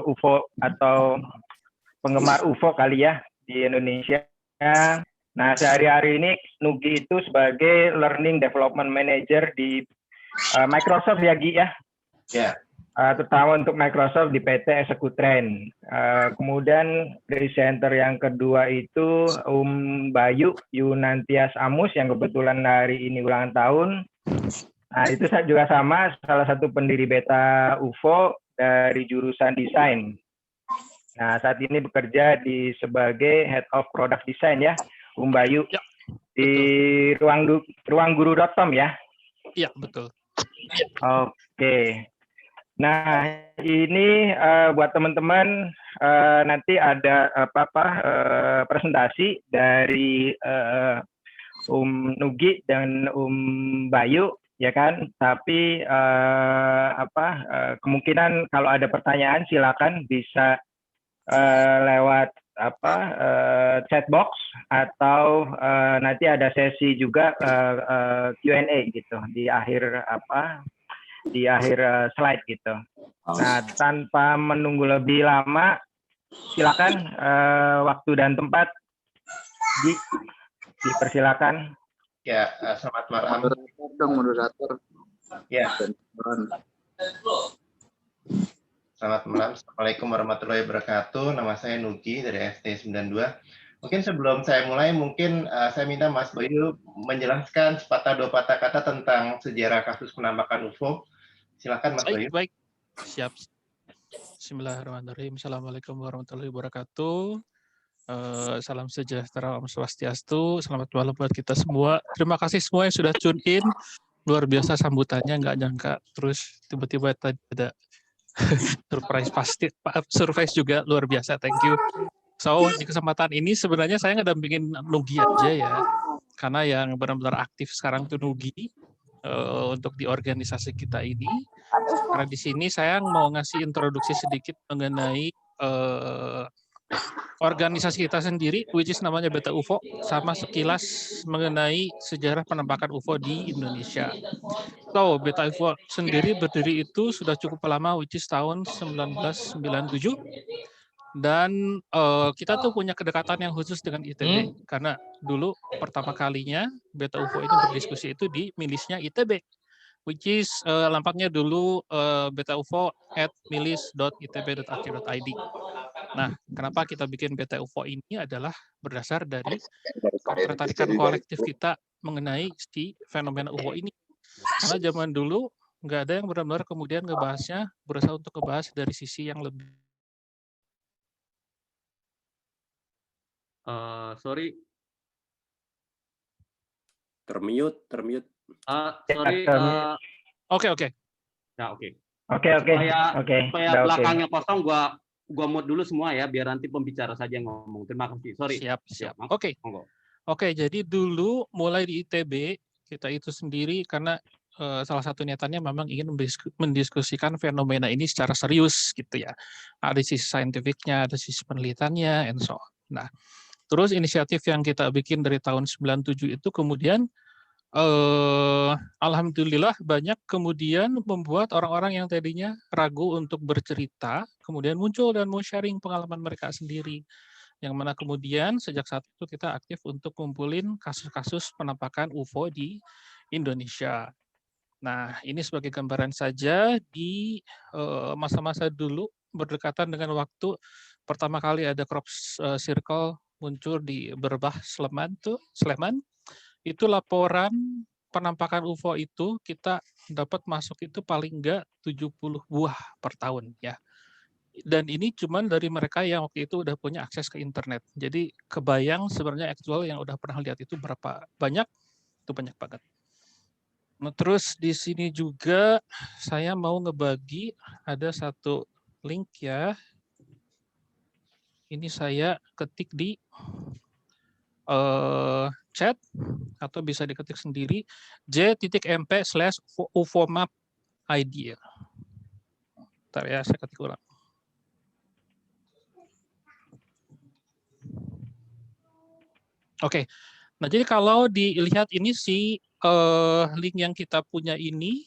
UFO atau penggemar UFO kali ya di Indonesia. Nah, sehari-hari ini Nugi itu sebagai Learning Development Manager di Microsoft ya, Gi ya? Ya. Terutama untuk Microsoft di PT Eksekutren. Kemudian presenter yang kedua itu Bayu Yunantias Amus yang kebetulan hari ini ulang tahun. Nah, itu juga sama, salah satu pendiri Beta UFO dari jurusan desain. Nah, saat ini bekerja sebagai Head of Product Design ya, Bayu. Ya, di ruangguru.com ya? Iya, betul. Oke. Nah, ini buat teman-teman nanti ada presentasi dari Nugi dan Bayu ya kan, tapi kemungkinan kalau ada pertanyaan silakan bisa lewat chat box atau nanti ada sesi juga Q&A gitu di akhir slide gitu. Nah, tanpa menunggu lebih lama, silakan waktu dan tempat dipersilakan. Ya, selamat malam. Moderator. Ya. Selamat malam. Assalamualaikum warahmatullahi wabarakatuh. Nama saya Nugi dari ST92. Mungkin sebelum saya mulai, saya minta Mas Bayu menjelaskan sepatah dua patah kata tentang sejarah kasus penampakan UFO. Silakan Mas Bayu. Baik. Siap. Bismillahirrahmanirrahim. Assalamualaikum warahmatullahi wabarakatuh. Salam sejahtera, Om Swastiastu. Selamat malam buat kita semua. Terima kasih semua yang sudah tune in. Luar biasa sambutannya, nggak nyangka. Terus tiba-tiba tadi ada surprise juga luar biasa. Thank you. So, di kesempatan ini sebenarnya saya ngedampingin Nugi aja ya. Karena yang benar-benar aktif sekarang itu Nugi untuk di organisasi kita ini. Karena di sini saya mau ngasih introduksi sedikit mengenai organisasi kita sendiri, which is namanya Beta UFO, sama sekilas mengenai sejarah penampakan UFO di Indonesia. So, Beta UFO sendiri berdiri itu sudah cukup lama, which is tahun 1997. Dan kita tuh punya kedekatan yang khusus dengan ITB, karena dulu pertama kalinya Beta UFO ini berdiskusi itu di milisnya ITB, which is lampaknya dulu betaufo@milis.itb.ac.id. Nah, kenapa kita bikin Beta UFO ini adalah berdasar dari ketertarikan kolektif kita mengenai si fenomena UFO ini. Karena zaman dulu nggak ada yang benar-benar kemudian ngebahasnya, berusaha untuk ngebahas dari sisi yang lebih. Sorry. Termute. Sorry. Oke. Ya, oke. Oke. Supaya belakangnya kosong, gua mute dulu semua ya, biar nanti pembicara saja yang ngomong. Terima kasih. Sorry. Siap. Oke, jadi dulu mulai di ITB kita itu sendiri karena salah satu niatannya memang ingin mendiskusikan fenomena ini secara serius gitu ya. Ada sisi saintifiknya, ada sisi penelitiannya, and so on. Nah, terus inisiatif yang kita bikin dari tahun 97 itu kemudian alhamdulillah banyak kemudian membuat orang-orang yang tadinya ragu untuk bercerita, kemudian muncul dan mau sharing pengalaman mereka sendiri. Yang mana kemudian sejak saat itu kita aktif untuk kumpulin kasus-kasus penampakan UFO di Indonesia. Nah, ini sebagai gambaran saja di masa-masa dulu berdekatan dengan waktu pertama kali ada crop circle muncul di Berbah, Sleman. Itu laporan penampakan UFO itu kita dapat masuk itu paling enggak 70 buah per tahun ya. Dan ini cuman dari mereka yang waktu itu udah punya akses ke internet. Jadi kebayang sebenarnya aktual yang udah pernah lihat itu berapa banyak, itu banyak banget. Nah, terus di sini juga saya mau ngebagi ada satu link ya. Ini saya ketik di chat atau bisa diketik sendiri j.mp/ufomap ID. Bentar ya, saya ketik ulang. Oke. Nah, jadi kalau dilihat ini si link yang kita punya ini,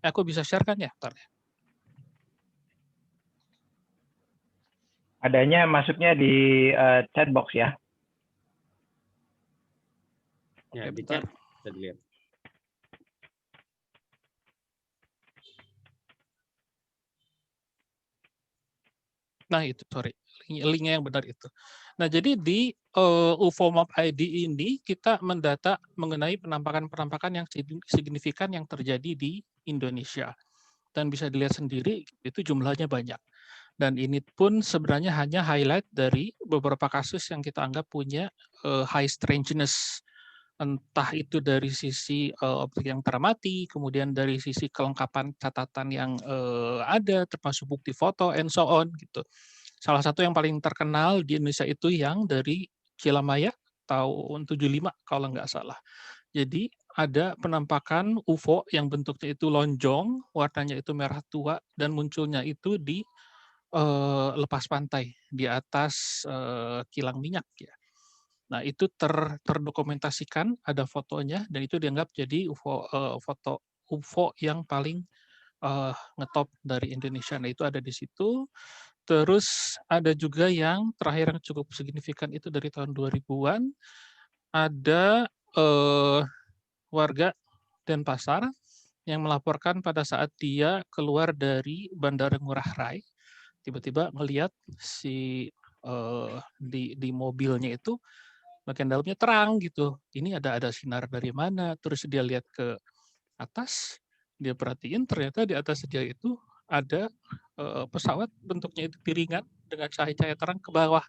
aku bisa share kan ya? Bentar ya. Adanya masuknya di chat box ya. Ya, Oke, di bentar. chat bisa dilihat. Nah itu, sorry, linknya yang benar itu. Nah jadi di UFO Map ID ini kita mendata mengenai penampakan-penampakan yang signifikan yang terjadi di Indonesia. Dan bisa dilihat sendiri itu jumlahnya banyak. Dan ini pun sebenarnya hanya highlight dari beberapa kasus yang kita anggap punya high strangeness. Entah itu dari sisi objek yang teramati, kemudian dari sisi kelengkapan catatan yang ada, termasuk bukti foto, and so on gitu. Salah satu yang paling terkenal di Indonesia itu yang dari Cilamaya tahun 75 kalau nggak salah. Jadi ada penampakan UFO yang bentuknya itu lonjong, warnanya itu merah tua, dan munculnya itu di lepas pantai di atas kilang minyak ya. Nah itu terdokumentasikan, ada fotonya, dan itu dianggap jadi foto UFO yang paling ngetop dari Indonesia. Nah itu ada di situ. Terus ada juga yang terakhir yang cukup signifikan itu dari tahun 2000-an, ada warga Denpasar yang melaporkan pada saat dia keluar dari Bandara Ngurah Rai, tiba-tiba melihat si di mobilnya itu bagian dalamnya terang gitu. Ini ada sinar dari mana? Terus dia lihat ke atas, dia perhatiin ternyata di atas dia itu ada pesawat bentuknya itu piringan dengan cahaya-cahaya terang ke bawah.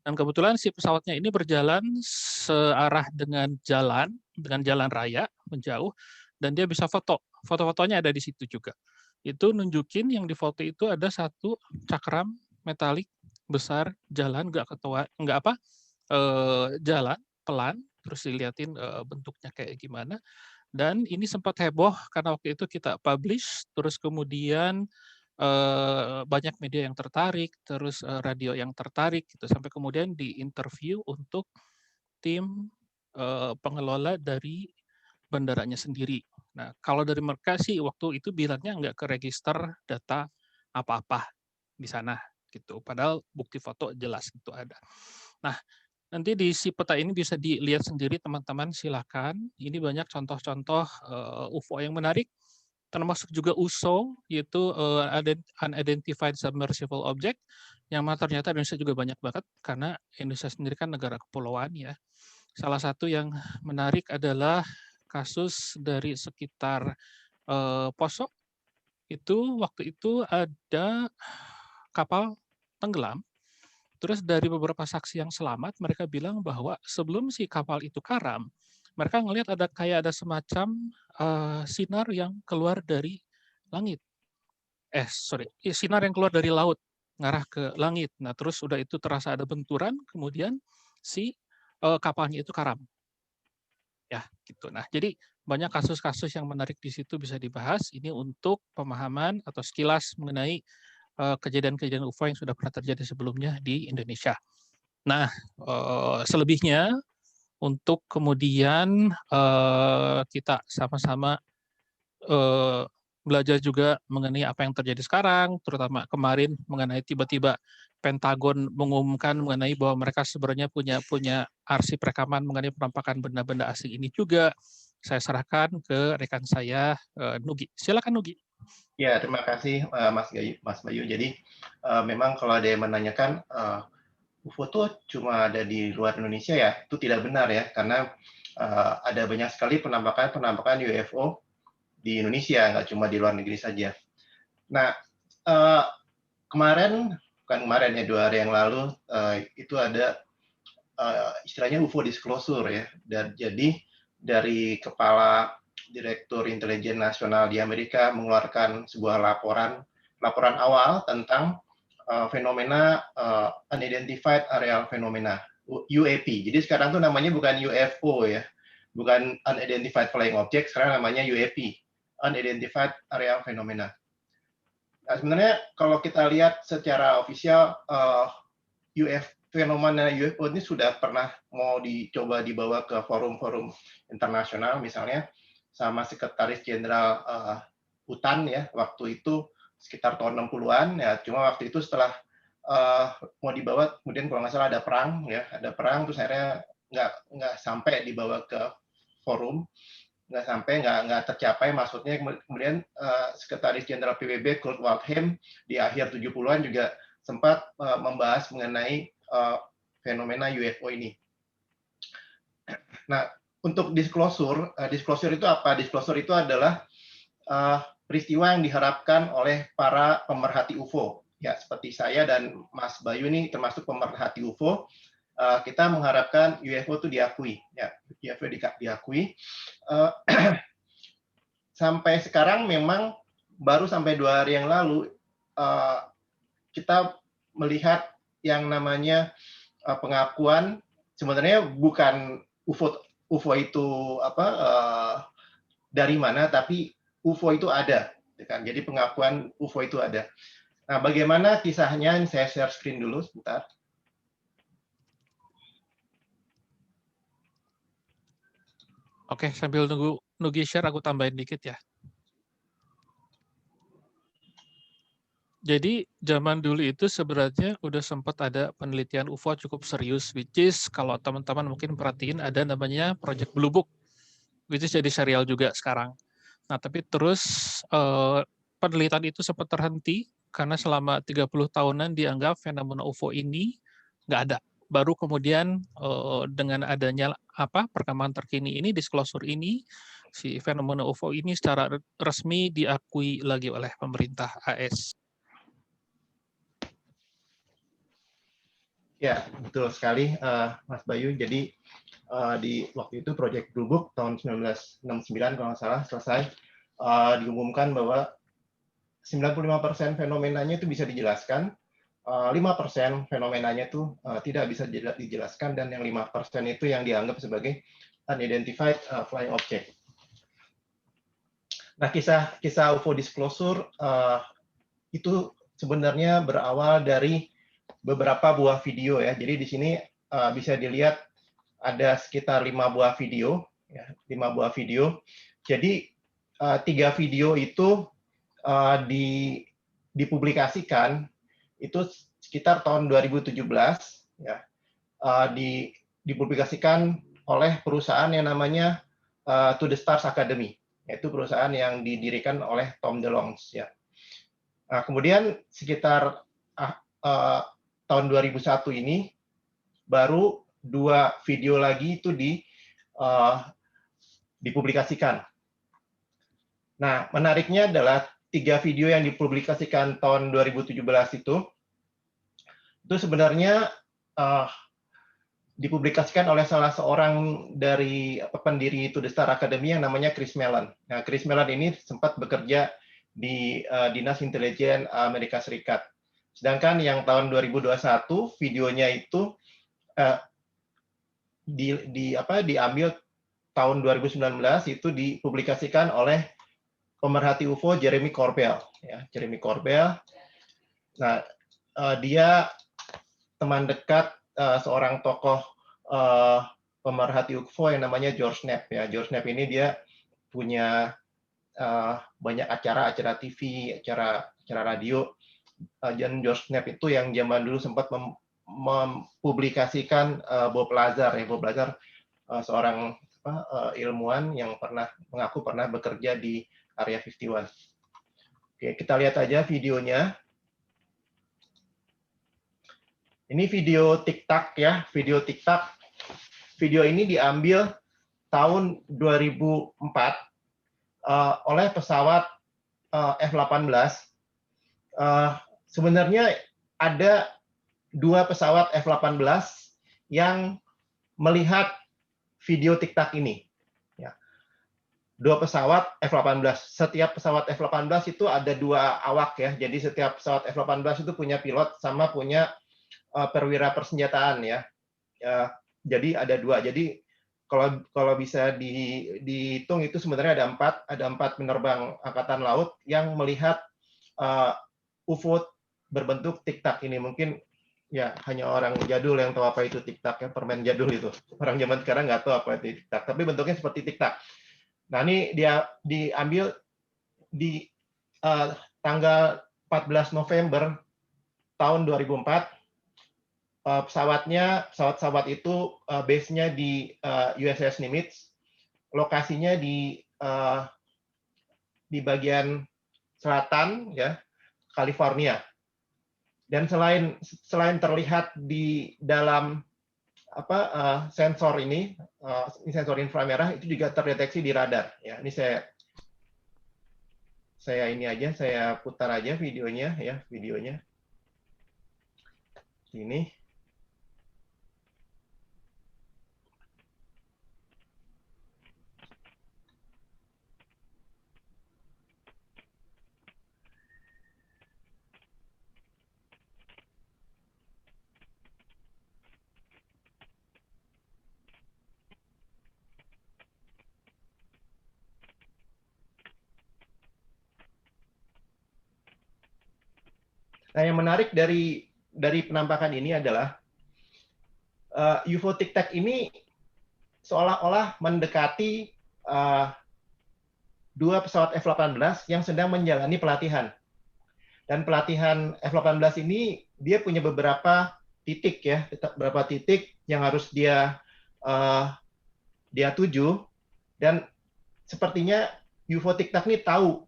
Dan kebetulan si pesawatnya ini berjalan searah dengan jalan raya menjauh, dan dia bisa foto. Foto-fotonya ada di situ juga. Itu nunjukin yang di foto itu ada satu cakram metalik besar jalan jalan pelan, terus dilihatin bentuknya kayak gimana. Dan ini sempat heboh karena waktu itu kita publish, terus kemudian banyak media yang tertarik, terus radio yang tertarik, gitu, sampai kemudian diinterview untuk tim pengelola dari bandaranya sendiri. Nah, kalau dari mereka sih waktu itu bilangnya nggak ke register data apa-apa di sana, gitu. Padahal bukti foto jelas itu ada. Nah, nanti di si peta ini bisa dilihat sendiri teman-teman, silakan. Ini banyak contoh-contoh UFO yang menarik, termasuk juga USO, yaitu Unidentified Submersible Object, yang mana ternyata Indonesia juga banyak banget, karena Indonesia sendiri kan negara kepulauan ya. Salah satu yang menarik adalah kasus dari sekitar Poso, itu waktu itu ada kapal tenggelam. Terus dari beberapa saksi yang selamat, mereka bilang bahwa sebelum si kapal itu karam, mereka ngelihat ada semacam sinar yang keluar dari langit. Sinar yang keluar dari laut, ngarah ke langit. Nah, terus udah itu terasa ada benturan, kemudian si kapalnya itu karam. Ya, gitu. Nah, jadi banyak kasus-kasus yang menarik di situ bisa dibahas. Ini untuk pemahaman atau sekilas mengenai kejadian-kejadian UFO yang sudah pernah terjadi sebelumnya di Indonesia. Nah, selebihnya untuk kemudian kita sama-sama belajar juga mengenai apa yang terjadi sekarang, terutama kemarin mengenai tiba-tiba Pentagon mengumumkan mengenai bahwa mereka sebenarnya punya arsip rekaman mengenai penampakan benda-benda asing ini juga. Saya serahkan ke rekan saya, Nugi. Silakan Nugi. Ya, terima kasih Mas Bayu. Jadi memang kalau ada yang menanyakan UFO itu cuma ada di luar Indonesia ya, itu tidak benar ya, karena ada banyak sekali penampakan UFO di Indonesia, nggak cuma di luar negeri saja. Nah, bukan kemarin ya, 2 hari yang lalu, itu ada istilahnya UFO disclosure ya, dan jadi dari Kepala Direktur Intelijen Nasional di Amerika mengeluarkan sebuah laporan awal tentang fenomena Unidentified Aerial Phenomena, UAP. Jadi sekarang tuh namanya bukan UFO ya, bukan Unidentified Flying Object, sekarang namanya UAP, Unidentified Aerial Phenomena. Nah, sebenarnya kalau kita lihat secara ofisial, fenomena UFO ini sudah pernah mau dicoba dibawa ke forum-forum internasional, misalnya sama Sekretaris Jenderal UTAN ya, waktu itu sekitar tahun 60-an ya, cuma waktu itu setelah mau dibawa, kemudian kalau nggak salah ada perang, ya, ada perang, terus akhirnya nggak sampai dibawa ke forum, nggak tercapai maksudnya. Kemudian Sekretaris Jenderal PBB Kurt Waldheim di akhir 70-an juga sempat membahas mengenai fenomena UFO ini. Nah, untuk disclosure itu apa? Disclosure itu adalah peristiwa yang diharapkan oleh para pemerhati UFO. Ya, seperti saya dan Mas Bayu ini termasuk pemerhati UFO. Kita mengharapkan UFO itu diakui. Ya, UFO diakui. Sampai sekarang memang baru sampai 2 hari yang lalu kita melihat yang namanya pengakuan sebenarnya bukan UFO itu dari mana, tapi UFO itu ada, kan? Jadi pengakuan UFO itu ada. Nah, bagaimana kisahnya? Saya share screen dulu sebentar. Oke, sambil nunggu Nugi share, aku tambahin dikit ya. Jadi zaman dulu itu sebenarnya udah sempat ada penelitian UFO cukup serius, which is kalau teman-teman mungkin perhatiin ada namanya Project Blue Book, which is jadi serial juga sekarang. Nah, tapi terus penelitian itu sempat terhenti karena selama 30 tahunan dianggap fenomena UFO ini nggak ada. Baru kemudian dengan adanya perkembangan terkini ini, disclosure ini, si fenomena UFO ini secara resmi diakui lagi oleh pemerintah AS. Ya, betul sekali, Mas Bayu. Jadi di waktu itu Project Blue Book tahun 1969 kalau nggak salah selesai, diumumkan bahwa 95% fenomenanya itu bisa dijelaskan, 5% fenomenanya itu tidak bisa dijelaskan, dan yang 5% itu yang dianggap sebagai unidentified flying object. Nah, kisah UFO disclosure itu sebenarnya berawal dari beberapa buah video, ya. Jadi di sini bisa dilihat ada sekitar 5 buah video, ya, 5 buah video. Jadi 3 video itu dipublikasikan itu sekitar tahun 2017, ya, dipublikasikan oleh perusahaan yang namanya To the Stars Academy, yaitu perusahaan yang didirikan oleh Tom DeLonge, ya. Nah, kemudian sekitar tahun 2001 ini baru 2 video lagi itu dipublikasikan. Nah, menariknya adalah 3 video yang dipublikasikan tahun 2017 itu sebenarnya dipublikasikan oleh salah seorang dari pendiri To the Star Academy yang namanya Chris Mellon. Nah, Chris Mellon ini sempat bekerja di Dinas Intelijen Amerika Serikat. Sedangkan yang tahun 2021 videonya itu diambil tahun 2019, itu dipublikasikan oleh pemerhati UFO Jeremy Corbell, ya, Jeremy Corbell. Nah, dia teman dekat seorang tokoh pemerhati UFO yang namanya George Knapp, ya. George Knapp ini dia punya banyak acara TV, acara radio. Dan George Knapp itu yang zaman dulu sempat mempublikasikan Bob Lazar, ya. Bob Lazar seorang ilmuwan yang mengaku pernah bekerja di Area 51. Oke, kita lihat aja videonya. Ini video TikTok, ya, video TikTok. Video ini diambil tahun 2004 oleh pesawat F-18. Sebenarnya ada 2 pesawat F-18 yang melihat video TikTok ini. 2 pesawat F-18. Setiap pesawat F-18 itu ada 2 awak, ya. Jadi setiap pesawat F-18 itu punya pilot sama punya perwira persenjataan, ya. Jadi ada 2. Jadi kalau bisa dihitung itu sebenarnya ada 4 penerbang angkatan laut yang melihat UFO berbentuk TikTok ini. Mungkin ya hanya orang jadul yang tahu apa itu TikTok, ya, permen jadul itu. Orang zaman sekarang nggak tahu apa itu TikTok, tapi bentuknya seperti TikTok. Nah, ini dia diambil di tanggal 14 November tahun 2004. Pesawat itu base-nya di USS Nimitz, lokasinya di bagian selatan ya, California. Dan selain terlihat di dalam sensor ini sensor inframerah, itu juga terdeteksi di radar ya. Ini saya putar aja videonya ya, ini. Nah, yang menarik dari penampakan ini adalah UFO Tic Tac ini seolah-olah mendekati dua pesawat F-18 yang sedang menjalani pelatihan. Dan pelatihan F-18 ini dia punya beberapa titik ya, beberapa titik yang harus dia tuju, dan sepertinya UFO Tic Tac ini tahu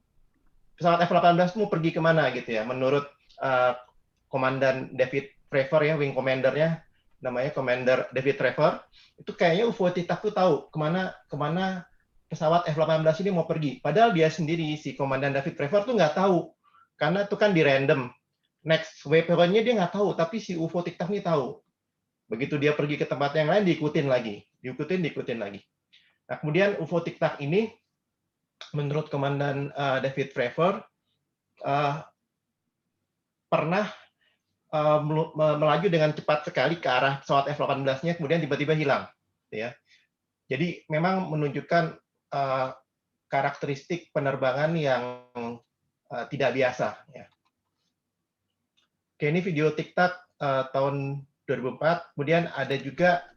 pesawat F-18 mau pergi kemana gitu ya. Menurut Komandan David Fravor ya, wing commander-nya namanya Commander David Fravor, itu kayaknya UFO Tic Tac tuh tahu kemana pesawat F-18 ini mau pergi. Padahal dia sendiri, si Komandan David Fravor tuh nggak tahu, karena itu kan di random. Next waypoint-nya dia nggak tahu, tapi si UFO Tic Tac ini tahu. Begitu dia pergi ke tempat yang lain, diikutin lagi. Nah, kemudian UFO Tic Tac ini, menurut Komandan David Fravor, pernah melaju dengan cepat sekali ke arah pesawat F-18-nya, kemudian tiba-tiba hilang. Ya. Jadi memang menunjukkan karakteristik penerbangan yang tidak biasa. Ya. Oke, ini video Tic Tac tahun 2004. Kemudian ada juga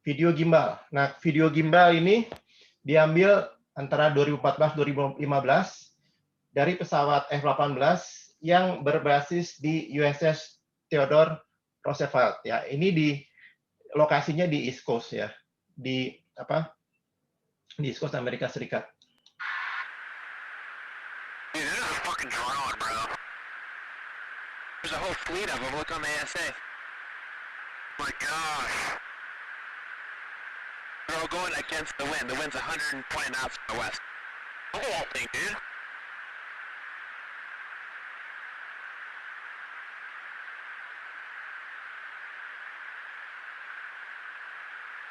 video gimbal. Nah, video gimbal ini diambil antara 2014-2015 dari pesawat F-18 yang berbasis di USS Theodore Roosevelt. Ya, ini lokasinya di East Coast ya, di East Coast Amerika Serikat. Dude, this is a fucking drone, bro. There's a whole fleet of them. Look on the ASA. Oh my gosh. They're all going against the wind. The wind's 120 knots from the west. Look at that thing, dude.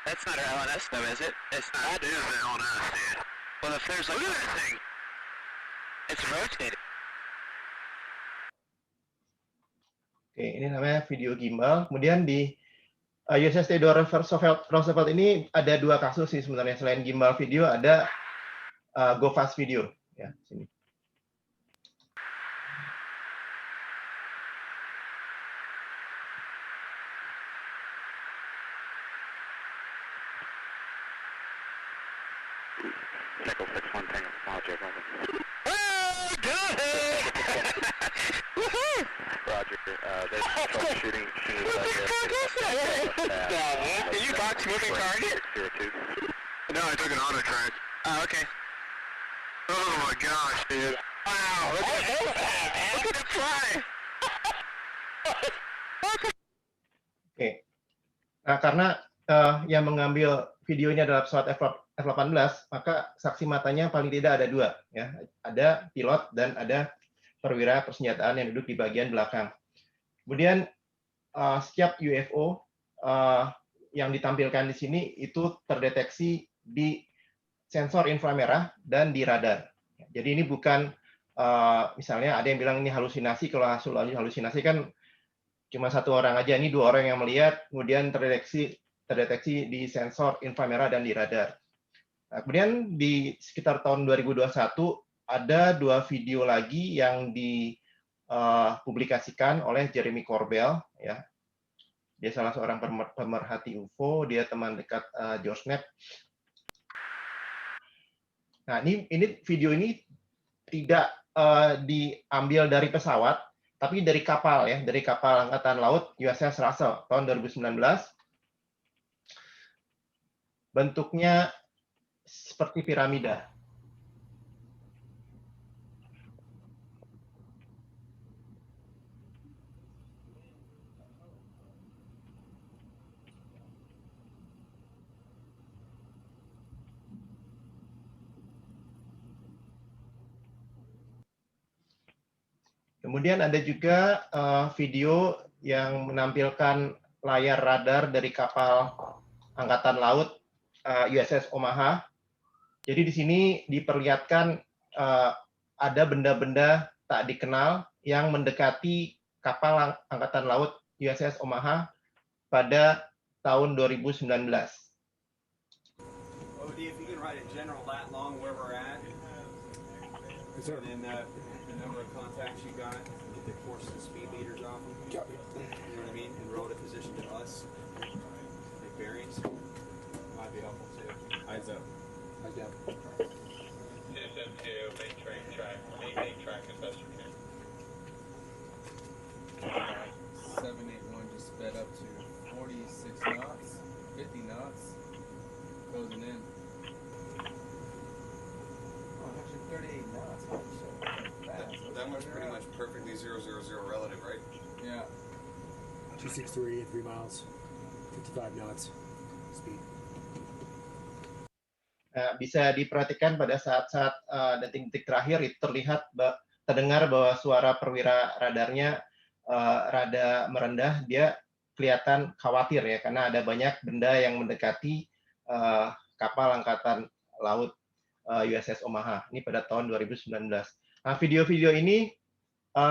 That's not our LNS though, is it? It's not. That is the LNS, dude. Well, if there's like... Look at that thing. It's rotating. Oke, ini namanya video gimbal. Kemudian di USS Theodore Roosevelt ini ada dua kasus sih sebenarnya. Selain gimbal video, ada go fast video. Ya, sini. Moving target? No, I took an auto track. Oh, okay. Oh my gosh, dude. Wow, look at it fly. Oke. Nah, karena yang mengambil video ini adalah pesawat F-18, maka saksi matanya paling tidak ada dua, ya. Ada pilot dan ada perwira persenjataan yang duduk di bagian belakang. Kemudian setiap UFO yang ditampilkan di sini itu terdeteksi di sensor inframerah dan di radar. Jadi ini bukan misalnya ada yang bilang ini halusinasi. Kalau halusinasi kan cuma satu orang aja, ini dua orang yang melihat, kemudian terdeteksi di sensor inframerah dan di radar. Nah, kemudian di sekitar tahun 2021 ada dua video lagi yang dipublikasikan oleh Jeremy Corbell, ya. Dia salah seorang pemerhati UFO, dia teman dekat George Knapp. Nah, ini video ini tidak diambil dari pesawat, tapi dari kapal ya, dari kapal Angkatan Laut USS Russell tahun 2019. Bentuknya seperti piramida. Kemudian ada juga video yang menampilkan layar radar dari kapal Angkatan Laut USS Omaha. Jadi di sini diperlihatkan ada benda-benda tak dikenal yang mendekati kapal Angkatan Laut USS Omaha pada tahun 2019. OD, if you can write a general lat long where we're at, and then the number of contacts you got, get the course and speed meters off them. You know what I mean? And roll to position to us. Make bearings. Might be helpful too. Eyes up. Eyes down. Citizen 2, maintain track as best you can. 781 just sped up to 46 knots, 50 knots, closing in. Oh, it's actually 38 knots. Oh, so fast. That one's pretty much perfectly 000 relative, right? Yeah. 263 at 3 miles, 55 knots speed. Bisa diperhatikan pada saat-saat detik-detik terakhir itu terdengar bahwa suara perwira radarnya rada merendah. Dia kelihatan khawatir ya karena ada banyak benda yang mendekati kapal Angkatan Laut USS Omaha. Ini pada tahun 2019. Nah, video-video ini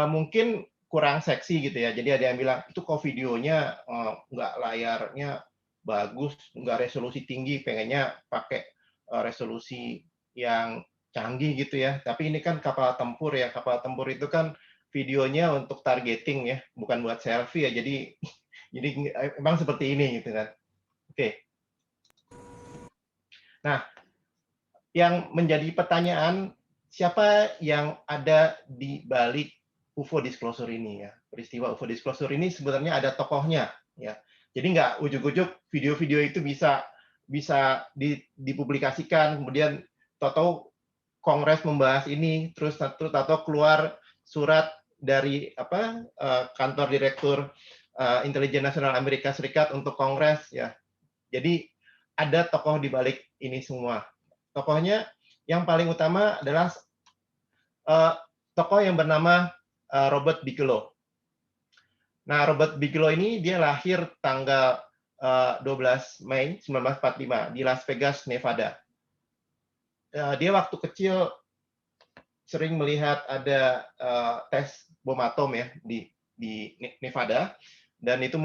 mungkin kurang seksi gitu ya. Jadi ada yang bilang itu kok videonya nggak layarnya bagus, nggak resolusi tinggi, pengennya pakai resolusi yang canggih gitu ya. Tapi ini kan kapal tempur ya. Kapal tempur itu kan videonya untuk targeting ya, bukan buat selfie ya. Jadi emang seperti ini gitu kan. Oke. Nah, yang menjadi pertanyaan siapa yang ada di balik UFO disclosure ini ya. Peristiwa UFO disclosure ini sebenarnya ada tokohnya ya. Jadi nggak ujuk-ujuk video-video itu bisa dipublikasikan, kemudian tahu Kongres membahas ini, terus tahu keluar surat dari kantor direktur Intelijen Nasional Amerika Serikat untuk Kongres ya. Jadi ada tokoh di balik ini semua. Tokohnya yang paling utama adalah tokoh yang bernama Robert Bigelow. Nah, Robert Bigelow ini dia lahir tanggal 12 Mei 1945 di Las Vegas, Nevada. Dia waktu kecil sering melihat ada tes bom atom ya di Nevada, dan itu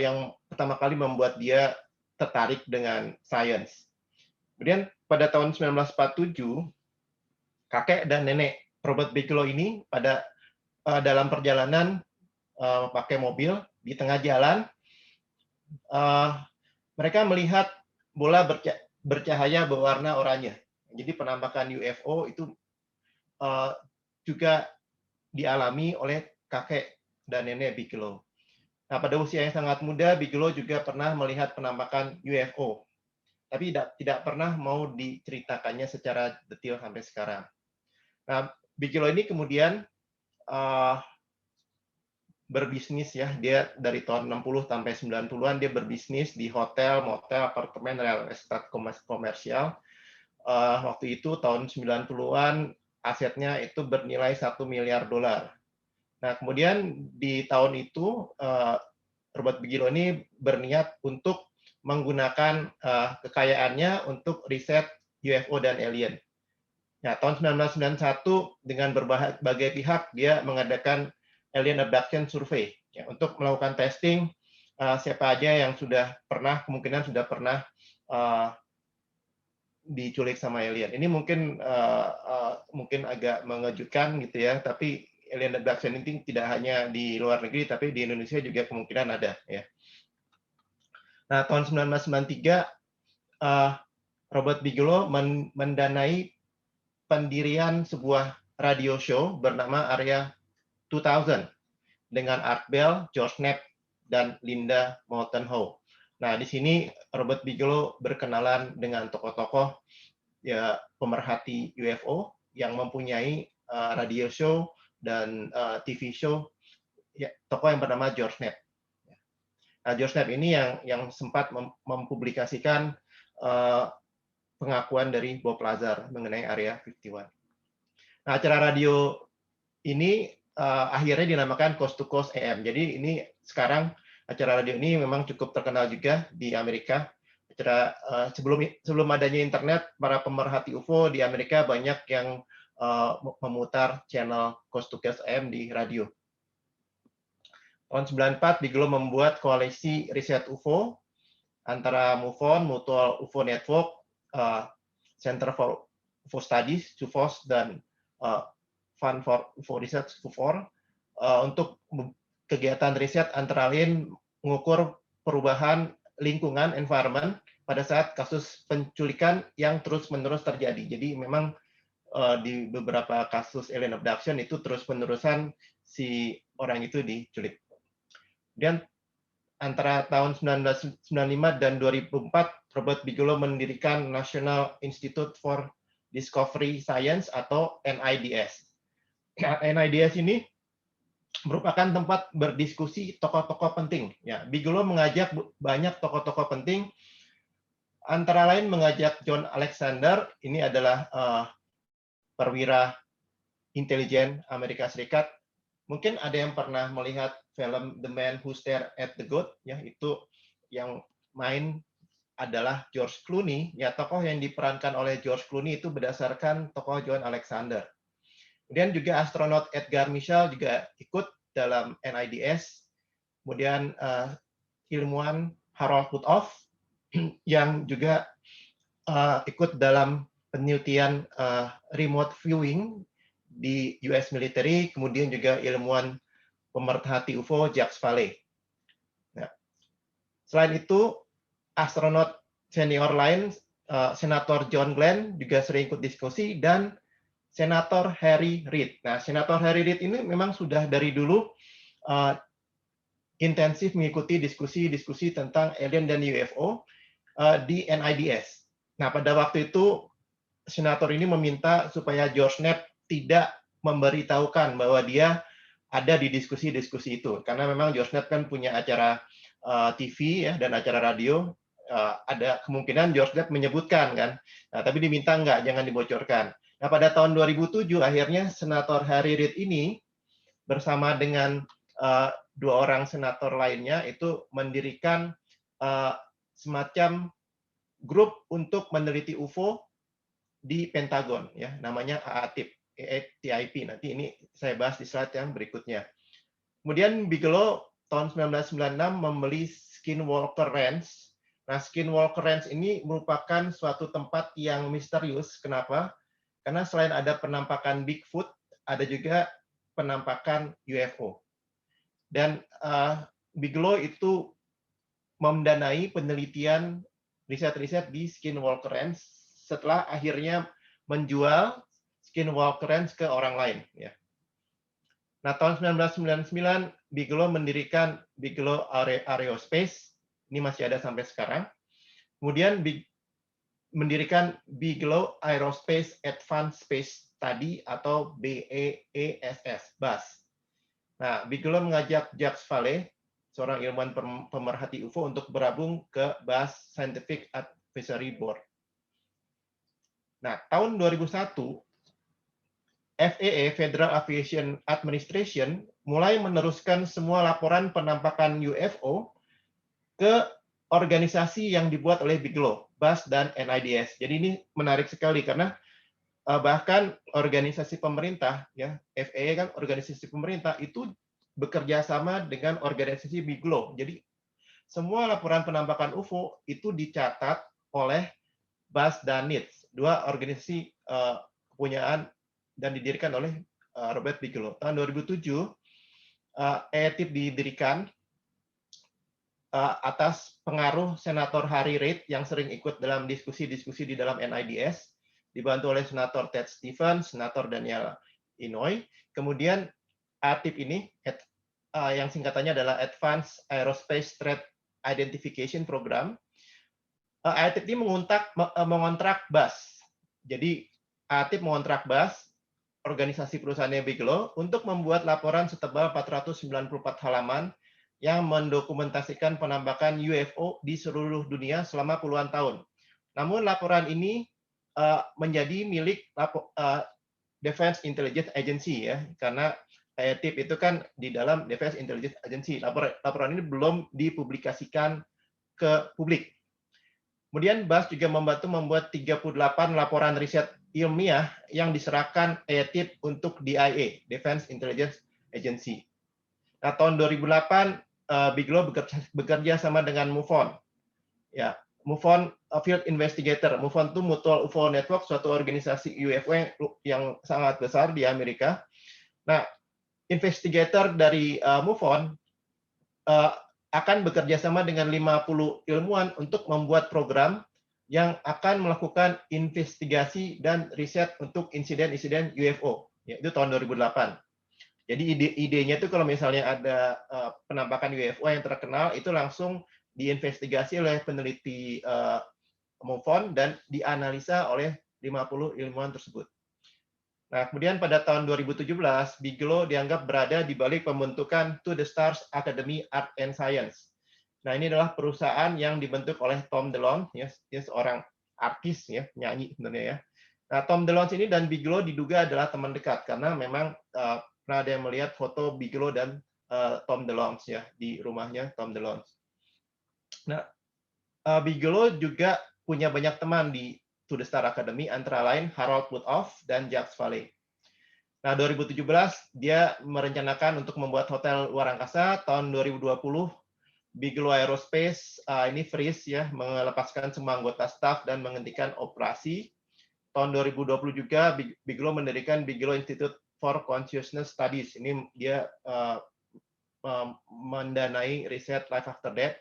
yang pertama kali membuat dia tertarik dengan sains. Kemudian pada tahun 1947, kakek dan nenek Robert Bigelow ini dalam perjalanan pakai mobil di tengah jalan, mereka melihat bola bercahaya berwarna oranye. Jadi penampakan UFO itu juga dialami oleh kakek dan nenek Bigelow. Nah, pada usia yang sangat muda, Bigelow juga pernah melihat penampakan UFO, tapi tidak pernah mau diceritakannya secara detail sampai sekarang. Nah, Bigelow ini kemudian berbisnis ya, dia dari tahun 60 sampai 90-an dia berbisnis di hotel, motel, apartemen, real estate komersial. Waktu itu tahun 90-an asetnya itu bernilai $1 miliar. Nah, kemudian di tahun itu Robert Bigelow ini berniat untuk menggunakan kekayaannya untuk riset UFO dan alien. Nah, tahun 1991 dengan berbagai pihak dia mengadakan alien abduction survey ya, untuk melakukan testing siapa aja yang kemungkinan sudah pernah diculik sama alien. Ini mungkin agak mengejutkan gitu ya, tapi alien abduction ini tidak hanya di luar negeri, tapi di Indonesia juga kemungkinan ada ya. Nah, tahun 1993 Robert Bigelow mendanai pendirian sebuah radio show bernama Area 2000 dengan Art Bell, George Knapp, dan Linda Moulton Howe. Nah, di sini Robert Bigelow berkenalan dengan tokoh-tokoh ya pemerhati UFO yang mempunyai radio show dan TV show, ya, tokoh yang bernama George Knapp. Nah, George Knapp ini yang sempat mempublikasikan pengakuan dari Bob Lazar mengenai Area 51. Nah, acara radio ini akhirnya dinamakan Coast to Coast AM. Jadi ini sekarang acara radio ini memang cukup terkenal juga di Amerika. Acara sebelum adanya internet, para pemerhati UFO di Amerika banyak yang memutar channel Coast to Coast AM di radio. Tahun 94, Bigelow membuat koalisi riset UFO antara MUFON, Mutual UFO Network, Center for UFO Studies, CUFOS, dan Fund for UFO Research, FUFOR, untuk kegiatan riset antara lain mengukur perubahan lingkungan, environment, pada saat kasus penculikan yang terus-menerus terjadi. Jadi memang di beberapa kasus alien abduction itu terus-menerusan si orang itu diculik. Dan antara tahun 1995 dan 2004, Robert Bigelow mendirikan National Institute for Discovery Science atau NIDS. Nah, NIDS ini merupakan tempat berdiskusi tokoh-tokoh penting. Ya, Bigelow mengajak banyak tokoh-tokoh penting, antara lain mengajak John Alexander, ini adalah perwira intelijen Amerika Serikat. Mungkin ada yang pernah melihat film The Man Who Stared at the Goat, ya, itu yang main adalah George Clooney. Ya, tokoh yang diperankan oleh George Clooney itu berdasarkan tokoh John Alexander. Kemudian juga astronot Edgar Mitchell juga ikut dalam NIDS. Kemudian ilmuwan Harold Puthoff yang juga ikut dalam penelitian remote viewing di US military, kemudian juga ilmuwan pemerhati UFO Jacques Vallée. Nah, selain itu, astronot senior lain, Senator John Glenn juga sering ikut diskusi, dan Senator Harry Reid. Nah, Senator Harry Reid ini memang sudah dari dulu intensif mengikuti diskusi-diskusi tentang alien dan UFO di NIDS. Nah, pada waktu itu, senator ini meminta supaya George Knapp tidak memberitahukan bahwa dia ada di diskusi-diskusi itu, karena memang George Knapp kan punya acara TV ya dan acara radio, ada kemungkinan George Knapp menyebutkan kan, nah, tapi diminta enggak, jangan dibocorkan. Nah, pada tahun 2007 akhirnya Senator Harry Reid ini bersama dengan dua orang senator lainnya itu mendirikan semacam grup untuk meneliti UFO di Pentagon, ya, namanya AATIP. Nanti ini saya bahas di slide yang berikutnya. Kemudian Bigelow tahun 1996 membeli Skinwalker Ranch. Nah, Skinwalker Ranch ini merupakan suatu tempat yang misterius. Kenapa? Karena selain ada penampakan Bigfoot, ada juga penampakan UFO. Dan Bigelow itu mendanai penelitian riset-riset di Skinwalker Ranch setelah akhirnya menjual Skinwalker Ranch ke orang lain. Ya. Nah, tahun 1999 Bigelow mendirikan Bigelow Aerospace. Ini masih ada sampai sekarang. Kemudian mendirikan Bigelow Aerospace Advanced Space Study atau BAESS, BAS. Nah, Bigelow mengajak Jacques Vallée, seorang ilmuwan pemerhati UFO, untuk bergabung ke BAS Scientific Advisory Board. Nah, tahun 2001, FAA, Federal Aviation Administration, mulai meneruskan semua laporan penampakan UFO ke organisasi yang dibuat oleh Bigelow, BAS dan NIDS. Jadi ini menarik sekali karena bahkan organisasi pemerintah, ya, FAA kan organisasi pemerintah, itu bekerja sama dengan organisasi Bigelow. Jadi semua laporan penampakan UFO itu dicatat oleh BAS dan NIDS, dua organisasi kepunyaan dan didirikan oleh Robert Bigelow. Tahun 2007, AATIP didirikan atas pengaruh Senator Harry Reid yang sering ikut dalam diskusi-diskusi di dalam NIDS, dibantu oleh Senator Ted Stevens, Senator Daniel Inouye. Kemudian AATIP ini, yang singkatannya adalah Advanced Aerospace Threat Identification Program. ATIP ini mengontrak BAS. Jadi ATIP mengontrak BAS, organisasi perusahaannya Bigelow, untuk membuat laporan setebal 494 halaman yang mendokumentasikan penampakan UFO di seluruh dunia selama puluhan tahun. Namun laporan ini menjadi milik Defense Intelligence Agency ya, karena ATIP itu kan di dalam Defense Intelligence Agency. Laporan ini belum dipublikasikan ke publik. Kemudian BAS juga membantu membuat 38 laporan riset ilmiah yang diserahkan ATIP untuk DIA, Defense Intelligence Agency. Nah, tahun 2008 Bigelow bekerja sama dengan MUFON. Ya, MUFON Field Investigator. MUFON itu Mutual UFO Network, suatu organisasi UFO yang sangat besar di Amerika. Nah, investigator dari MUFON akan bekerja sama dengan 50 ilmuwan untuk membuat program yang akan melakukan investigasi dan riset untuk insiden-insiden UFO. Ya, itu tahun 2008. Jadi idenya itu kalau misalnya ada penampakan UFO yang terkenal, itu langsung diinvestigasi oleh peneliti MUFON dan dianalisa oleh 50 ilmuwan tersebut. Nah, kemudian pada tahun 2017, Bigelow dianggap berada di balik pembentukan To the Stars Academy Art and Science. Nah, ini adalah perusahaan yang dibentuk oleh Tom DeLonge, ya, dia seorang artis, ya, penyanyi sebenarnya ya. Nah, Tom DeLonge ini dan Bigelow diduga adalah teman dekat karena memang pernah ada yang melihat foto Bigelow dan Tom DeLonge ya di rumahnya Tom DeLonge. Nah, Bigelow juga punya banyak teman di To the Star Academy, antara lain Harold Woodhouse dan Jacques Vallée. Nah, 2017 dia merencanakan untuk membuat hotel luar angkasa. Tahun 2020 Bigelow Aerospace ini freeze ya, melepaskan semua anggota staf dan menghentikan operasi. Tahun 2020 juga Bigelow mendirikan Bigelow Institute for Consciousness Studies. Ini dia mendanai riset life after death.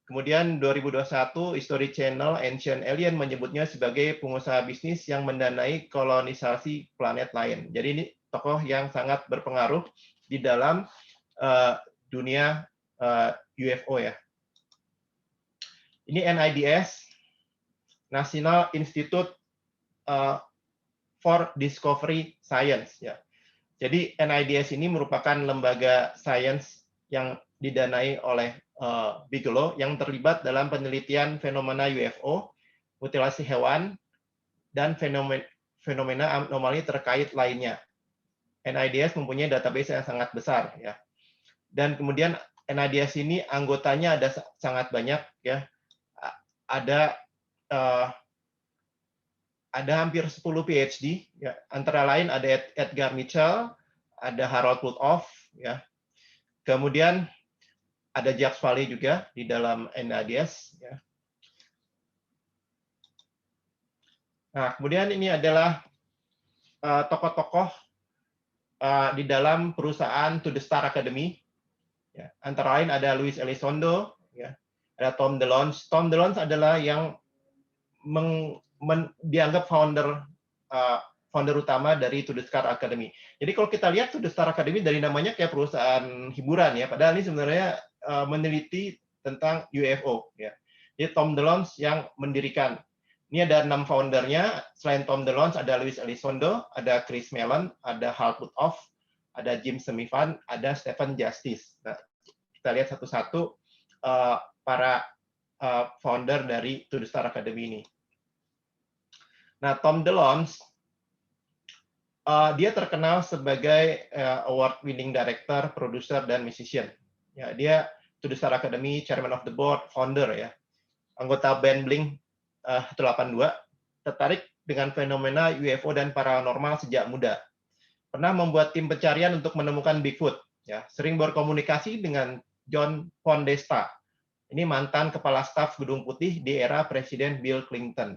Kemudian 2021 History Channel Ancient Alien menyebutnya sebagai pengusaha bisnis yang mendanai kolonisasi planet lain. Jadi ini tokoh yang sangat berpengaruh di dalam dunia UFO ya. Ini NIDS, National Institute for Discovery Science ya. Jadi NIDS ini merupakan lembaga sains yang didanai oleh Bigelow yang terlibat dalam penelitian fenomena UFO, mutilasi hewan, dan fenomena anomali terkait lainnya. NIDS mempunyai database yang sangat besar ya. Dan kemudian NIDS ini anggotanya ada sangat banyak ya. Ada hampir 10 PhD ya. Antara lain ada Edgar Mitchell, ada Harold Woodhouse ya. Kemudian ada Jacques Vallée juga di dalam NIDS. Ya. Nah, kemudian ini adalah tokoh-tokoh di dalam perusahaan To the Star Academy. Ya. Antara lain ada Luis Elizondo, ya. Ada Tom DeLonge. Tom DeLonge adalah yang dianggap founder utama dari To the Star Academy. Jadi kalau kita lihat To the Star Academy dari namanya kayak perusahaan hiburan ya, padahal ini sebenarnya meneliti tentang UFO ya. Jadi Tom DeLonge yang mendirikan. Ini ada 6 foundernya. Selain Tom DeLonge ada Luis Elizondo, ada Chris Mellon, ada Hal Puthoff, ada Jim Semivan, ada Stephen Justice. Nah, kita lihat satu-satu para founder dari To the Star Academy ini. Nah, Tom DeLonge dia terkenal sebagai award-winning director, producer, dan musician. Ya, dia To the Star Academy, Chairman of the Board, founder ya. Anggota band Blink 182, tertarik dengan fenomena UFO dan paranormal sejak muda. Pernah membuat tim pencarian untuk menemukan Bigfoot. Ya, sering berkomunikasi dengan John Podesta. Ini mantan kepala staf Gedung Putih di era Presiden Bill Clinton.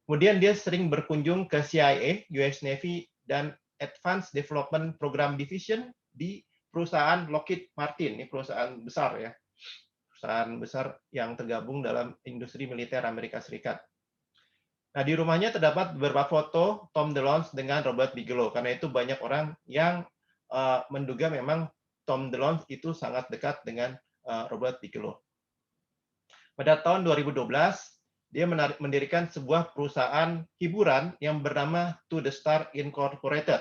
Kemudian dia sering berkunjung ke CIA, US Navy, dan Advanced Development Program Division di perusahaan Lockheed Martin, ini perusahaan besar ya, perusahaan besar yang tergabung dalam industri militer Amerika Serikat. Nah, di rumahnya terdapat beberapa foto Tom DeLonge dengan Robert Bigelow, karena itu banyak orang yang menduga memang Tom DeLonge itu sangat dekat dengan Robert Bigelow. Pada tahun 2012, dia mendirikan sebuah perusahaan hiburan yang bernama To The Star Incorporated.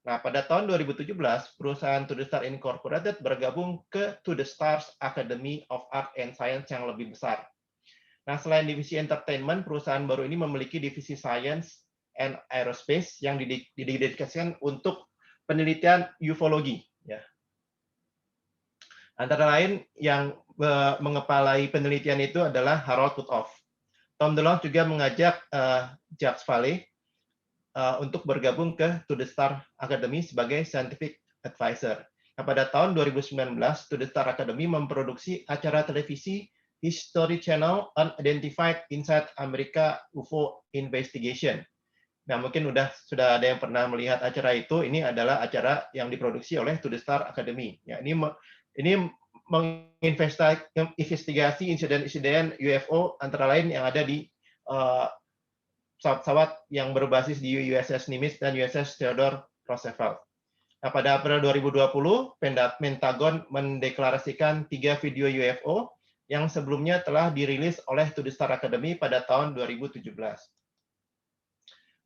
Nah, pada tahun 2017, perusahaan To The Star Incorporated bergabung ke To The Stars Academy of Art and Science yang lebih besar. Nah, selain divisi entertainment, perusahaan baru ini memiliki divisi Science and Aerospace yang didedikasikan untuk penelitian ufologi. Ya. Antara lain yang mengepalai penelitian itu adalah Harold Puthoff. Tom DeLonge juga mengajak Jacques Vallée untuk bergabung ke To The Star Academy sebagai scientific advisor. Nah, pada tahun 2019, To The Star Academy memproduksi acara televisi History Channel Unidentified Inside America UFO Investigation. Nah, mungkin sudah ada yang pernah melihat acara itu. Ini adalah acara yang diproduksi oleh To The Star Academy. Ya, ini menginvestigasi insiden-insiden UFO antara lain yang ada di pesawat-pesawat yang berbasis di USS Nimitz dan USS Theodore Roosevelt. Nah, pada April 2020, Pentagon mendeklarasikan 3 video UFO yang sebelumnya telah dirilis oleh To The Star Academy pada tahun 2017.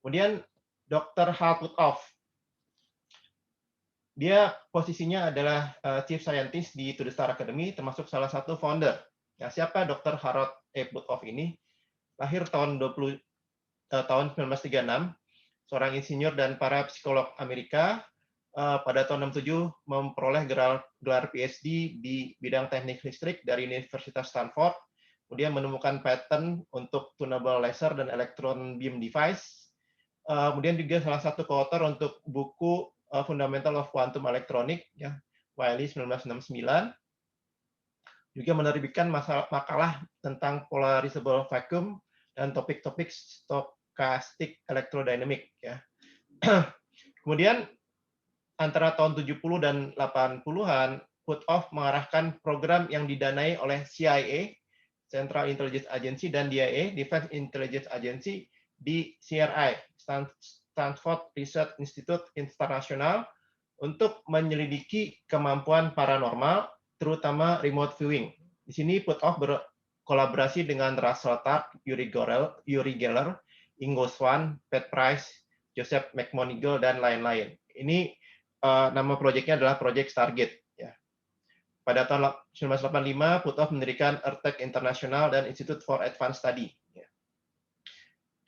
Kemudian Dr. Hal Puthoff. Dia posisinya adalah Chief Scientist di To The Star Academy, termasuk salah satu founder. Nah, siapa Dr. Harold E. Puthoff ini? Lahir tahun 1936, seorang insinyur dan para psikolog Amerika. Pada tahun 67 memperoleh gelar PhD di bidang teknik listrik dari Universitas Stanford. Kemudian menemukan patent untuk tunable laser dan electron beam device. Kemudian juga salah satu koautor untuk buku Fundamental of Quantum Electronics, ya, Wiley 1969. Juga menerbitkan makalah tentang polarizable vacuum dan topik-topik stochastic electrodynamic. Ya. Kemudian antara tahun 70 dan 80-an, Puthoff mengarahkan program yang didanai oleh CIA, Central Intelligence Agency, dan DIA, Defense Intelligence Agency, di CRI, Stanford Research Institute International, untuk menyelidiki kemampuan paranormal, terutama remote viewing. Di sini Puthoff berkolaborasi dengan Russell Targ, Uri Geller, Ingo Swann, Pat Price, Joseph McMonigle, dan lain-lain. Ini nama proyeknya adalah Project Stargate. Ya. Pada tahun 1985, Puthoff mendirikan EarthTech International dan Institute for Advanced Study. Ya.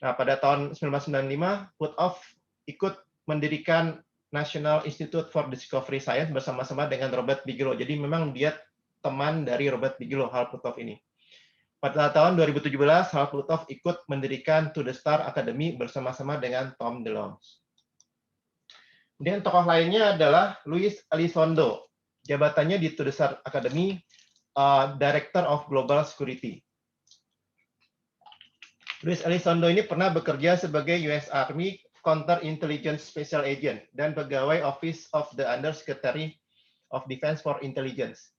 Nah, pada tahun 1995, Puthoff ikut mendirikan National Institute for Discovery Science bersama-sama dengan Robert Bigelow. Jadi memang dia teman dari Robert Bigelow, Hal Puthoff ini. Pada tahun 2017, Hal Puthoff ikut mendirikan To The Star Academy bersama-sama dengan Tom DeLonge. Kemudian tokoh lainnya adalah Luis Elizondo. Jabatannya di To The Star Academy, Director of Global Security. Luis Elizondo ini pernah bekerja sebagai US Army Counterintelligence Special Agent dan pegawai Office of the Undersecretary of Defense for Intelligence.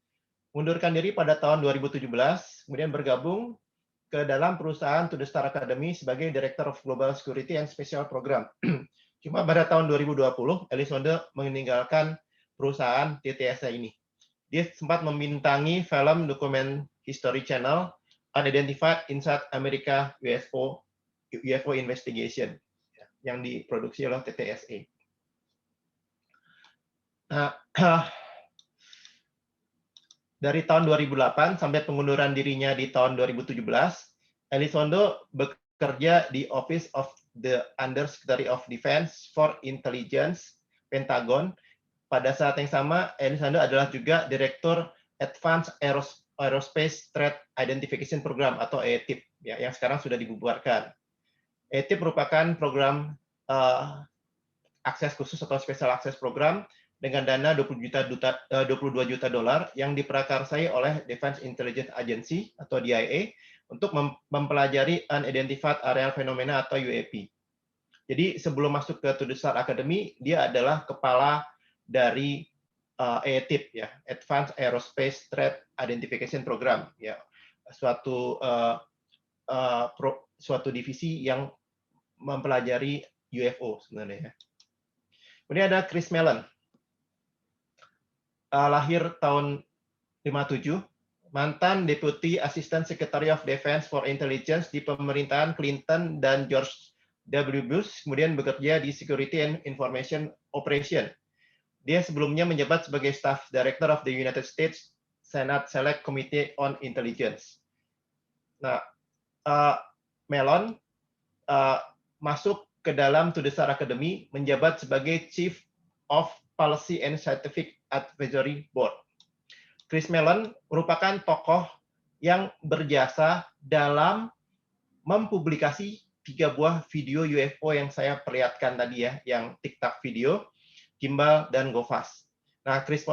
Mundurkan diri pada tahun 2017, kemudian bergabung ke dalam perusahaan To The Star Academy sebagai Director of Global Security and Special Program. Cuma pada tahun 2020, Elizondo meninggalkan perusahaan TTS ini. Dia sempat membintangi film dokumen History Channel Unidentified Inside America UFO Investigation yang diproduksi oleh TTSA. Nah, dari tahun 2008 sampai pengunduran dirinya di tahun 2017, Elizondo bekerja di Office of the Undersecretary of Defense for Intelligence, Pentagon. Pada saat yang sama, Elizondo adalah juga Direktur Advanced Aerospace Threat Identification Program atau AETIP, ya, yang sekarang sudah dibubarkan. AETIP merupakan program akses khusus atau special access program dengan dana $22 juta yang diprakarsai oleh Defense Intelligence Agency atau DIA untuk mempelajari Unidentified Aerial Phenomena atau UAP. Jadi sebelum masuk ke To The Star Academy, dia adalah kepala dari AETIP, ya, Advanced Aerospace Threat Identification Program, ya, suatu divisi yang mempelajari UFO sebenarnya. Kemudian ada Chris Mellon. lahir tahun 57, mantan Deputy Assistant Secretary of Defense for Intelligence di pemerintahan Clinton dan George W. Bush, kemudian bekerja di Security and Information Operation. Dia sebelumnya menjabat sebagai Staff Director of the United States Senate Select Committee on Intelligence. Nah, Mellon masuk ke dalam To The Star Academy, menjabat sebagai Chief of Policy and Scientific Advisory Board. Chris Mellon merupakan tokoh yang berjasa dalam mempublikasi 3 buah video UFO yang saya perlihatkan tadi ya, yang TikTok video, Gimbal, dan GoFast. Nah, Chris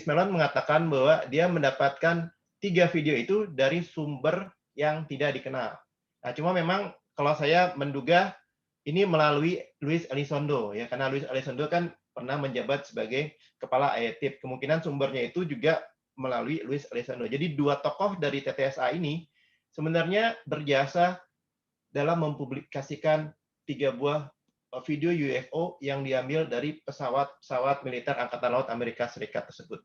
Mellon mengatakan bahwa dia mendapatkan 3 video itu dari sumber yang tidak dikenal. Nah, cuma memang kalau saya menduga ini melalui Luis Elizondo ya, karena Luis Elizondo kan pernah menjabat sebagai kepala AETIP. Kemungkinan sumbernya itu juga melalui Luis Elizondo. Jadi 2 tokoh dari TTSA ini sebenarnya berjasa dalam mempublikasikan 3 buah video UFO yang diambil dari pesawat militer Angkatan Laut Amerika Serikat tersebut.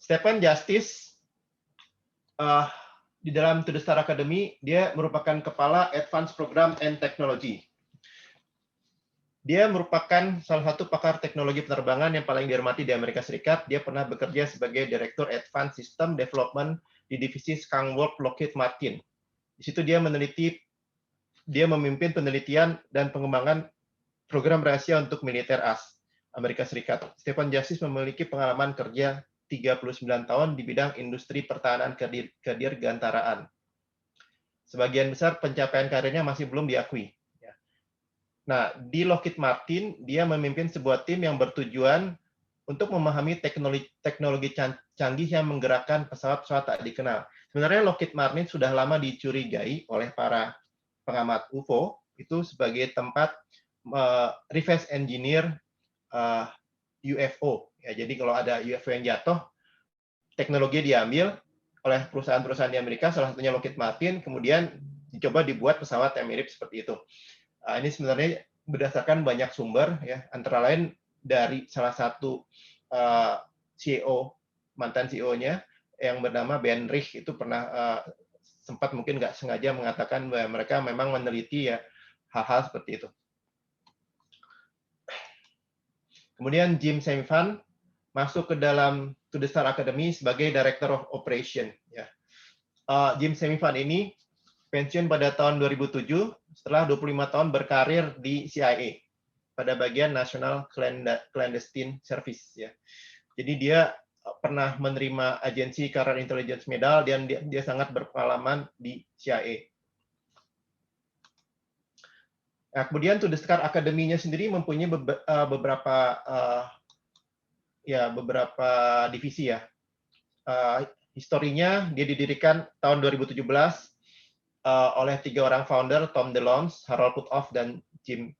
Stephen Justice di dalam To The Star Academy, dia merupakan kepala Advanced Program and Technology. Dia merupakan salah satu pakar teknologi penerbangan yang paling dihormati di Amerika Serikat. Dia pernah bekerja sebagai Direktur Advanced System Development di divisi Skunk Lockheed Martin. Di situ dia memimpin penelitian dan pengembangan program rahasia untuk militer Amerika Serikat. Stephen Justice memiliki pengalaman kerja 39 tahun di bidang industri pertahanan kedirgantaraan. Sebagian besar pencapaian karirnya masih belum diakui. Nah, di Lockheed Martin, dia memimpin sebuah tim yang bertujuan untuk memahami teknologi canggih yang menggerakkan pesawat-pesawat tak dikenal. Sebenarnya Lockheed Martin sudah lama dicurigai oleh para pengamat UFO itu sebagai tempat reverse engineer UFO. Ya, jadi kalau ada UFO yang jatuh, teknologi diambil oleh perusahaan-perusahaan di Amerika, salah satunya Lockheed Martin, kemudian dicoba dibuat pesawat yang mirip seperti itu. Ini sebenarnya berdasarkan banyak sumber, ya, antara lain dari salah satu CEO, mantan CEO-nya yang bernama Ben Rich itu pernah sempat mungkin nggak sengaja mengatakan bahwa mereka memang meneliti ya hal-hal seperti itu. Kemudian Jim Semifan masuk ke dalam To The Star Academy sebagai Director of Operation. Ya. Jim Semifan ini pensiun pada tahun 2007 setelah 25 tahun berkarir di CIA pada bagian National Clandestine Service. Ya. Jadi dia pernah menerima agensi Career Intelligence Medal dan dia sangat berpengalaman di CIA. Nah, kemudian To The Star Academy-nya sendiri mempunyai beberapa divisi ya. Historinya dia didirikan tahun 2017 oleh 3 orang founder, Tom DeLonge, Harold Puthoff, dan Jim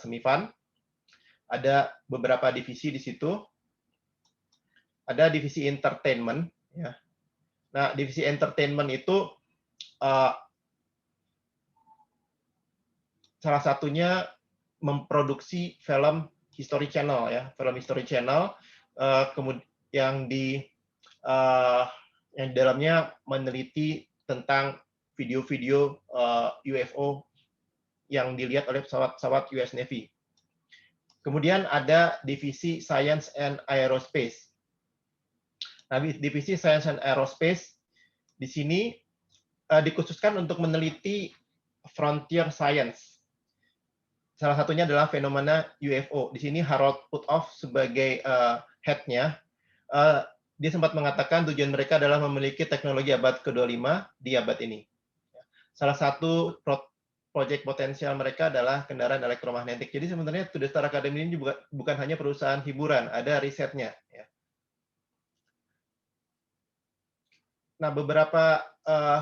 Semifan. Ada beberapa divisi di situ. Ada divisi entertainment. Ya. Nah, divisi entertainment itu salah satunya memproduksi film History Channel, ya, film History Channel, yang di dalamnya meneliti tentang video-video UFO yang dilihat oleh pesawat-pesawat US Navy. Kemudian ada divisi Science and Aerospace. Nah, divisi Science and Aerospace di sini dikhususkan untuk meneliti frontier science. Salah satunya adalah fenomena UFO. Di sini Harold Puthoff sebagai head-nya, dia sempat mengatakan tujuan mereka adalah memiliki teknologi abad ke-25 di abad ini. Salah satu proyek potensial mereka adalah kendaraan elektromagnetik. Jadi sebenarnya To The Star Academy ini bukan hanya perusahaan hiburan, ada risetnya. Ya. Nah, beberapa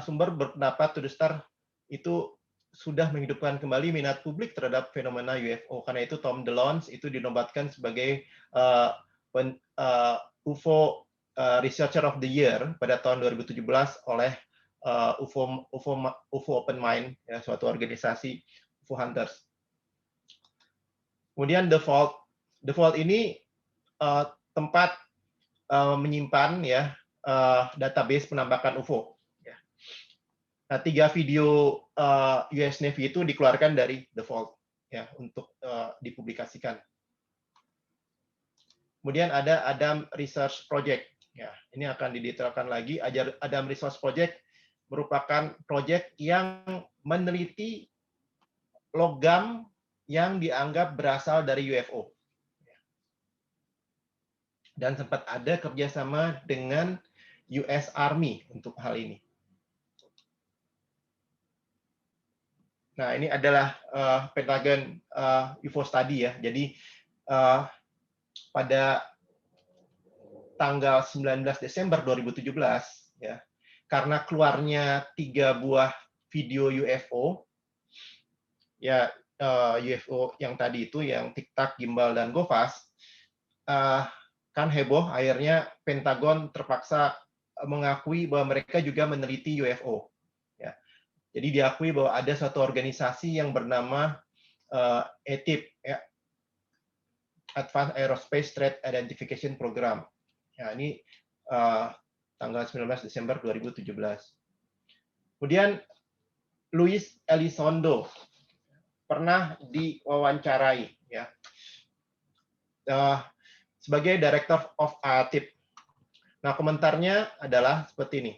sumber berpendapat To The Star itu sudah menghidupkan kembali minat publik terhadap fenomena UFO. Karena itu Tom DeLonge itu dinobatkan sebagai UFO Researcher of the Year pada tahun 2017 oleh UFO Open Mind, ya, suatu organisasi UFO Hunters. Kemudian the vault ini tempat menyimpan ya database penampakan UFO. Ya. Nah, 3 video US Navy itu dikeluarkan dari the vault ya untuk dipublikasikan. Kemudian ada Adam Research Project. Ya, ini akan didetailkan lagi. Adam Research Project merupakan proyek yang meneliti logam yang dianggap berasal dari UFO. Dan sempat ada kerjasama dengan US Army untuk hal ini. Nah, ini adalah Pentagon UFO Study ya. Jadi pada tanggal 19 Desember 2017 ya, karena keluarnya 3 buah video UFO ya, UFO yang tadi itu yang Tic Tac, Gimbal dan Gophas, kan heboh, akhirnya Pentagon terpaksa mengakui bahwa mereka juga meneliti UFO. Ya. Jadi diakui bahwa ada suatu organisasi yang bernama ATIP, ya, Advanced Aerospace Threat Identification Program. Ya, ini tanggal 19 Desember 2017. Kemudian Luis Elizondo pernah diwawancarai ya sebagai Director of ATIP. Nah, komentarnya adalah seperti ini.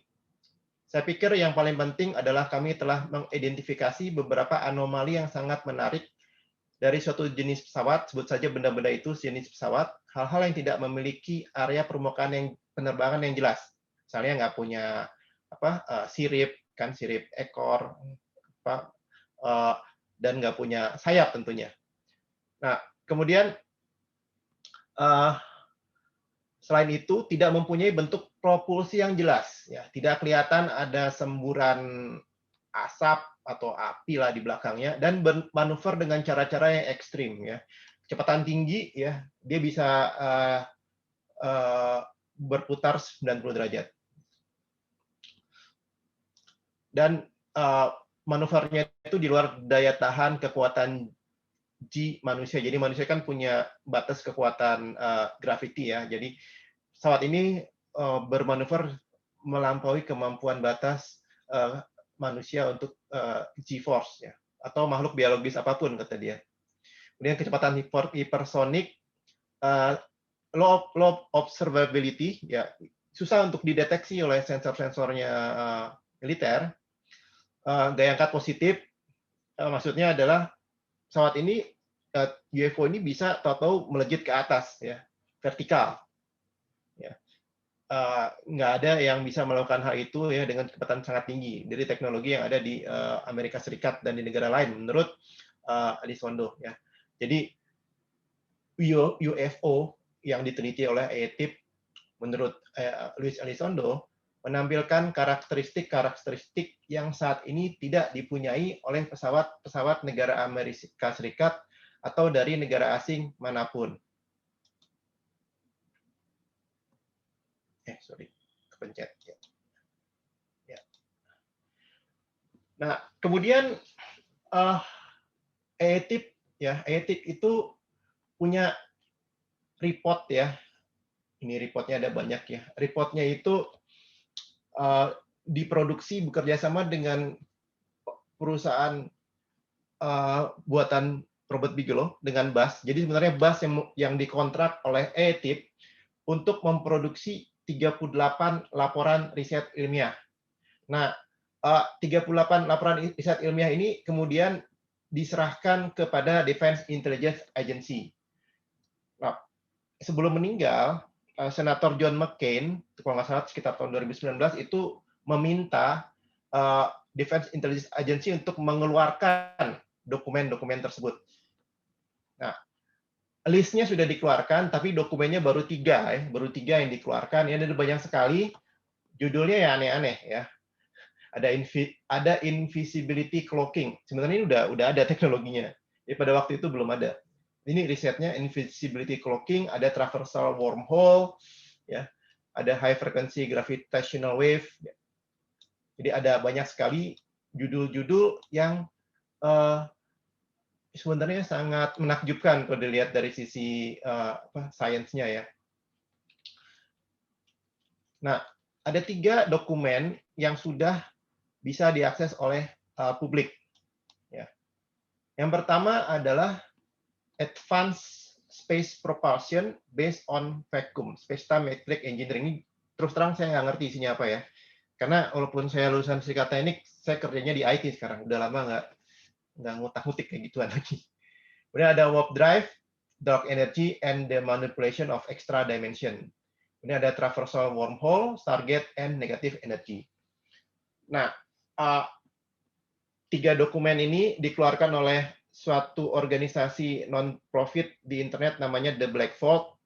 Saya pikir yang paling penting adalah kami telah mengidentifikasi beberapa anomali yang sangat menarik dari suatu jenis pesawat, sebut saja benda-benda itu jenis pesawat, hal-hal yang tidak memiliki area permukaan yang penerbangan yang jelas. Misalnya nggak punya sirip, kan sirip ekor, dan nggak punya sayap tentunya. Nah, kemudian selain itu tidak mempunyai bentuk propulsi yang jelas, ya tidak kelihatan ada semburan asap atau api lah di belakangnya, dan bermanuver dengan cara-cara yang ekstrim ya, kecepatan tinggi ya, dia bisa berputar 90 derajat dan manuvernya itu di luar daya tahan kekuatan G manusia. Jadi manusia kan punya batas kekuatan gravity ya. Jadi pesawat ini bermanuver melampaui kemampuan batas manusia untuk G-force ya, atau makhluk biologis apapun kata dia. Kemudian kecepatan hipersonik, low observability ya, susah untuk dideteksi oleh sensor-sensornya militer. Gaya angkat positif, maksudnya adalah pesawat ini UFO ini bisa tahu-tahu melejit ke atas ya, vertikal. Ya. Nggak ada yang bisa melakukan hal itu ya dengan kecepatan sangat tinggi dari teknologi yang ada di Amerika Serikat dan di negara lain menurut Elizondo ya. Jadi UFO yang diteliti oleh ATIP menurut Luis Elizondo menampilkan karakteristik yang saat ini tidak dipunyai oleh pesawat negara Amerika Serikat atau dari negara asing manapun. Kepencet. Ya. Nah, kemudian ATIP itu punya report ya. Ini reportnya ada banyak ya. Reportnya itu diproduksi bekerja sama dengan perusahaan buatan Robert Bigelow dengan BAS. Jadi sebenarnya BAS yang dikontrak oleh ATIP untuk memproduksi 38 laporan riset ilmiah. Nah, 38 laporan riset ilmiah ini kemudian diserahkan kepada Defense Intelligence Agency. Nah, sebelum meninggal, Senator John McCain, kalau nggak salah sekitar tahun 2019, itu meminta Defense Intelligence Agency untuk mengeluarkan dokumen-dokumen tersebut. Nah, listnya sudah dikeluarkan, tapi dokumennya baru 3 ya, baru 3 yang dikeluarkan. Ya, ada banyak sekali. Judulnya ya aneh-aneh ya. Ada invisibility cloaking. Sebenarnya ini udah ada teknologinya. Ya, pada waktu itu belum ada. Ini risetnya invisibility cloaking, ada traversal wormhole, ya, ada high frequency gravitational wave. Ya. Jadi ada banyak sekali judul-judul yang sebenarnya sangat menakjubkan kalau dilihat dari sisi sainsnya ya. Nah, ada 3 dokumen yang sudah bisa diakses oleh publik. Ya. Yang pertama adalah Advanced Space Propulsion Based on Vacuum, Space-Time Metric Engineering. Ini terus terang saya nggak ngerti isinya apa ya. Karena walaupun saya lulusan fisika teknik, saya kerjanya di IT sekarang. Udah lama nggak ngutak-ngutik kayak gituan lagi. Kemudian ada warp drive, dark energy, and the manipulation of extra dimension. Ini ada traversal wormhole, Stargate, and negative energy. Nah, 3 dokumen ini dikeluarkan oleh suatu organisasi non-profit di internet namanya The Black Vault.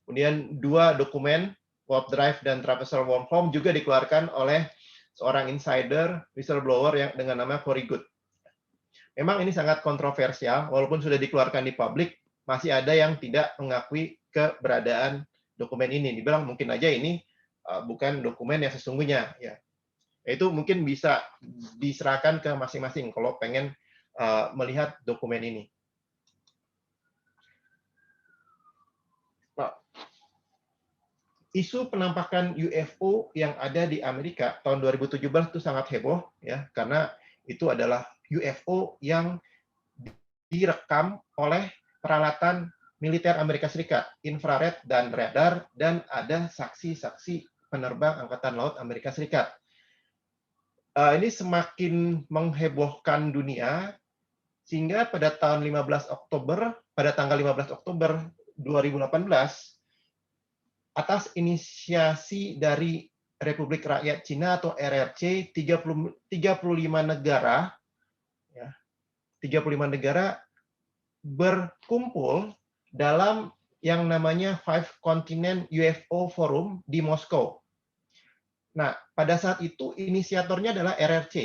Kemudian 2 dokumen, warp drive dan traversal wormhole, juga dikeluarkan oleh seorang insider, whistleblower yang dengan nama Corey Goode. Memang ini sangat kontroversial, walaupun sudah dikeluarkan di publik, masih ada yang tidak mengakui keberadaan dokumen ini. Dibilang mungkin aja ini bukan dokumen yang sesungguhnya. Ya. Itu mungkin bisa diserahkan ke masing-masing kalau pengen melihat dokumen ini. Nah, isu penampakan UFO yang ada di Amerika tahun 2017 itu sangat heboh ya, karena itu adalah UFO yang direkam oleh peralatan militer Amerika Serikat, infrared dan radar, dan ada saksi-saksi penerbang Angkatan Laut Amerika Serikat. Ini semakin menghebohkan dunia, sehingga pada tanggal 15 Oktober 2018, atas inisiasi dari Republik Rakyat Cina atau RRC, 35 negara berkumpul dalam yang namanya Five Continent UFO Forum di Moskow. Nah, pada saat itu inisiatornya adalah RRC.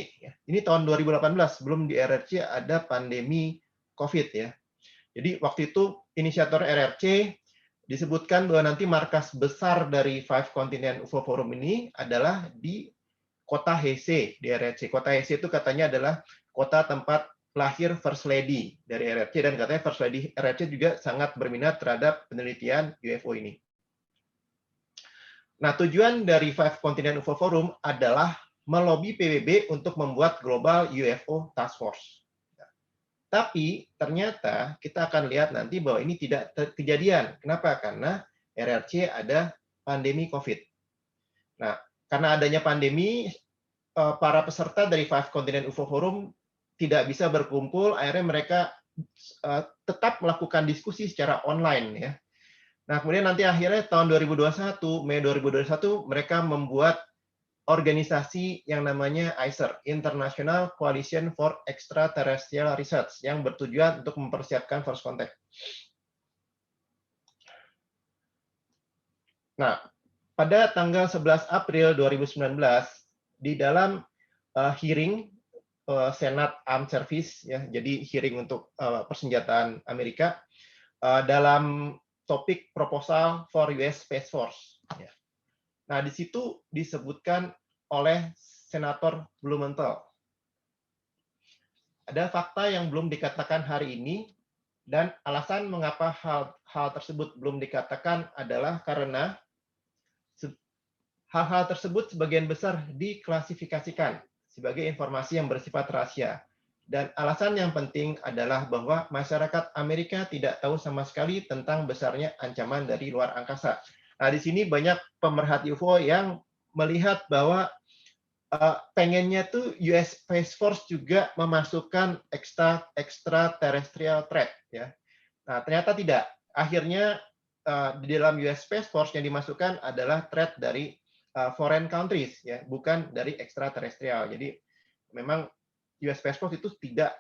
Ini tahun 2018, sebelum di RRC ada pandemi COVID ya. Jadi waktu itu inisiator RRC disebutkan bahwa nanti markas besar dari Five Continent UFO Forum ini adalah di kota Hesse di RRC. Kota Hesse itu katanya adalah kota tempat lahir First Lady dari RRC, dan katanya First Lady RRC juga sangat berminat terhadap penelitian UFO ini. Nah, tujuan dari Five Continent UFO Forum adalah melobi PBB untuk membuat Global UFO Task Force. Tapi ternyata kita akan lihat nanti bahwa ini tidak kejadian. Kenapa? Karena RRC ada pandemi COVID. Nah, karena adanya pandemi, para peserta dari Five Continent UFO Forum tidak bisa berkumpul, akhirnya mereka tetap melakukan diskusi secara online ya. Nah, kemudian nanti akhirnya tahun 2021, Mei 2021, mereka membuat organisasi yang namanya ICER, International Coalition for Extraterrestrial Research, yang bertujuan untuk mempersiapkan first contact. Nah, pada tanggal 11 April 2019, di dalam hearing Senate Armed Service, ya, jadi hearing untuk persenjataan Amerika, dalam topik proposal for US Space Force. Ya. Nah, di situ disebutkan oleh Senator Blumenthal. Ada fakta yang belum dikatakan hari ini, dan alasan mengapa hal tersebut belum dikatakan adalah karena hal-hal tersebut sebagian besar diklasifikasikan sebagai informasi yang bersifat rahasia. Dan alasan yang penting adalah bahwa masyarakat Amerika tidak tahu sama sekali tentang besarnya ancaman dari luar angkasa. Nah, di sini banyak pemerhati UFO yang melihat bahwa pengennya tuh US Space Force juga memasukkan extraterrestrial threat. Ya. Nah, ternyata tidak. Akhirnya di dalam US Space Force yang dimasukkan adalah threat dari foreign countries, ya, bukan dari extraterrestrial. Jadi memang US Space Force itu tidak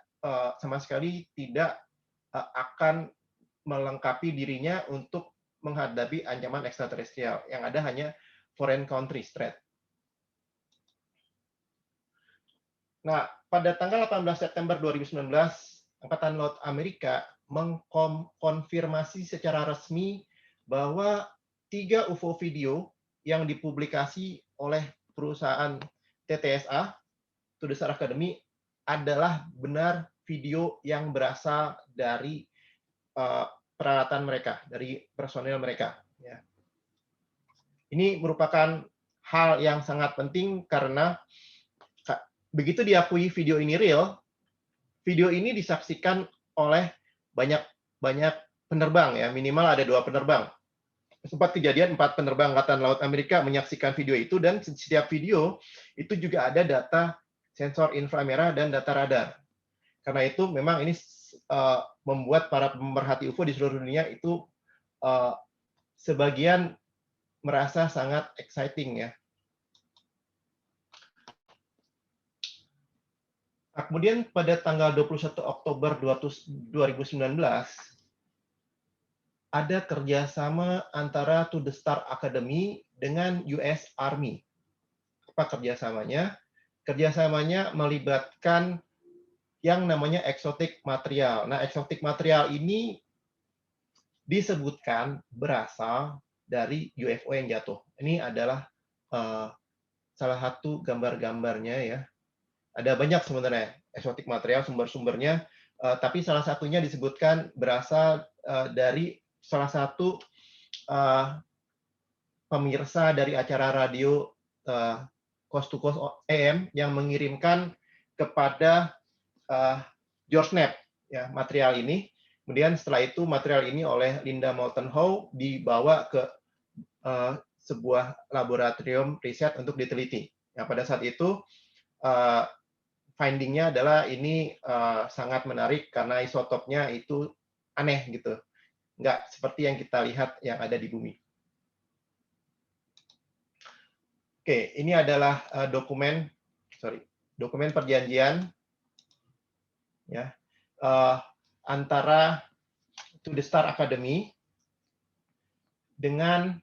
sama sekali tidak akan melengkapi dirinya untuk menghadapi ancaman ekstraterestrial. Yang ada hanya foreign countries threat. Nah, pada tanggal 18 September 2019, Angkatan Laut Amerika mengkonfirmasi secara resmi bahwa 3 UFO video yang dipublikasi oleh perusahaan TTSA, Tudor Academy, adalah benar video yang berasal dari peralatan mereka, dari personel mereka. Ya. Ini merupakan hal yang sangat penting karena begitu diakui video ini real, video ini disaksikan oleh banyak penerbang ya, minimal ada 2 penerbang. Sempat kejadian 4 penerbang Angkatan Laut Amerika menyaksikan video itu, dan setiap video itu juga ada data sensor inframerah dan data radar. Karena itu memang ini membuat para pemerhati UFO di seluruh dunia itu sebagian merasa sangat exciting ya. Nah, kemudian pada tanggal 21 Oktober 2019 ada kerjasama antara To The Star Academy dengan US Army. Apa kerjasamanya? Kerjasamanya melibatkan yang namanya exotic material. Nah, exotic material ini disebutkan berasal dari UFO yang jatuh. Ini adalah salah satu gambar-gambarnya ya. Ada banyak sebenarnya exotic material sumber-sumbernya, tapi salah satunya disebutkan berasal dari salah satu pemirsa dari acara radio Coast to Coast AM yang mengirimkan kepada George Knapp ya material ini. Kemudian setelah itu material ini oleh Linda Moulton Howe dibawa ke sebuah laboratorium riset untuk diteliti. Ya, pada saat itu finding-nya adalah ini sangat menarik karena isotopnya itu aneh gitu. Nggak seperti yang kita lihat yang ada di bumi. Oke, ini adalah dokumen perjanjian ya antara To The Star Academy dengan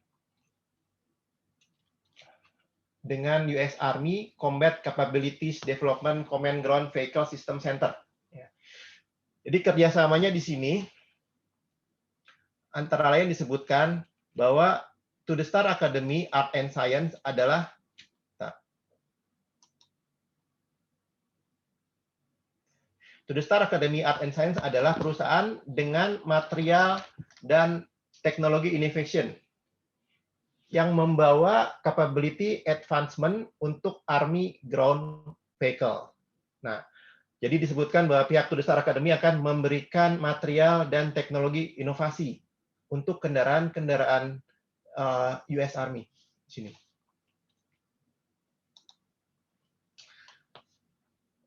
US Army Combat Capabilities Development Command Ground Vehicle System Center. Ya. Jadi kerjasamanya di sini antara lain disebutkan bahwa To The Star Academy Art and Science adalah To The Star Academy Art and Science adalah perusahaan dengan material dan teknologi innovation yang membawa capability advancement untuk Army Ground Vehicle. Nah, jadi disebutkan bahwa pihak To The Star Academy akan memberikan material dan teknologi inovasi untuk kendaraan-kendaraan US Army di sini.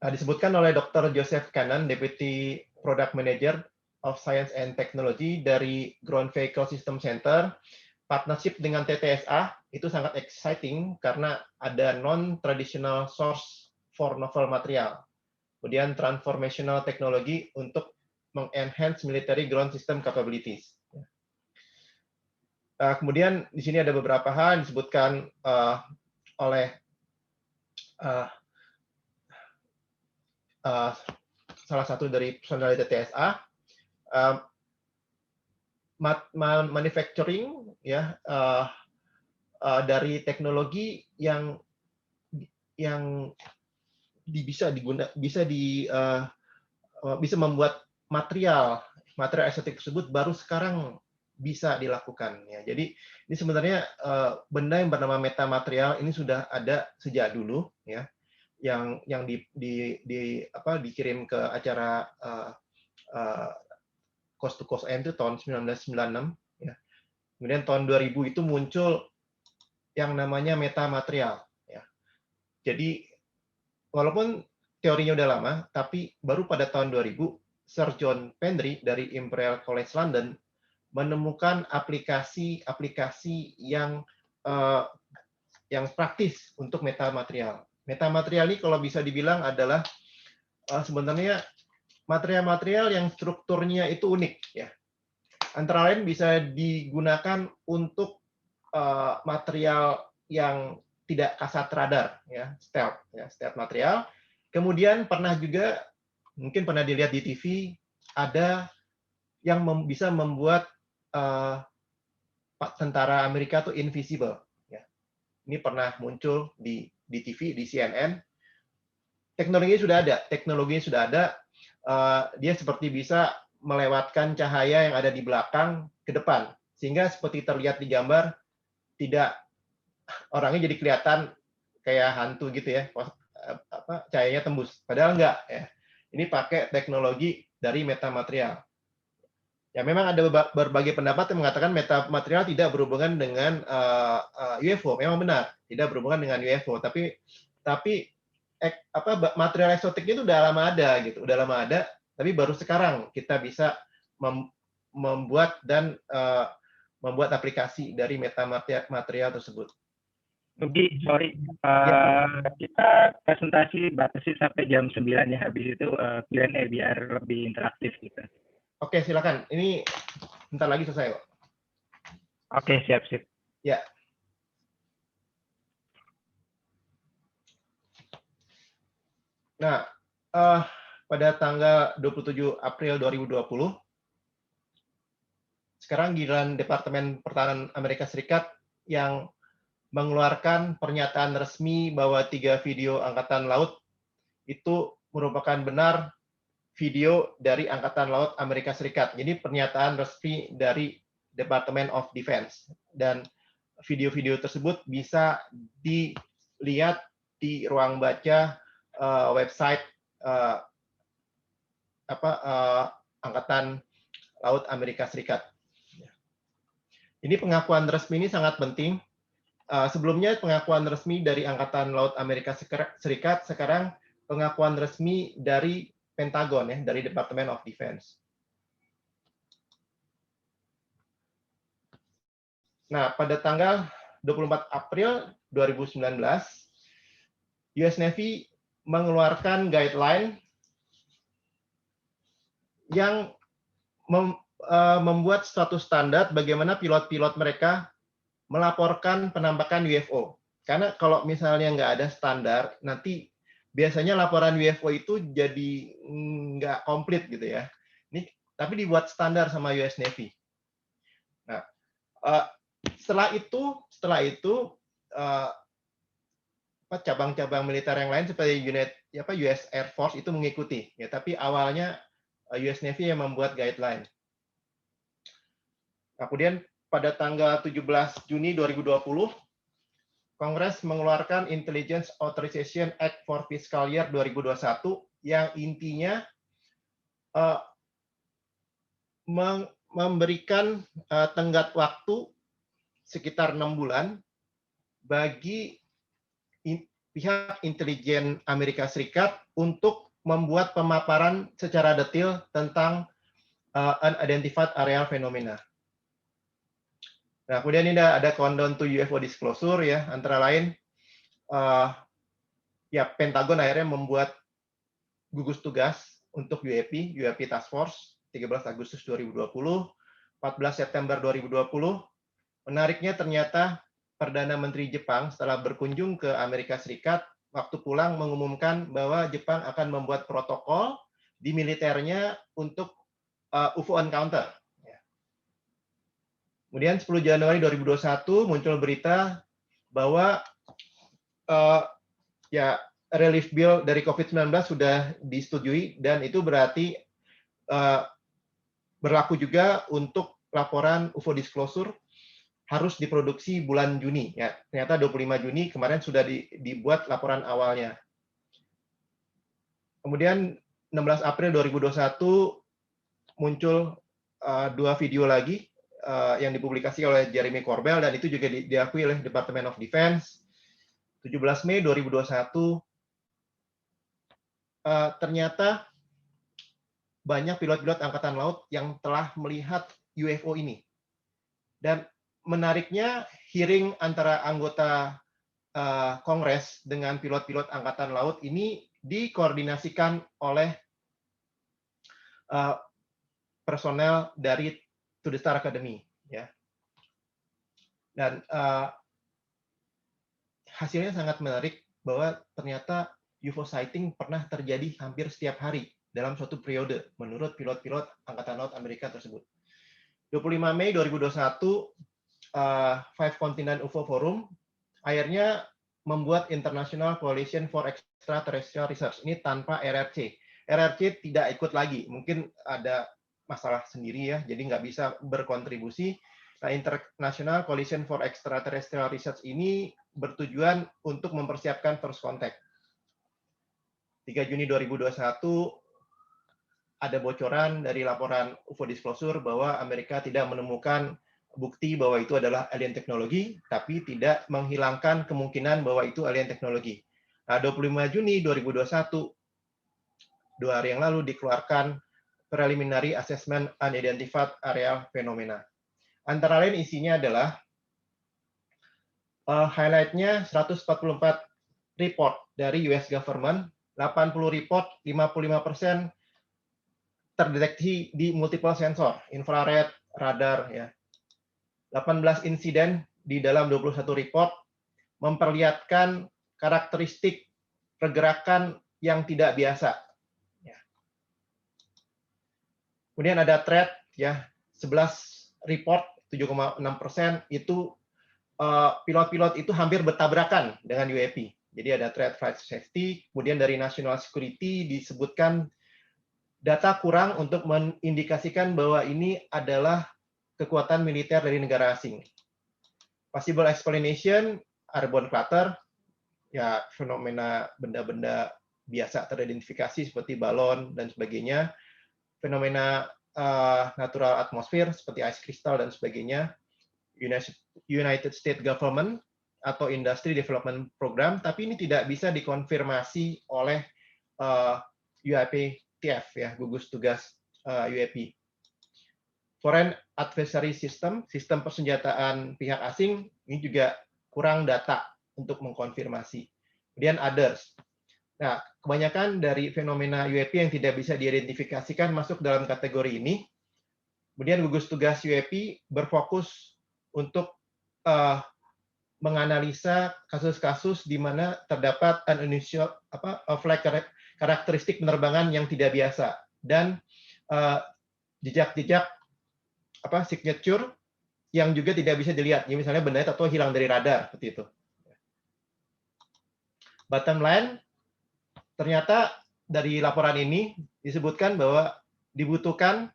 Disebutkan oleh Dr. Joseph Cannon, Deputy Product Manager of Science and Technology dari Ground Vehicle System Center, partnership dengan TTSA itu sangat exciting karena ada non-traditional source for novel material. Kemudian transformational technology untuk meng-enhance military ground system capabilities. Kemudian di sini ada beberapa hal yang disebutkan oleh salah satu dari personel TTSA, manufacturing ya dari teknologi yang bisa membuat material eksotik tersebut baru sekarang bisa dilakukan ya. Jadi ini sebenarnya benda yang bernama metamaterial ini sudah ada sejak dulu ya. Yang dikirim ke acara Coast to Coast AM itu tahun 1996 ya. Kemudian tahun 2000 itu muncul yang namanya metamaterial ya. Jadi walaupun teorinya udah lama, tapi baru pada tahun 2000 Sir John Pendry dari Imperial College London menemukan aplikasi yang praktis untuk metamaterial. Metamaterial ini kalau bisa dibilang adalah sebenarnya material-material yang strukturnya itu unik ya. Antara lain bisa digunakan untuk material yang tidak kasat radar ya, stealth material. Kemudian mungkin pernah dilihat di TV ada yang bisa membuat tentara Amerika itu invisible ya. Ini pernah muncul di TV, di CNN. Teknologinya sudah ada. dia seperti bisa melewatkan cahaya yang ada di belakang ke depan, sehingga seperti terlihat di gambar, tidak orangnya jadi kelihatan kayak hantu gitu ya, cahayanya tembus. Padahal enggak ya. Ini pakai teknologi dari metamaterial. Ya memang ada berbagai pendapat yang mengatakan metamaterial tidak berhubungan dengan UFO. Memang benar, tidak berhubungan dengan UFO. Tapi material eksotiknya itu udah lama ada gitu, udah lama ada. Tapi baru sekarang kita bisa membuat aplikasi dari metamaterial tersebut. Nugi, sorry, kita presentasi batasi sampai jam 9 ya, habis itu Q&A biar lebih interaktif gitu. Oke, silakan. Ini bentar lagi selesai kok. Oke, siap. Ya. Nah, pada tanggal 27 April 2020, sekarang giliran Departemen Pertahanan Amerika Serikat yang mengeluarkan pernyataan resmi bahwa 3 video Angkatan Laut itu merupakan benar video dari Angkatan Laut Amerika Serikat. Jadi pernyataan resmi dari Department of Defense. Dan video-video tersebut bisa dilihat di ruang baca website Angkatan Laut Amerika Serikat. Ini pengakuan resmi ini sangat penting. Sebelumnya pengakuan resmi dari Angkatan Laut Amerika Serikat, sekarang pengakuan resmi dari Pentagon ya, dari Department of Defense. Nah, pada tanggal 24 April 2019, US Navy mengeluarkan guideline yang membuat suatu standar bagaimana pilot-pilot mereka melaporkan penampakan UFO. Karena kalau misalnya nggak ada standar, nanti biasanya laporan UFO itu jadi nggak komplit gitu ya. Tapi dibuat standar sama US Navy. Nah, setelah itu cabang-cabang militer yang lain seperti US Air Force itu mengikuti. Ya, tapi awalnya US Navy yang membuat guideline. Kemudian pada tanggal 17 Juni 2020, Kongres mengeluarkan Intelligence Authorization Act for Fiscal Year 2021 yang intinya memberikan tenggat waktu sekitar 6 bulan bagi pihak intelijen Amerika Serikat untuk membuat pemaparan secara detail tentang unidentified aerial phenomena. Nah, kemudian ini ada countdown to UFO disclosure ya, antara lain Pentagon akhirnya membuat gugus tugas untuk UAP Task Force 13 Agustus 2020, 14 September 2020. Menariknya ternyata Perdana Menteri Jepang setelah berkunjung ke Amerika Serikat, waktu pulang mengumumkan bahwa Jepang akan membuat protokol di militernya untuk UFO encounter. Kemudian 10 Januari 2021 muncul berita bahwa relief bill dari COVID-19 sudah disetujui, dan itu berarti berlaku juga untuk laporan UFO disclosure harus diproduksi bulan Juni. Ya, ternyata 25 Juni kemarin sudah dibuat laporan awalnya. Kemudian 16 April 2021 muncul 2 video lagi yang dipublikasi oleh Jeremy Corbell, dan itu juga diakui oleh Department of Defense. 17 Mei 2021, ternyata banyak pilot-pilot Angkatan Laut yang telah melihat UFO ini. Dan menariknya, hearing antara anggota Kongres dengan pilot-pilot Angkatan Laut ini dikoordinasikan oleh personel dari To the Star Academy, ya. Dan hasilnya sangat menarik bahwa ternyata UFO sighting pernah terjadi hampir setiap hari dalam suatu periode menurut pilot-pilot Angkatan Laut Amerika tersebut. 25 Mei 2021, Five Continent UFO Forum akhirnya membuat International Coalition for Extraterrestrial Research, ini tanpa RRC. RRC tidak ikut lagi. Mungkin ada masalah sendiri ya, jadi nggak bisa berkontribusi. Nah, International Coalition for Extraterrestrial Research ini bertujuan untuk mempersiapkan first contact. 3 Juni 2021 ada bocoran dari laporan UFO Disclosure bahwa Amerika tidak menemukan bukti bahwa itu adalah alien teknologi, tapi tidak menghilangkan kemungkinan bahwa itu alien teknologi. Nah, 25 Juni 2021, 2 hari yang lalu dikeluarkan Preliminary Assessment Unidentified Aerial Phenomena. Antara lain isinya adalah highlight-nya 144 report dari US government, 80 report, 55% terdeteksi di multiple sensor, infrared, radar, ya. 18 insiden di dalam 21 report memperlihatkan karakteristik pergerakan yang tidak biasa. Kemudian ada threat, ya, 11 report, 7,6% itu pilot-pilot itu hampir bertabrakan dengan UAP. Jadi ada threat flight safety, kemudian dari national security disebutkan data kurang untuk mengindikasikan bahwa ini adalah kekuatan militer dari negara asing. Possible explanation, airborne clutter, ya fenomena benda-benda biasa teridentifikasi seperti balon dan sebagainya. Fenomena natural atmosphere seperti ice crystal dan sebagainya, United States Government atau Industry Development Program, tapi ini tidak bisa dikonfirmasi oleh UAPTF, ya, gugus tugas UAP. Foreign Adversary System, sistem persenjataan pihak asing, ini juga kurang data untuk mengkonfirmasi. Kemudian others. Nah, kebanyakan dari fenomena UAP yang tidak bisa diidentifikasikan masuk dalam kategori ini. Kemudian gugus tugas UAP berfokus untuk menganalisa kasus-kasus di mana terdapat unusual flight karakteristik penerbangan yang tidak biasa dan jejak-jejak signature yang juga tidak bisa dilihat. Ya, misalnya benda atau hilang dari radar seperti itu. Bottom line, ternyata dari laporan ini disebutkan bahwa dibutuhkan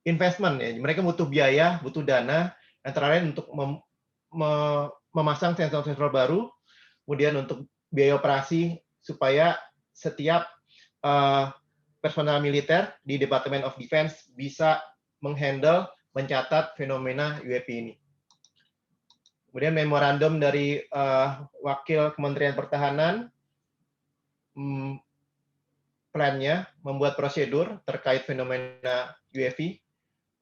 investment, ya. Mereka butuh biaya, butuh dana, antara lain untuk memasang sensor-sensor baru, kemudian untuk biaya operasi supaya setiap personal militer di Department of Defense bisa menghandle, mencatat fenomena UAP ini. Kemudian memorandum dari Wakil Kementerian Pertahanan, plan-nya membuat prosedur terkait fenomena UAP,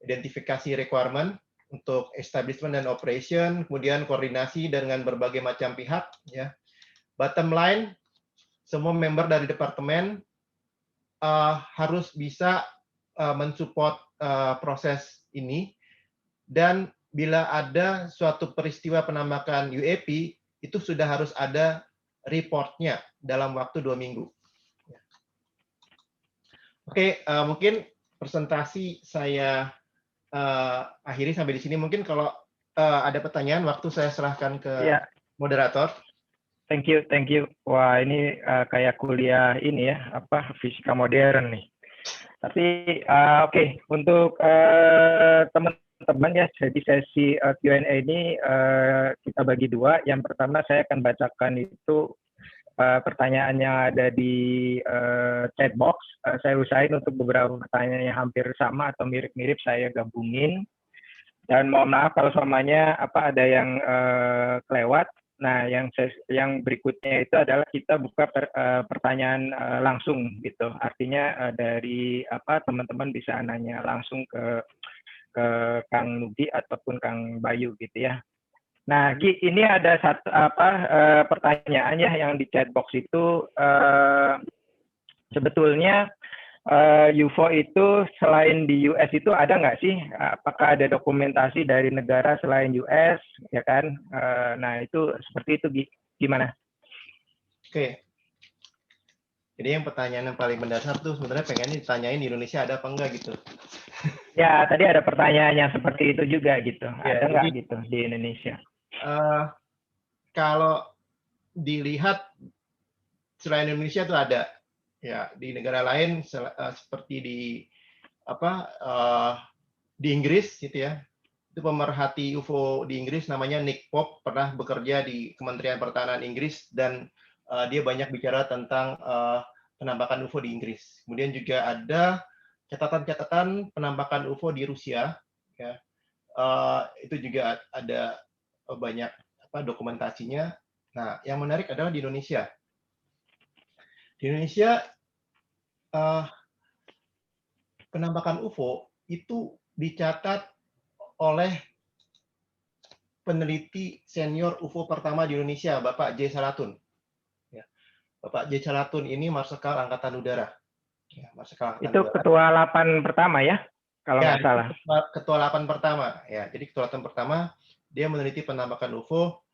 identifikasi requirement untuk establishment dan operation, kemudian koordinasi dengan berbagai macam pihak. Ya. Bottom line, semua member dari departemen harus bisa mensupport proses ini, dan bila ada suatu peristiwa penembakan UAP, itu sudah harus ada reportnya dalam waktu 2 minggu. Oke, mungkin presentasi saya akhiri sampai di sini. Mungkin kalau ada pertanyaan, waktu saya serahkan ke moderator. Thank you. Wah, ini kayak kuliah ini ya, fisika modern nih. Tapi oke, untuk teman-teman ya, jadi sesi Q&A ini kita bagi 2. Yang pertama saya akan bacakan itu pertanyaan yang ada di chat box. Saya usahain untuk beberapa pertanyaan yang hampir sama atau mirip-mirip saya gabungin. Dan mohon maaf kalau semuanya ada yang kelewat. Nah, yang berikutnya itu adalah kita buka pertanyaan langsung gitu. Artinya dari teman-teman bisa nanya langsung ke Kang Nugi ataupun Kang Bayu gitu ya. Nah, Gi, ini ada satu pertanyaannya yang di chat box itu sebetulnya UFO itu selain di US itu ada nggak sih? Apakah ada dokumentasi dari negara selain US, ya kan? Nah, itu seperti itu, gimana? Oke. Jadi yang pertanyaan yang paling mendasar tuh sebenarnya pengen ditanyain di Indonesia ada apa enggak gitu. Ya, tadi ada pertanyaan yang seperti itu juga gitu. Ada nggak gitu di Indonesia? Kalau dilihat selain Indonesia tuh ada. Ya, di negara lain seperti di di Inggris gitu ya. Itu pemerhati UFO di Inggris namanya Nick Pope, pernah bekerja di Kementerian Pertahanan Inggris, dan dia banyak bicara tentang penambakan UFO di Inggris. Kemudian juga ada catatan-catatan penambakan UFO di Rusia, ya. Itu juga ada banyak dokumentasinya. Nah, yang menarik adalah di Indonesia. Di Indonesia penambakan UFO itu dicatat oleh peneliti senior UFO pertama di Indonesia, Bapak J. Salatun. Ya. Bapak J. Salatun ini Marsikal Angkatan Udara. Ya, Marsikal Angkatan Itu Udara. ketua 8 pertama ya, kalau nggak salah. Ketua 8 pertama. Ya, jadi ketua 8 pertama, dia meneliti penambakan UFO.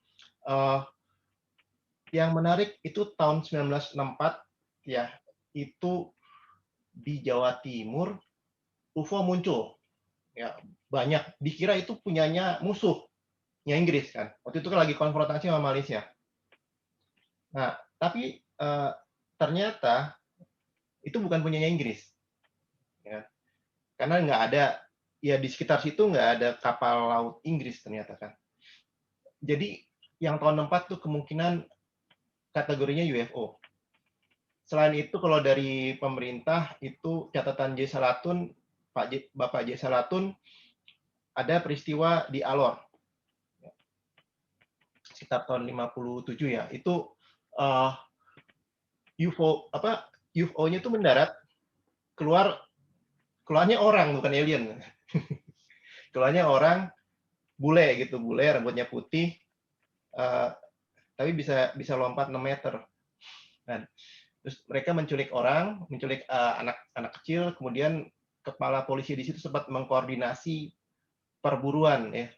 Yang menarik itu tahun 1964, ya, itu di Jawa Timur UFO muncul. Ya, banyak dikira itu punyanya musuh. Inggris kan. Waktu itu kan lagi konfrontasi sama Malaysia. Nah, tapi ternyata itu bukan punyanya Inggris. Ya. Karena nggak ada, ya di sekitar situ nggak ada kapal laut Inggris ternyata kan. Jadi yang tahun 64 tuh kemungkinan kategorinya UFO. Selain itu kalau dari pemerintah itu catatan J. Salatun, Bapak J. Salatun, ada peristiwa di Alor. Sekitar tahun 57 ya, itu UFO-nya itu mendarat, keluarnya orang bukan alien. Keluarnya orang bule gitu, bule rambutnya putih, tapi bisa lompat 6 meter. Dan terus mereka menculik anak kecil, kemudian kepala polisi di situ sempat mengkoordinasi perburuan ya.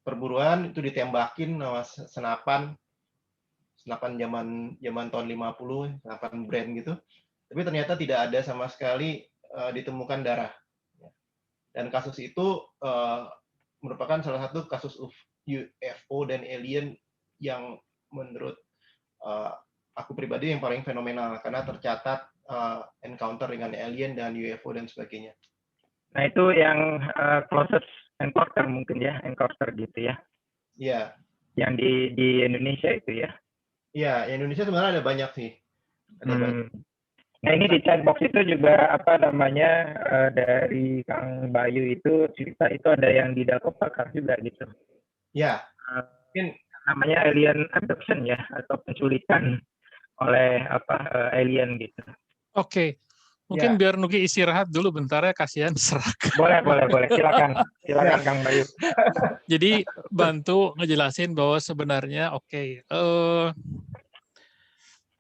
Perburuan itu ditembakin sama senapan zaman tahun 50, senapan brand gitu. Tapi ternyata tidak ada sama sekali ditemukan darah. Dan kasus itu merupakan salah satu kasus UFO dan alien yang menurut aku pribadi yang paling fenomenal, karena tercatat encounter dengan alien dan UFO dan sebagainya. Nah, itu yang closest encounter mungkin ya, encounter gitu ya. Iya. Yang di Indonesia itu ya. Iya, Indonesia sebenarnya ada banyak sih. Banyak. Nah, ini di chatbox itu juga dari Kang Bayu itu cerita itu ada yang di Dakop Pakar juga gitu. Ya. Mungkin namanya alien abduction ya, atau penculikan oleh alien gitu. Oke. Mungkin biar Nugi istirahat dulu bentar ya, kasihan serak. Boleh. Silakan Kang Bayu. Jadi bantu ngejelasin bahwa sebenarnya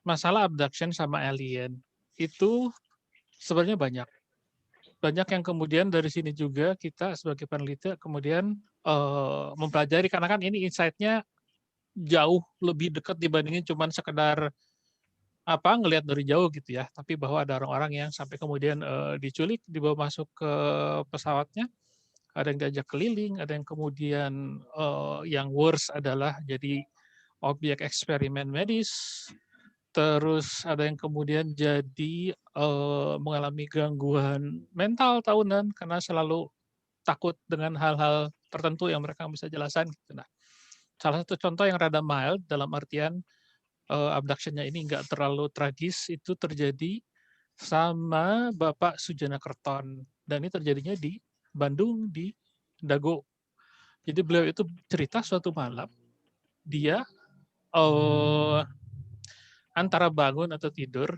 masalah abduction sama alien itu sebenarnya banyak. Banyak yang kemudian dari sini juga kita sebagai peneliti kemudian mempelajari, karena kan ini insight-nya jauh lebih dekat dibandingin cuman sekedar ngelihat dari jauh gitu ya, tapi bahwa ada orang-orang yang sampai kemudian diculik, dibawa masuk ke pesawatnya, ada yang diajak keliling, ada yang kemudian yang worst adalah jadi objek eksperimen medis, terus ada yang kemudian jadi mengalami gangguan mental tahunan karena selalu takut dengan hal-hal tertentu yang mereka bisa jelaskan. Nah, salah satu contoh yang rada mild dalam artian abduction-nya ini nggak terlalu tragis itu terjadi sama Bapak Sujana Kerton, dan ini terjadinya di Bandung di Dago. Jadi beliau itu cerita suatu malam dia antara bangun atau tidur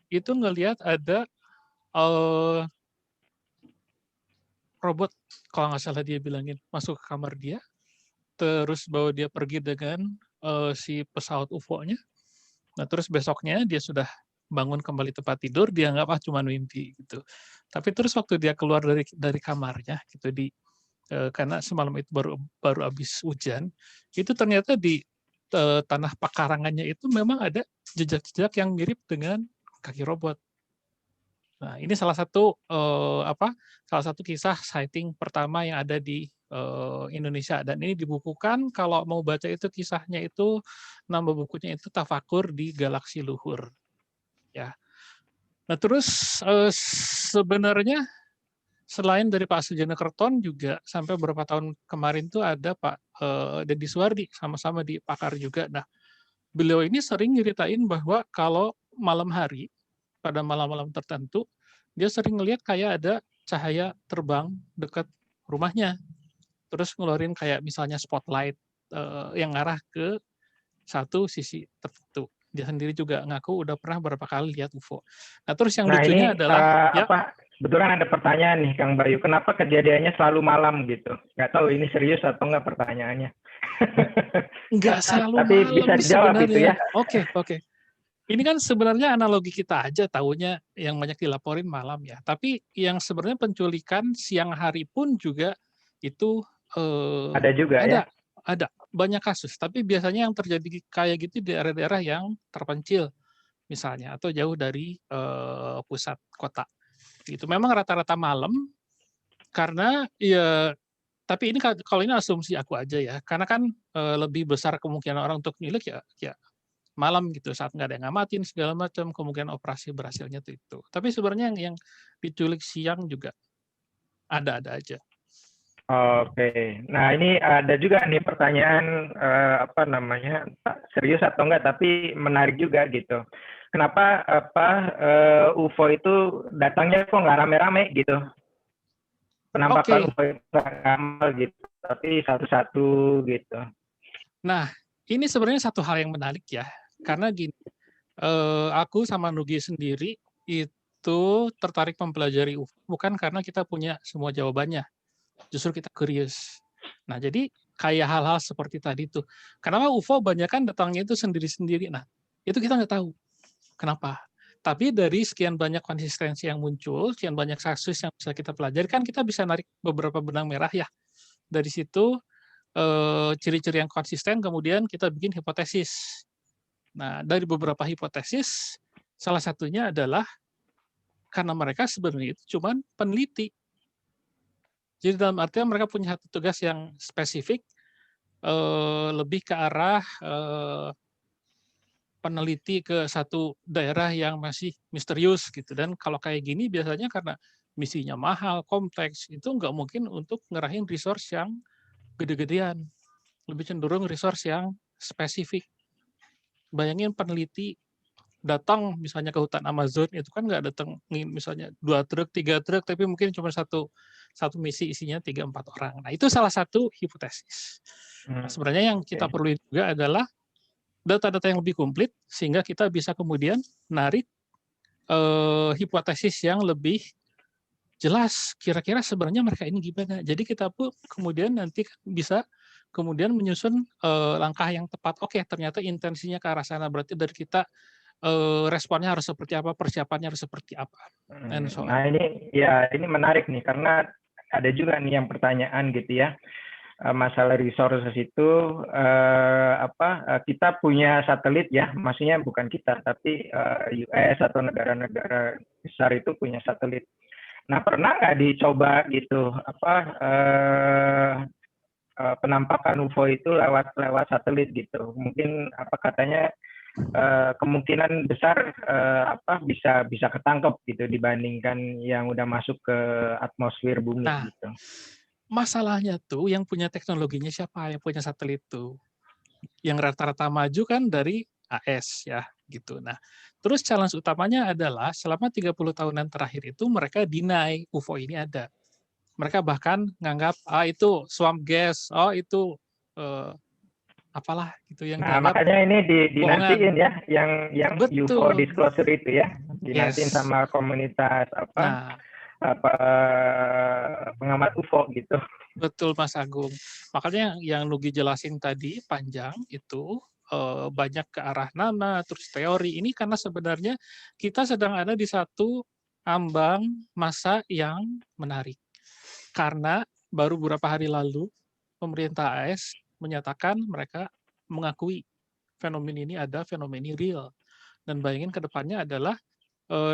itu ngelihat ada robot, kalau nggak salah dia bilangin, masuk ke kamar dia, terus bawa dia pergi dengan si pesawat UFO-nya. Nah, terus besoknya dia sudah bangun kembali tempat tidur, dia nggak cuma mimpi gitu. Tapi terus waktu dia keluar dari kamarnya gitu karena semalam itu baru habis hujan, itu ternyata di tanah pekarangannya itu memang ada jejak-jejak yang mirip dengan kaki robot. Nah, ini salah satu kisah sighting pertama yang ada di Indonesia, dan ini dibukukan. Kalau mau baca itu kisahnya itu, nama bukunya itu Tafakur di Galaksi Luhur. Ya, Nah, terus sebenarnya selain dari Pak Sujana Kerton juga sampai beberapa tahun kemarin tuh ada Pak Deddy Suwardi, sama-sama di Pakar juga. Nah, beliau ini sering nyeritain bahwa kalau malam hari, pada malam-malam tertentu, dia sering ngelihat kayak ada cahaya terbang dekat rumahnya. Terus ngeluarin kayak misalnya spotlight yang ngarah ke satu sisi tertentu. Dia sendiri juga ngaku udah pernah beberapa kali lihat UFO. Nah, terus yang lucunya ini adalah kebetulan ada pertanyaan nih Kang Bayu, kenapa kejadiannya selalu malam gitu? Nggak tahu ini serius atau nggak pertanyaannya. Nggak selalu tapi malam bisa dijawab sebenarnya. itu ya. Oke. Ini kan sebenarnya analogi kita aja tahunya yang banyak dilaporin malam ya. Tapi yang sebenarnya penculikan siang hari pun juga itu ada juga ya. Ada banyak kasus. Tapi biasanya yang terjadi kayak gitu di daerah-daerah yang terpencil misalnya atau jauh dari pusat kota. Itu memang rata-rata malam karena ya. Tapi ini kalau ini asumsi aku aja ya, karena kan lebih besar kemungkinan orang untuk nyulik ya malam gitu saat nggak ada yang ngamatin segala macam, kemungkinan operasi berhasilnya itu. Tapi sebenarnya yang diculik siang juga ada aja. Oke, nah ini ada juga nih pertanyaan serius atau enggak, tapi menarik juga gitu. Kenapa UFO itu datangnya kok nggak rame-rame gitu? Penampakan UFO itu nggak ramai gitu, tapi satu-satu gitu. Nah, ini sebenarnya satu hal yang menarik ya, karena gini, aku sama Nugi sendiri itu tertarik mempelajari UFO bukan karena kita punya semua jawabannya. Justru kita curious. Nah, jadi kayak hal-hal seperti tadi tuh. Kenapa UFO banyak kan datangnya itu sendiri-sendiri. Nah, itu kita nggak tahu. Kenapa? Tapi dari sekian banyak konsistensi yang muncul, sekian banyak kasus yang bisa kita pelajari, kan kita bisa narik beberapa benang merah ya. Dari situ, ciri-ciri yang konsisten, kemudian kita bikin hipotesis. Nah, dari beberapa hipotesis, salah satunya adalah karena mereka sebenarnya itu cuma peneliti. Jadi dalam artian mereka punya satu tugas yang spesifik, lebih ke arah peneliti ke satu daerah yang masih misterius gitu. Dan kalau kayak gini biasanya karena misinya mahal, kompleks, itu nggak mungkin untuk ngerahin resource yang gede-gedean. Lebih cenderung resource yang spesifik. Bayangin peneliti datang misalnya ke hutan Amazon, itu kan nggak datang misalnya 2 truk, 3 truk, tapi mungkin cuma satu misi isinya 3-4 orang. Nah, itu salah satu hipotesis. Nah, sebenarnya yang kita perlu juga adalah data-data yang lebih komplit, sehingga kita bisa kemudian narik hipotesis yang lebih jelas, kira-kira sebenarnya mereka ini gimana. Jadi kita pun kemudian nanti bisa kemudian menyusun langkah yang tepat. Oke, ternyata intensinya ke arah sana, berarti dari kita responnya harus seperti apa, persiapannya harus seperti apa. Nah ini menarik nih, karena ada juga nih yang pertanyaan gitu ya, masalah resources itu kita punya satelit ya, maksudnya bukan kita tapi US atau negara-negara besar itu punya satelit. Nah, pernah nggak dicoba gitu penampakan UFO itu lewat satelit gitu? Mungkin katanya kemungkinan besar bisa ketangkep gitu dibandingkan yang udah masuk ke atmosfer bumi gitu. Masalahnya tuh yang punya teknologinya siapa, yang punya satelit tuh. Yang rata-rata maju kan dari AS ya gitu. Nah, terus challenge utamanya adalah selama 30 tahunan terakhir itu mereka deny UFO ini ada. Mereka bahkan nganggap itu swamp gas, itu apalah gitu yang makanya ini dinantiin ya yang betul. UFO disclosure itu ya, dinantiin sama komunitas pengamat UFO gitu. Betul Mas Agung. Makanya yang Nugi jelasin tadi panjang itu banyak ke arah nama, terus teori. Ini karena sebenarnya kita sedang ada di satu ambang masa yang menarik. Karena baru beberapa hari lalu pemerintah AS menyatakan mereka mengakui fenomena ini ada, fenomena ini real. Dan bayangin ke depannya adalah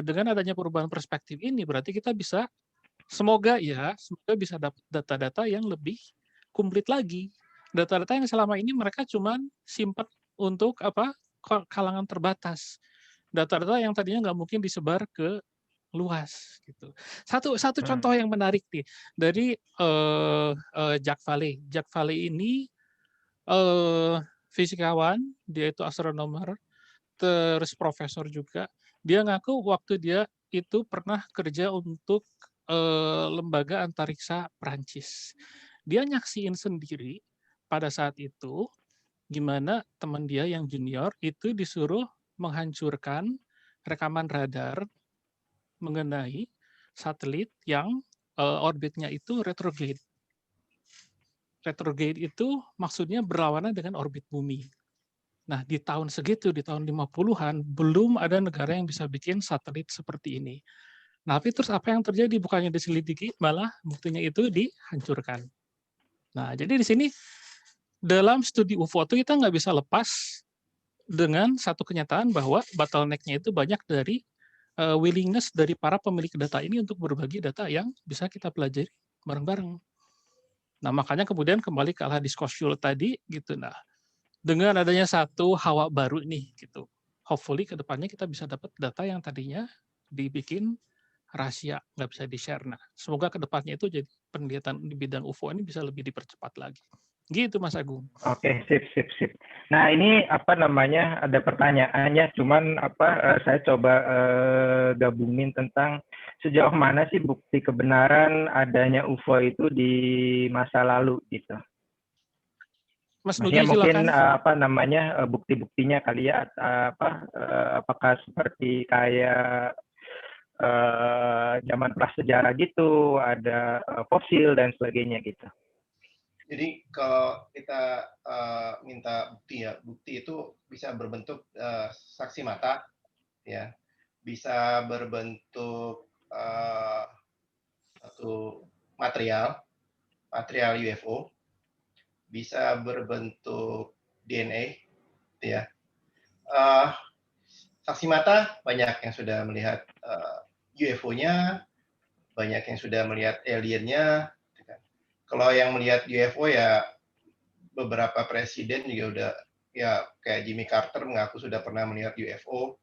dengan adanya perubahan perspektif ini berarti kita bisa semoga bisa dapat data-data yang lebih komplit lagi. Data-data yang selama ini mereka cuma simpan untuk kalangan terbatas. Data-data yang tadinya nggak mungkin disebar ke luas gitu. Satu contoh yang menarik nih dari Jack Valley. Jack Valley ini fisikawan, dia itu astronomer, terus profesor juga. Dia ngaku waktu dia itu pernah kerja untuk lembaga antariksa Prancis. Dia nyaksiin sendiri pada saat itu gimana teman dia yang junior itu disuruh menghancurkan rekaman radar mengenai satelit yang orbitnya itu retrograde. Retrograde itu maksudnya berlawanan dengan orbit bumi. Nah, di tahun segitu, di tahun 50-an, belum ada negara yang bisa bikin satelit seperti ini. Nah, tapi terus apa yang terjadi? Bukannya diselidiki, malah buktinya itu dihancurkan. Nah, jadi di sini dalam studi UFO itu kita nggak bisa lepas dengan satu kenyataan bahwa bottleneck-nya itu banyak dari willingness dari para pemilik data ini untuk berbagi data yang bisa kita pelajari bareng-bareng. Nah, makanya kemudian kembali ke ala disclosure tadi gitu. Nah, dengan adanya satu hawa baru nih gitu. Hopefully ke depannya kita bisa dapat data yang tadinya dibikin rahasia, nggak bisa di-share. Nah, semoga ke depannya itu jadi penelitian di bidang UFO ini bisa lebih dipercepat lagi. Gitu Mas Agung. Oke, sip. Nah, ini apa namanya, ada pertanyaannya, cuman saya coba gabungin tentang sejauh mana sih bukti kebenaran adanya UFO itu di masa lalu gitu. Mas Nugi, mungkin silakan. bukti-buktinya kali ya, apakah seperti kayak zaman prasejarah gitu, ada fosil dan sebagainya gitu. Jadi kalau kita minta bukti itu bisa berbentuk saksi mata, ya, bisa berbentuk satu material UFO, bisa berbentuk DNA, ya. Saksi mata banyak yang sudah melihat UFO-nya, banyak yang sudah melihat alien-nya. Kalau yang melihat UFO ya beberapa presiden juga udah, ya kayak Jimmy Carter mengaku sudah pernah melihat UFO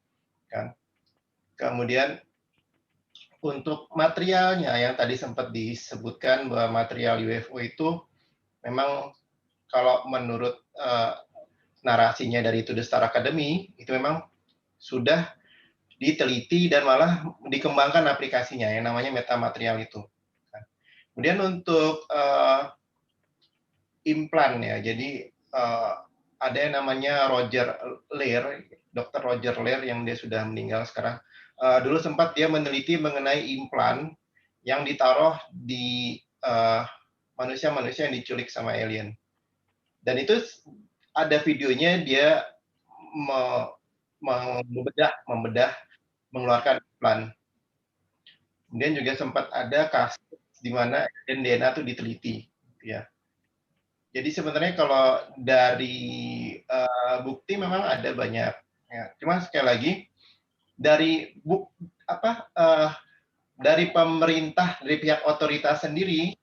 kan. Kemudian untuk materialnya yang tadi sempat disebutkan bahwa material UFO itu memang kalau menurut narasinya dari Today's Star Academy itu memang sudah diteliti dan malah dikembangkan aplikasinya yang namanya metamaterial itu. Kemudian untuk implan ya, jadi ada yang namanya Roger Leir, Dr. Roger Leir yang dia sudah meninggal sekarang. Dulu sempat dia meneliti mengenai implan yang ditaruh di manusia-manusia yang diculik sama alien. Dan itu ada videonya dia membedah, mengeluarkan implan. Kemudian juga sempat ada kasus di mana DNA itu diteliti, ya. Jadi sebenarnya kalau dari bukti memang ada banyak, ya. Cuma sekali lagi dari dari pemerintah, dari pihak otoritas sendiri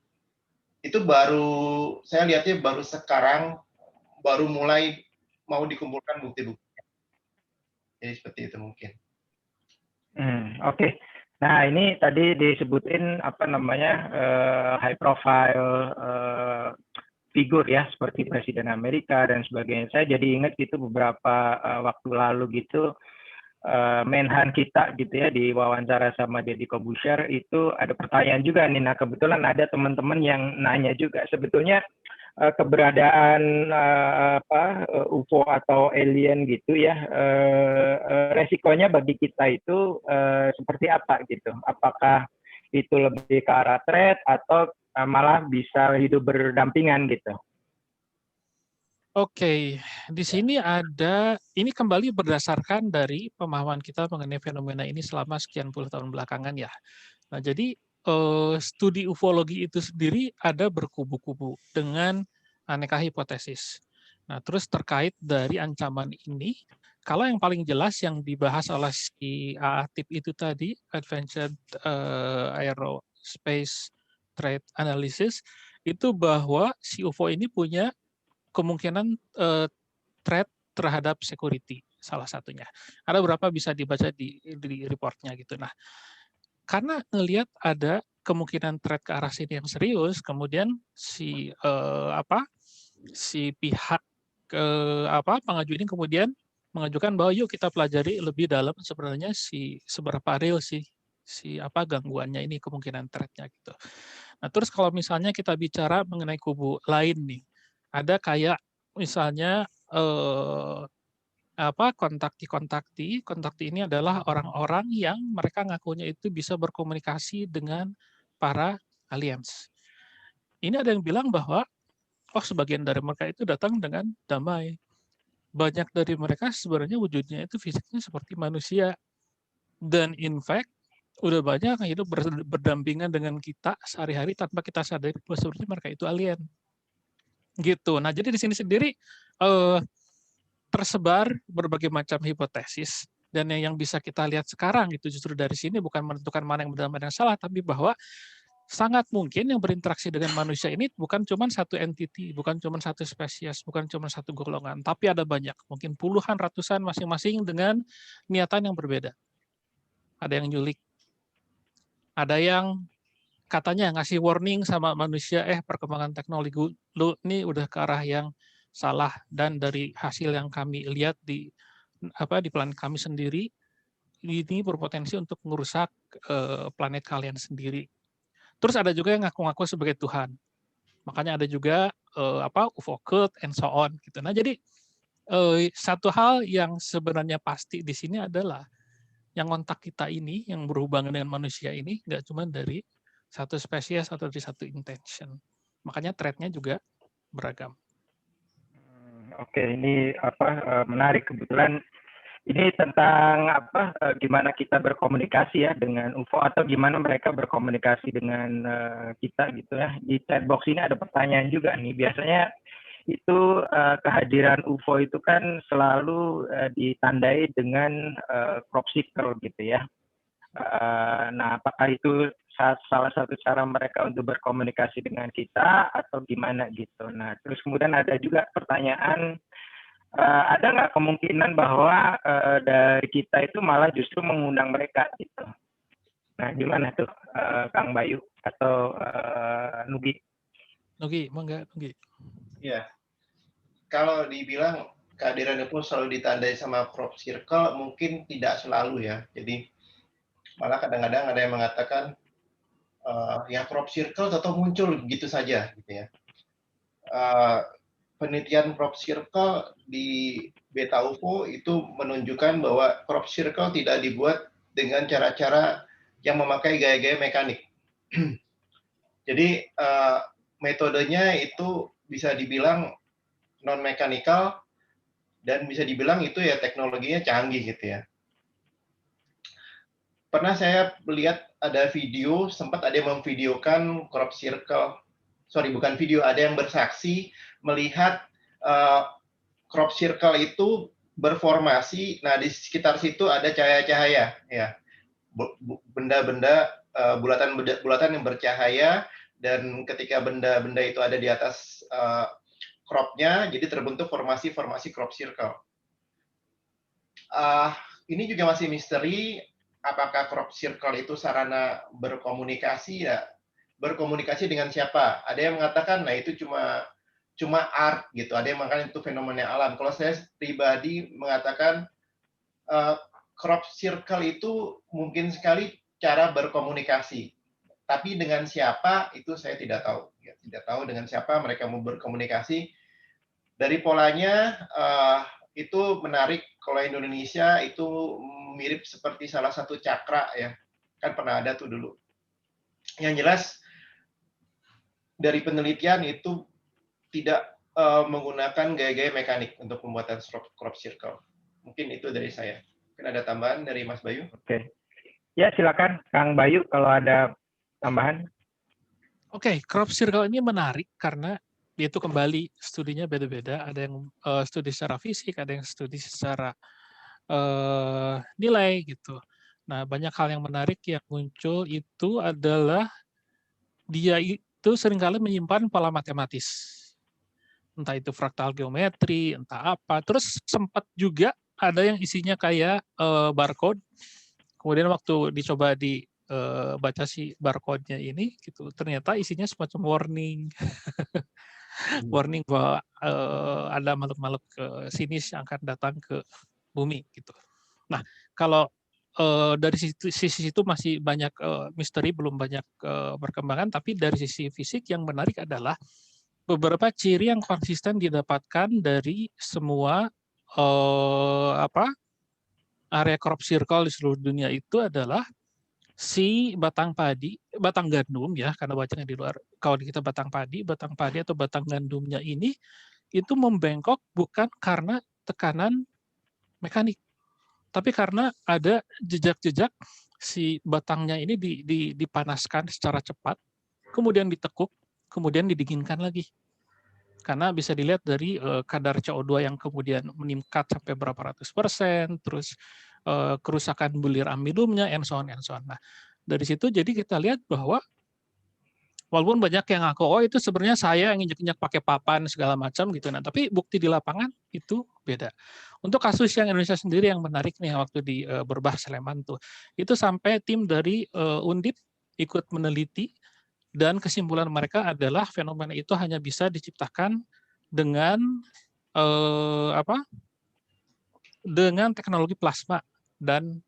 itu baru saya lihatnya baru sekarang baru mulai mau dikumpulkan bukti-bukti. Jadi seperti itu mungkin. Oke. Nah, ini tadi disebutin high profile figur ya, seperti Presiden Amerika dan sebagainya. Saya jadi ingat gitu beberapa waktu lalu gitu, Menhan kita gitu ya, di wawancara sama Deddy Corbuzier itu ada pertanyaan juga nih. Nah, kebetulan ada teman-teman yang nanya juga sebetulnya keberadaan UFO atau alien gitu ya, resikonya bagi kita itu seperti apa gitu? Apakah itu lebih ke arah threat atau malah bisa hidup berdampingan gitu? Oke, di sini ini kembali berdasarkan dari pemahaman kita mengenai fenomena ini selama sekian puluh tahun belakangan ya. Nah, jadi studi ufologi itu sendiri ada berkubu-kubu dengan aneka hipotesis. Nah, terus terkait dari ancaman ini, kalau yang paling jelas yang dibahas oleh si AATIP itu tadi, Advanced Aerospace Threat Analysis, itu bahwa si UFO ini punya kemungkinan threat terhadap security. salah satunya. Ada beberapa bisa dibaca di reportnya gitu. Nah, karena ngelihat ada kemungkinan threat ke arah sini yang serius, kemudian si pihak pengaju ini kemudian mengajukan bahwa yuk kita pelajari lebih dalam sebenarnya seberapa real gangguannya ini, kemungkinan threat-nya gitu. Nah, terus kalau misalnya kita bicara mengenai kubu lain nih, ada kayak misalnya kontakti ini adalah orang-orang yang mereka ngakunya itu bisa berkomunikasi dengan para aliens. Ini ada yang bilang bahwa sebagian dari mereka itu datang dengan damai. Banyak dari mereka sebenarnya wujudnya itu fisiknya seperti manusia. Dan in fact, udah banyak yang hidup berdampingan dengan kita sehari-hari tanpa kita sadari bahwa sebenarnya mereka itu alien. Gitu. Nah, jadi di sini sendiri tersebar berbagai macam hipotesis, dan yang bisa kita lihat sekarang itu justru dari sini bukan menentukan mana yang benar mana yang salah, tapi bahwa sangat mungkin yang berinteraksi dengan manusia ini bukan cuma satu entity, bukan cuma satu spesies, bukan cuma satu golongan, tapi ada banyak, mungkin puluhan, ratusan masing-masing dengan niatan yang berbeda. Ada yang nyulik, ada yang katanya ngasih warning sama manusia, perkembangan teknologi lu ini udah ke arah yang salah, dan dari hasil yang kami lihat di planet kami sendiri, ini berpotensi untuk merusak planet kalian sendiri. Terus ada juga yang ngaku-ngaku sebagai Tuhan. Makanya ada juga UFO cult and so on gitu. Nah, jadi satu hal yang sebenarnya pasti di sini adalah yang kontak kita ini, yang berhubungan dengan manusia ini, nggak cuma dari satu spesies atau dari satu intention. Makanya threat-nya juga beragam. Oke, ini menarik. Kebetulan ini tentang gimana kita berkomunikasi ya dengan UFO, atau gimana mereka berkomunikasi dengan kita gitu ya. Di chat box ini ada pertanyaan juga nih. Biasanya itu kehadiran UFO itu kan selalu ditandai dengan crop circle gitu ya. Nah, apakah itu salah satu cara mereka untuk berkomunikasi dengan kita atau gimana gitu. Nah, terus kemudian ada juga pertanyaan, ada nggak kemungkinan bahwa dari kita itu malah justru mengundang mereka gitu. Nah, gimana tuh Kang Bayu atau Nugi? Nugi, mangga Nugi. Ya, kalau dibilang kehadiran UFO selalu ditandai sama crop circle, mungkin tidak selalu ya. Jadi malah kadang-kadang ada yang mengatakan yang crop circle atau muncul gitu saja gitu ya. Penelitian crop circle di Beta UFO itu menunjukkan bahwa crop circle tidak dibuat dengan cara-cara yang memakai gaya-gaya mekanik. Jadi metodenya itu bisa dibilang non-mechanical, dan bisa dibilang itu ya teknologinya canggih gitu ya. Pernah saya melihat ada video, sempat ada yang memvideokan crop circle, bukan video, ada yang bersaksi melihat crop circle itu berformasi. Nah, di sekitar situ ada cahaya-cahaya, ya, benda-benda bulatan yang bercahaya, dan ketika benda-benda itu ada di atas crop-nya, jadi terbentuk formasi-formasi crop circle. Ini juga masih misteri. Apakah crop circle itu sarana berkomunikasi ya? Berkomunikasi dengan siapa? Ada yang mengatakan, nah itu cuma art gitu. Ada yang mengatakan itu fenomena alam. Kalau saya pribadi mengatakan crop circle itu mungkin sekali cara berkomunikasi. Tapi dengan siapa itu saya tidak tahu. Ya, tidak tahu dengan siapa mereka mau berkomunikasi. Dari polanya itu menarik. Kalau Indonesia itu mirip seperti salah satu cakra ya, kan pernah ada tuh dulu. Yang jelas dari penelitian itu tidak menggunakan gaya-gaya mekanik untuk pembuatan crop circle. Mungkin itu dari saya. Mungkin ada tambahan dari Mas Bayu? Oke. Ya, silakan Kang Bayu kalau ada tambahan. Oke, crop circle ini menarik karena itu kembali studinya beda-beda. Ada yang studi secara fisik, ada yang studi secara nilai gitu. Nah, banyak hal yang menarik yang muncul itu adalah dia itu seringkali menyimpan pola matematis. Entah itu fraktal geometri, entah apa. Terus sempat juga ada yang isinya kayak barcode. Kemudian waktu dicoba dibaca si barcode-nya ini, gitu, ternyata isinya semacam warning, warning bahwa ada makhluk-makhluk sinis yang akan datang ke bumi, gitu. Nah, kalau dari sisi itu masih banyak misteri, belum banyak perkembangan, tapi dari sisi fisik yang menarik adalah beberapa ciri yang konsisten didapatkan dari semua area crop circle di seluruh dunia itu adalah si batang gandum ya, karena bacanya di luar. Kalau kita batang padi atau batang gandumnya ini itu membengkok bukan karena tekanan mekanik, tapi karena ada jejak-jejak si batangnya ini dipanaskan secara cepat, kemudian ditekuk, kemudian didinginkan lagi. Karena bisa dilihat dari kadar CO2 yang kemudian meningkat sampai berapa ratus %, terus kerusakan bulir amidumnya, and so on, and so on. Nah, dari situ jadi kita lihat bahwa walaupun banyak yang ngaku, oh itu sebenarnya saya yang injek-injek pakai papan segala macam gitu. Nah, tapi bukti di lapangan itu beda. Untuk kasus yang Indonesia sendiri yang menarik nih waktu di Berbah Sleman tuh, itu sampai tim dari Undip ikut meneliti dan kesimpulan mereka adalah fenomena itu hanya bisa diciptakan dengan dengan teknologi plasma dan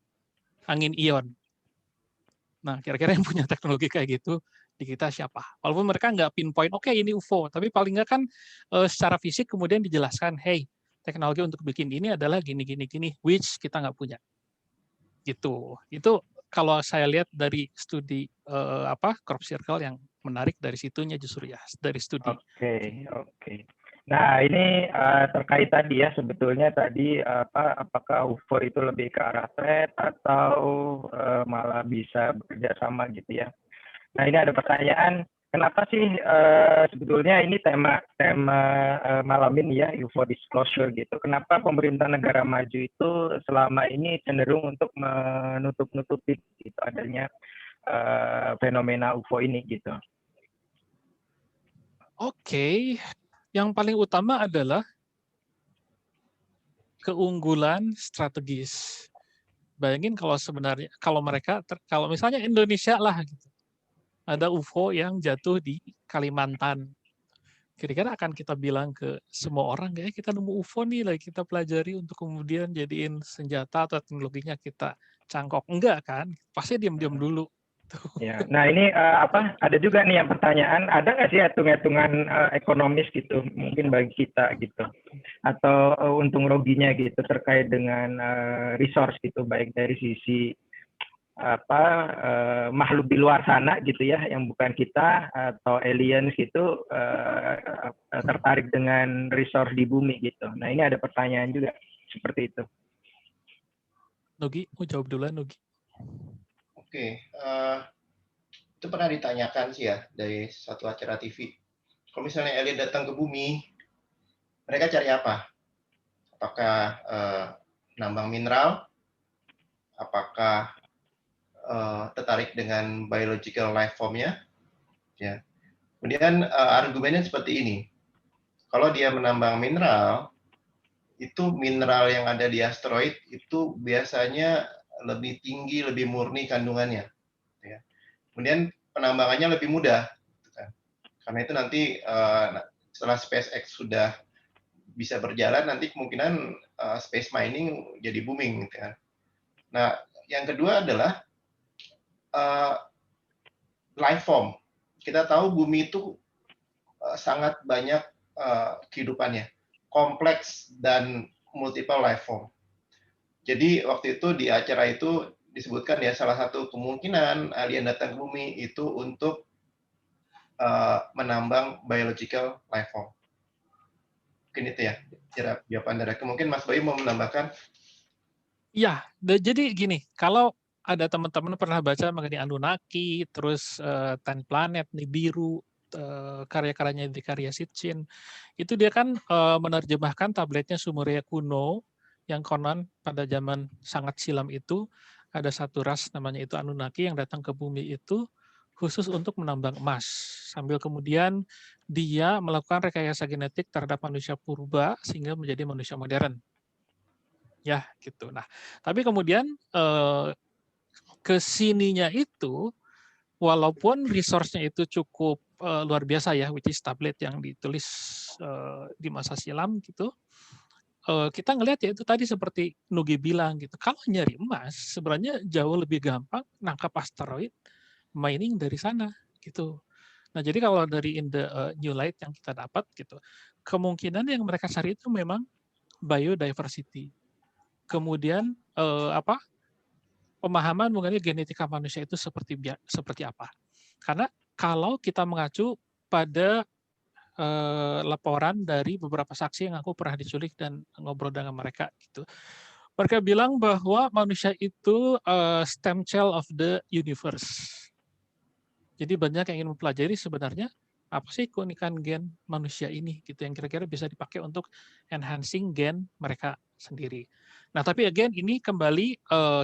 angin ion. Nah, kira-kira yang punya teknologi kayak gitu di kita siapa? Walaupun mereka nggak pinpoint, oke ini UFO, tapi paling nggak kan secara fisik kemudian dijelaskan, hey, teknologi untuk bikin ini adalah gini, which kita nggak punya. Gitu. Itu kalau saya lihat dari studi crop circle yang menarik dari situnya justru ya, dari studi. Oke. Nah, ini terkait tadi ya, sebetulnya tadi apakah UFO itu lebih ke arah threat atau malah bisa bekerja sama gitu ya. Nah, ini ada pertanyaan, kenapa sih sebetulnya ini tema malam ini ya, UFO disclosure gitu. Kenapa pemerintah negara maju itu selama ini cenderung untuk menutup-nutupi gitu adanya fenomena UFO ini gitu. Oke. Yang paling utama adalah keunggulan strategis. Bayangin kalau sebenarnya kalau misalnya Indonesia lah gitu, ada UFO yang jatuh di Kalimantan, kira-kira akan kita bilang ke semua orang ya kita nemu UFO nih, lagi kita pelajari untuk kemudian jadiin senjata atau teknologinya kita cangkok, enggak kan? Pasti diam-diam dulu. Ya, nah ini ada juga nih yang pertanyaan, ada nggak sih hitung-hitungan ekonomis gitu, mungkin bagi kita gitu, atau untung ruginya gitu terkait dengan resource gitu, baik dari sisi makhluk di luar sana gitu ya, yang bukan kita atau aliens gitu tertarik dengan resource di bumi gitu. Nah ini ada pertanyaan juga seperti itu. Nugi, mau jawab dulu Nugi. Oke, itu pernah ditanyakan sih ya dari satu acara TV. Kalau misalnya alien datang ke bumi, mereka cari apa? Apakah nambang mineral? Apakah tertarik dengan biological life form-nya? Ya. Kemudian argumennya seperti ini. Kalau dia menambang mineral, itu mineral yang ada di asteroid itu biasanya lebih tinggi, lebih murni kandungannya. Ya. Kemudian penambangannya lebih mudah. Karena itu nanti setelah SpaceX sudah bisa berjalan, nanti kemungkinan space mining jadi booming. Gitu kan. Nah, yang kedua adalah life form. Kita tahu bumi itu sangat banyak kehidupannya, kompleks dan multiple life form. Jadi waktu itu di acara itu disebutkan ya salah satu kemungkinan alien datang ke bumi itu untuk menambang biological life form. Mungkin itu ya jawaban dari aku. Mungkin Mas Bayu mau menambahkan? Ya, jadi gini, kalau ada teman-teman pernah baca mengenai Anunnaki, terus Ten Planet, Nibiru, karya-karyanya di karya Sitchin, itu dia kan menerjemahkan tabletnya Sumeria kuno, yang konon pada zaman sangat silam itu ada satu ras namanya itu Anunnaki yang datang ke bumi itu khusus untuk menambang emas, sambil kemudian dia melakukan rekayasa genetik terhadap manusia purba sehingga menjadi manusia modern. ya gitu. Nah, tapi kemudian kesininya itu, walaupun resource-nya itu cukup luar biasa ya, which is tablet yang ditulis di masa silam gitu, kita ngelihat ya itu tadi seperti Nugi bilang gitu, kalau nyari emas sebenarnya jauh lebih gampang nangkap asteroid, mining dari sana gitu. Nah, jadi kalau dari in the new light yang kita dapat gitu, kemungkinan yang mereka cari itu memang biodiversity. Kemudian pemahaman mengenai genetika manusia itu seperti apa. Karena kalau kita mengacu pada laporan dari beberapa saksi yang aku pernah diculik dan ngobrol dengan mereka gitu. Mereka bilang bahwa manusia itu stem cell of the universe. Jadi banyak yang ingin mempelajari sebenarnya apa sih keunikan gen manusia ini gitu yang kira-kira bisa dipakai untuk enhancing gen mereka sendiri. Nah, tapi again ini kembali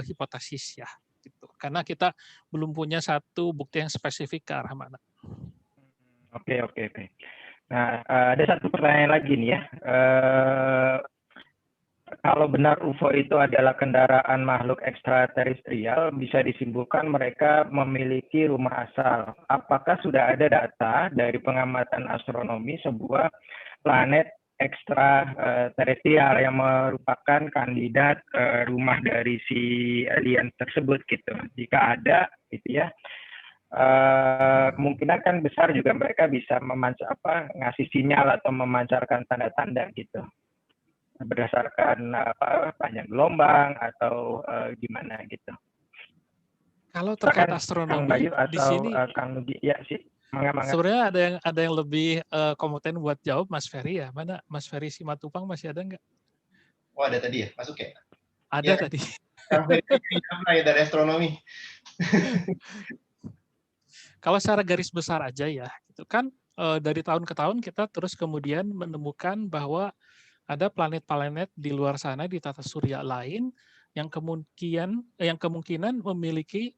hipotesis ya gitu. Karena kita belum punya satu bukti yang spesifik ke arah mana. Oke. Nah, ada satu pertanyaan lagi nih ya. Kalau benar UFO itu adalah kendaraan makhluk ekstraterestrial, bisa disimpulkan mereka memiliki rumah asal. Apakah sudah ada data dari pengamatan astronomi sebuah planet ekstraterestrial yang merupakan kandidat rumah dari si alien tersebut gitu? Jika ada, gitu ya. Kemungkinan kan besar juga mereka bisa ngasih sinyal atau memancarkan tanda-tanda gitu berdasarkan panjang gelombang atau gimana gitu. Kalau terkait astronomi di sini Kang Nugi ya sih. Mangga. Sebenarnya ada yang lebih kompeten buat jawab, Mas Ferry ya. Mana Mas Ferry Simatupang masih ada nggak? Oh, ada tadi ya, masuk ya? Ada ya, tadi. Kang Ferry dari astronomi. Kalau secara garis besar aja ya, itu kan dari tahun ke tahun kita terus kemudian menemukan bahwa ada planet-planet di luar sana di tata surya lain yang kemungkinan memiliki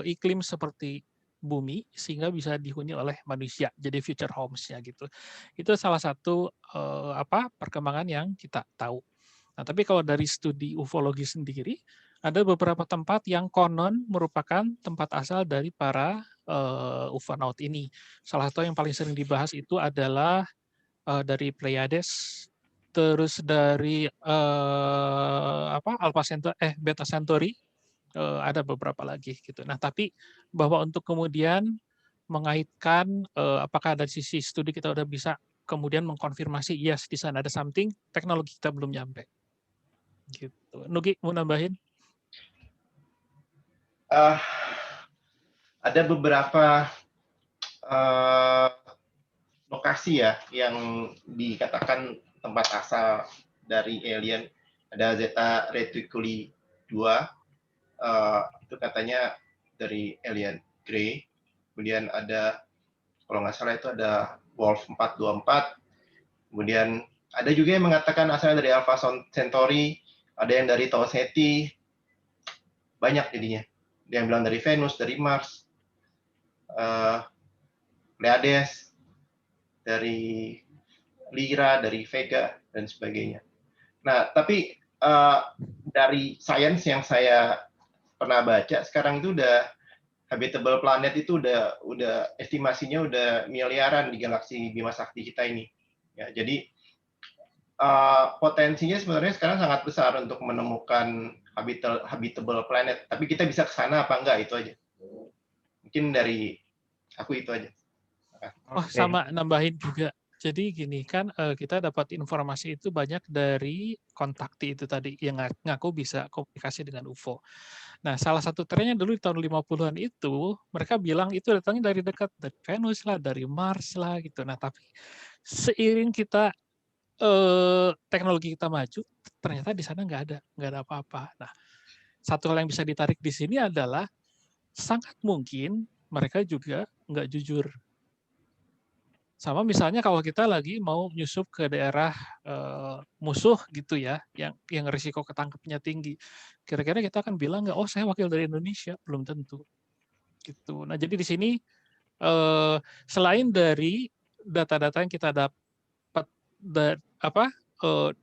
iklim seperti bumi sehingga bisa dihuni oleh manusia, jadi future homes-nya gitu. Itu salah satu perkembangan yang kita tahu. Nah, tapi kalau dari studi ufologi sendiri, ada beberapa tempat yang konon merupakan tempat asal dari para ufonaut ini. Salah satu yang paling sering dibahas itu adalah dari Pleiades, terus dari Beta Centauri, ada beberapa lagi gitu. Nah, tapi bahwa untuk kemudian mengaitkan apakah dari sisi studi kita udah bisa kemudian mengkonfirmasi yes di sana ada something, teknologi kita belum nyampe. Gitu. Nugi mau nambahin? Ada beberapa lokasi ya yang dikatakan tempat asal dari alien. Ada Zeta Reticuli 2, itu katanya dari alien Grey. Kemudian ada, kalau nggak salah itu ada Wolf 424. Kemudian ada juga yang mengatakan asalnya dari Alpha Centauri, ada yang dari Tau Ceti, banyak jadinya. Ada yang bilang dari Venus, dari Mars, Pleiades, dari Lyra, dari Vega, dan sebagainya. Nah, tapi dari sains yang saya pernah baca, sekarang itu udah habitable planet itu udah estimasinya udah miliaran di galaksi Bima Sakti kita ini. Ya, jadi potensinya sebenarnya sekarang sangat besar untuk menemukan habitable planet. Tapi kita bisa ke sana apa enggak, itu aja. Mungkin dari aku itu aja. Oh, sama nambahin juga. Jadi gini kan kita dapat informasi itu banyak dari kontakti itu tadi yang ngaku bisa komunikasi dengan UFO. Nah, salah satu trennya dulu di tahun 50-an itu mereka bilang itu datangnya dari dekat, dari Venus lah, dari Mars lah gitu. Nah, tapi seiring kita teknologi kita maju, ternyata di sana nggak ada apa-apa. Nah, satu hal yang bisa ditarik di sini adalah sangat mungkin mereka juga nggak jujur. Sama misalnya kalau kita lagi mau nyusup ke daerah musuh gitu ya, yang risiko ketangkepnya tinggi, kira-kira kita akan bilang nggak, oh saya wakil dari Indonesia, belum tentu. Gitu. Nah jadi di sini selain dari data-data yang kita dapat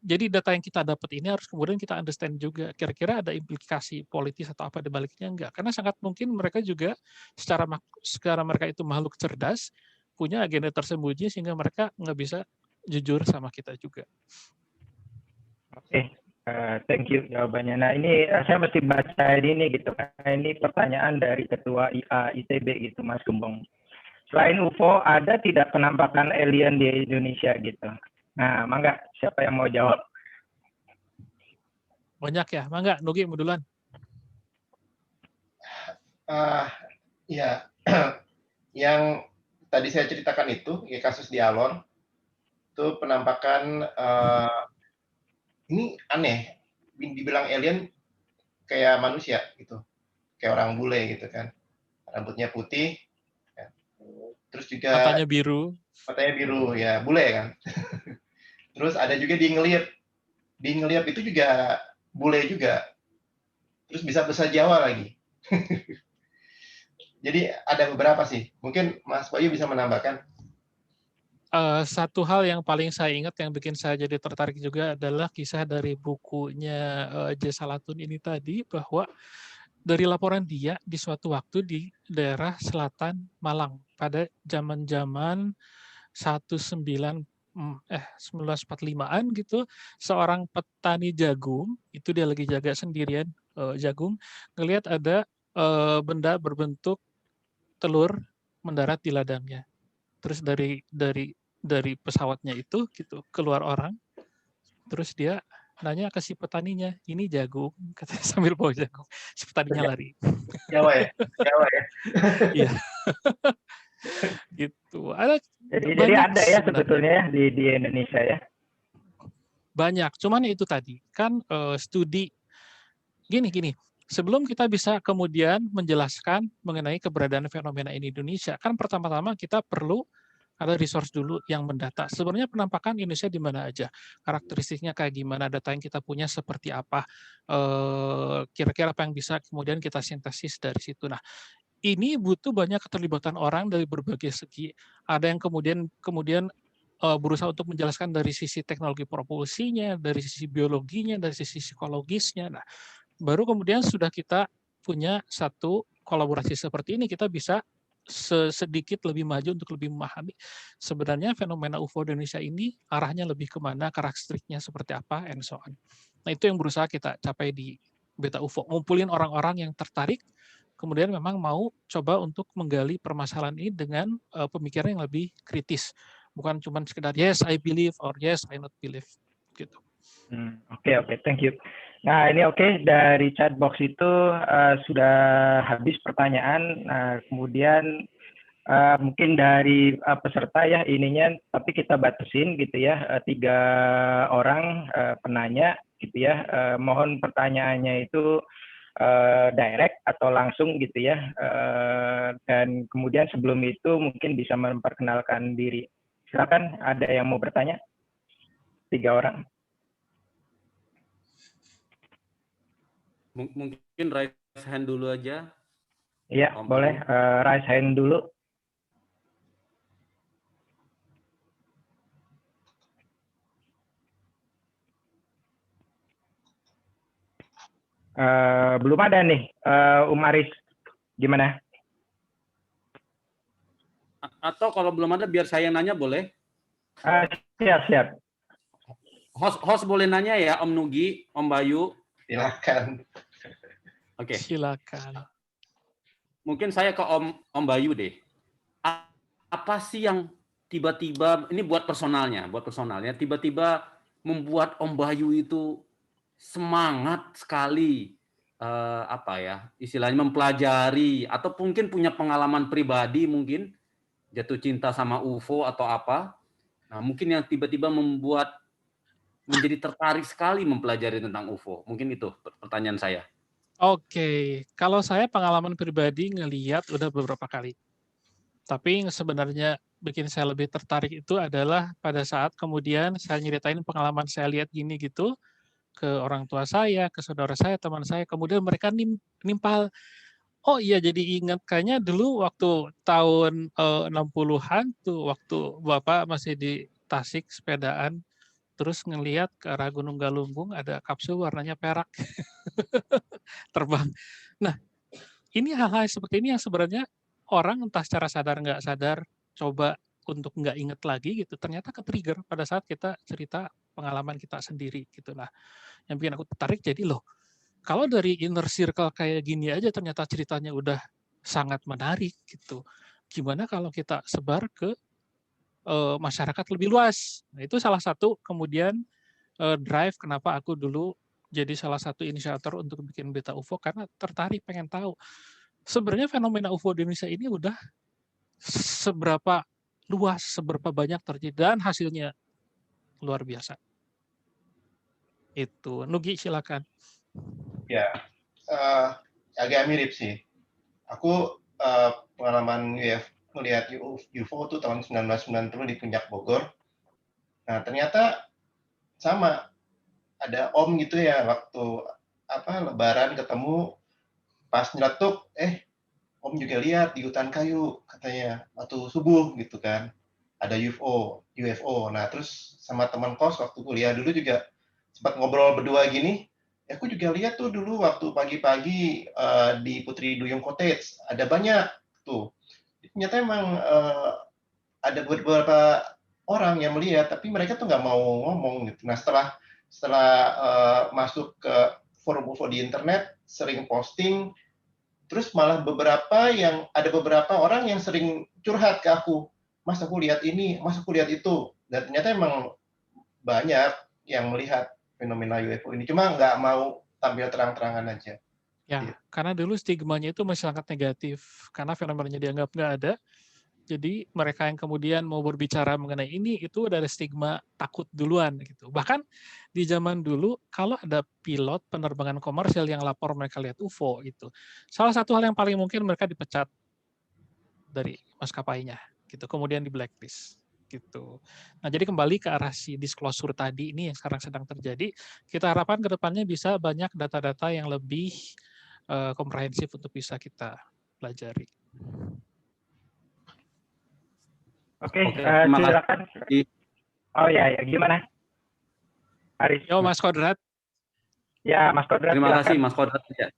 jadi data yang kita dapat ini harus kemudian kita understand juga kira-kira ada implikasi politis atau apa di baliknya enggak. Karena sangat mungkin mereka juga secara mereka itu makhluk cerdas, punya agenda tersembunyi sehingga mereka nggak bisa jujur sama kita juga. Oke, thank you jawabannya. Nah ini saya mesti baca ini gitu. Ini pertanyaan dari Ketua IA ITB gitu, Mas Gembong. Selain UFO, ada tidak penampakan alien di Indonesia gitu? Nah, mangga siapa yang mau jawab? Banyak ya, mangga Nugi mau duluan. Ya, yang tadi saya ceritakan itu, ya kasus di Alor, itu penampakan ini aneh, dibilang alien kayak manusia gitu, kayak orang bule gitu kan, rambutnya putih, ya. Terus juga matanya biru ya, bule kan. Terus ada juga di ngeliat itu juga bule juga, terus bisa bahasa Jawa lagi. Jadi ada beberapa sih, mungkin Mas Bayu bisa menambahkan. Satu hal yang paling saya ingat yang bikin saya jadi tertarik juga adalah kisah dari bukunya J. Salatun ini tadi, bahwa dari laporan dia di suatu waktu di daerah selatan Malang pada zaman-zaman 1945-an gitu, seorang petani jagung, itu dia lagi jaga sendirian jagung, ngelihat ada benda berbentuk telur mendarat di ladangnya. Terus dari pesawatnya itu gitu keluar orang, terus dia nanya ke si petaninya, ini jagung, katanya sambil bawa jagung. Si petaninya lari. Jawa ya? Iya. Gitu. Jadi ada ya sebetulnya ya di Indonesia ya? Banyak, cuman itu tadi kan studi gini. Sebelum kita bisa kemudian menjelaskan mengenai keberadaan fenomena ini di Indonesia, kan pertama-tama kita perlu ada resource dulu yang mendata. Sebenarnya penampakan Indonesia di mana aja, karakteristiknya kayak gimana, data yang kita punya seperti apa, kira-kira apa yang bisa kemudian kita sintesis dari situ. Nah, ini butuh banyak keterlibatan orang dari berbagai segi. Ada yang kemudian berusaha untuk menjelaskan dari sisi teknologi propulsinya, dari sisi biologinya, dari sisi psikologisnya. Nah, baru kemudian sudah kita punya satu kolaborasi seperti ini, kita bisa sedikit lebih maju untuk lebih memahami sebenarnya fenomena UFO di Indonesia ini arahnya lebih kemana, karakteristiknya seperti apa, and so on. Nah, itu yang berusaha kita capai di Beta UFO, ngumpulin orang-orang yang tertarik, kemudian memang mau coba untuk menggali permasalahan ini dengan pemikiran yang lebih kritis, bukan cuma sekedar yes I believe or yes I not believe gitu. Oke, thank you. Nah ini dari chat box itu sudah habis pertanyaan. Kemudian mungkin dari peserta ya ininya, tapi kita batasin gitu ya, 3 orang penanya gitu ya. Mohon pertanyaannya itu direct atau langsung gitu ya. Dan kemudian sebelum itu mungkin bisa memperkenalkan diri. Silakan, ada yang mau bertanya? 3 orang. Mungkin raise hand dulu aja. Iya, boleh raise hand dulu. Belum ada nih, Aris, gimana? Atau kalau belum ada biar saya nanya boleh? Siap. Host boleh nanya ya, Om Nugi, Om Bayu. Silakan. Oke. Silakan. Mungkin saya ke Om Bayu deh. Apa sih yang tiba-tiba, ini buat personalnya, tiba-tiba membuat Om Bayu itu semangat sekali, istilahnya mempelajari, atau mungkin punya pengalaman pribadi, mungkin jatuh cinta sama UFO atau apa. Nah, mungkin yang tiba-tiba membuat menjadi tertarik sekali mempelajari tentang UFO. Mungkin itu pertanyaan saya. Oke, kalau saya pengalaman pribadi ngelihat udah beberapa kali. Tapi yang sebenarnya bikin saya lebih tertarik itu adalah pada saat kemudian saya nyeritain pengalaman saya lihat gini gitu ke orang tua saya, ke saudara saya, teman saya, kemudian mereka nimpal. Oh iya, jadi ingat kayaknya dulu waktu tahun 60-an tuh, waktu Bapak masih di Tasik sepedaan, terus ngelihat ke arah Gunung Galunggung ada kapsul warnanya perak terbang. Nah, ini hal-hal seperti ini yang sebenarnya orang entah secara sadar nggak sadar coba untuk nggak inget lagi gitu, ternyata ke-trigger pada saat kita cerita pengalaman kita sendiri gitu. Nah, yang bikin aku tertarik jadi loh, kalau dari inner circle kayak gini aja ternyata ceritanya udah sangat menarik gitu. Gimana kalau kita sebar ke masyarakat lebih luas? Nah, itu salah satu kemudian drive kenapa aku dulu jadi salah satu inisiator untuk bikin Beta UFO karena tertarik pengen tahu sebenarnya fenomena UFO di Indonesia ini udah seberapa luas, seberapa banyak terjadi dan hasilnya luar biasa. Itu Nugi silakan. Ya, agak mirip sih. Aku pengalaman melihat UFO tuh tahun 1990 di Puncak Bogor. Nah, ternyata sama, ada om gitu ya, waktu Lebaran ketemu, pas nyeletuk, om juga lihat di hutan kayu, katanya, waktu subuh gitu kan, ada UFO. Nah, terus sama teman kos waktu kuliah dulu juga sempat ngobrol berdua gini, aku juga lihat tuh dulu waktu pagi-pagi di Putri Duyung Cottage, ada banyak tuh. Ternyata emang ada beberapa orang yang melihat, tapi mereka tuh nggak mau ngomong gitu. Nah, setelah masuk ke forum UFO di internet, sering posting, terus malah ada beberapa orang yang sering curhat ke aku, Mas aku lihat ini, Mas aku lihat itu, dan ternyata emang banyak yang melihat fenomena UFO ini, cuma nggak mau tampil terang-terangan aja. Ya, karena dulu stigmanya itu masih sangat negatif, karena fenomenanya dianggap nggak ada. Jadi mereka yang kemudian mau berbicara mengenai ini itu ada stigma takut duluan gitu. Bahkan di zaman dulu kalau ada pilot penerbangan komersial yang lapor mereka lihat UFO itu, salah satu hal yang paling mungkin mereka dipecat dari maskapainya gitu, kemudian di blacklist gitu. Nah, jadi kembali ke arah si disclosure tadi ini yang sekarang sedang terjadi, kita harapkan ke depannya bisa banyak data-data yang lebih komprehensif untuk bisa kita pelajari. Oke, terima silakan. kasih. Oh ya, gimana? Aris. Yo, Mas Kodrat. Ya, Mas Kodrat. Terima silakan. kasih, Mas Kodrat. Ya.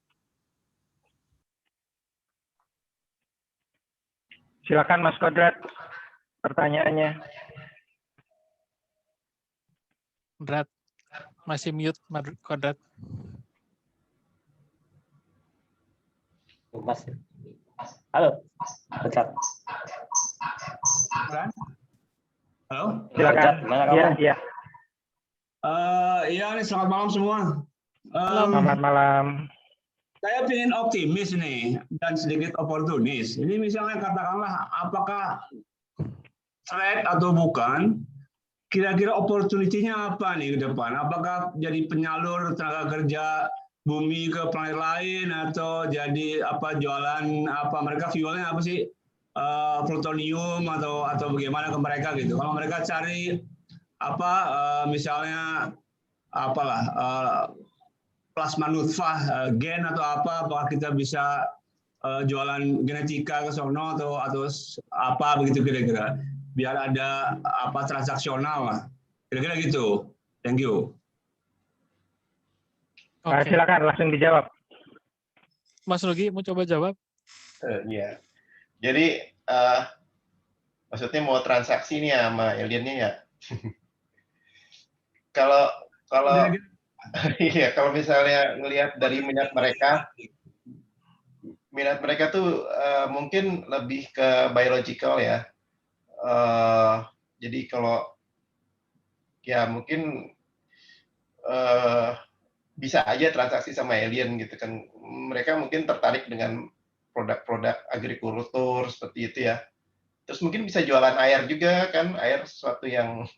Silakan, Mas Kodrat. Pertanyaannya. Kodrat, masih mute, Mas Kodrat. Mas. Halo, pecat. Halo? Silakan. Gimana kamu? Iya. Iya, selamat malam semua. Selamat malam. Saya ingin optimis nih dan sedikit oportunis. Ini misalnya katakanlah apakah threat atau bukan, kira-kira opportunity-nya apa nih ke depan? Apakah jadi penyalur tenaga kerja bumi ke planet lain atau jadi jualan mereka fuelnya apa sih? Plutonium atau bagaimana ke mereka gitu. Kalau mereka cari misalnya plasma nutfah gen atau apakah kita bisa jualan genetika ke sono atau apa begitu kira-kira, biar ada transaksional lah kira-kira gitu. Thank you. Okay. Silakan langsung dijawab. Mas Nugi mau coba jawab? Iya. Jadi maksudnya mau transaksi nih sama aliennya ya. Kalau iya, kalau misalnya ngelihat dari minat mereka tuh mungkin lebih ke biological ya. Jadi kalau ya mungkin bisa aja transaksi sama alien gitu kan. Mereka mungkin tertarik dengan produk-produk agrikultur seperti itu ya. Terus mungkin bisa jualan air juga kan, air sesuatu yang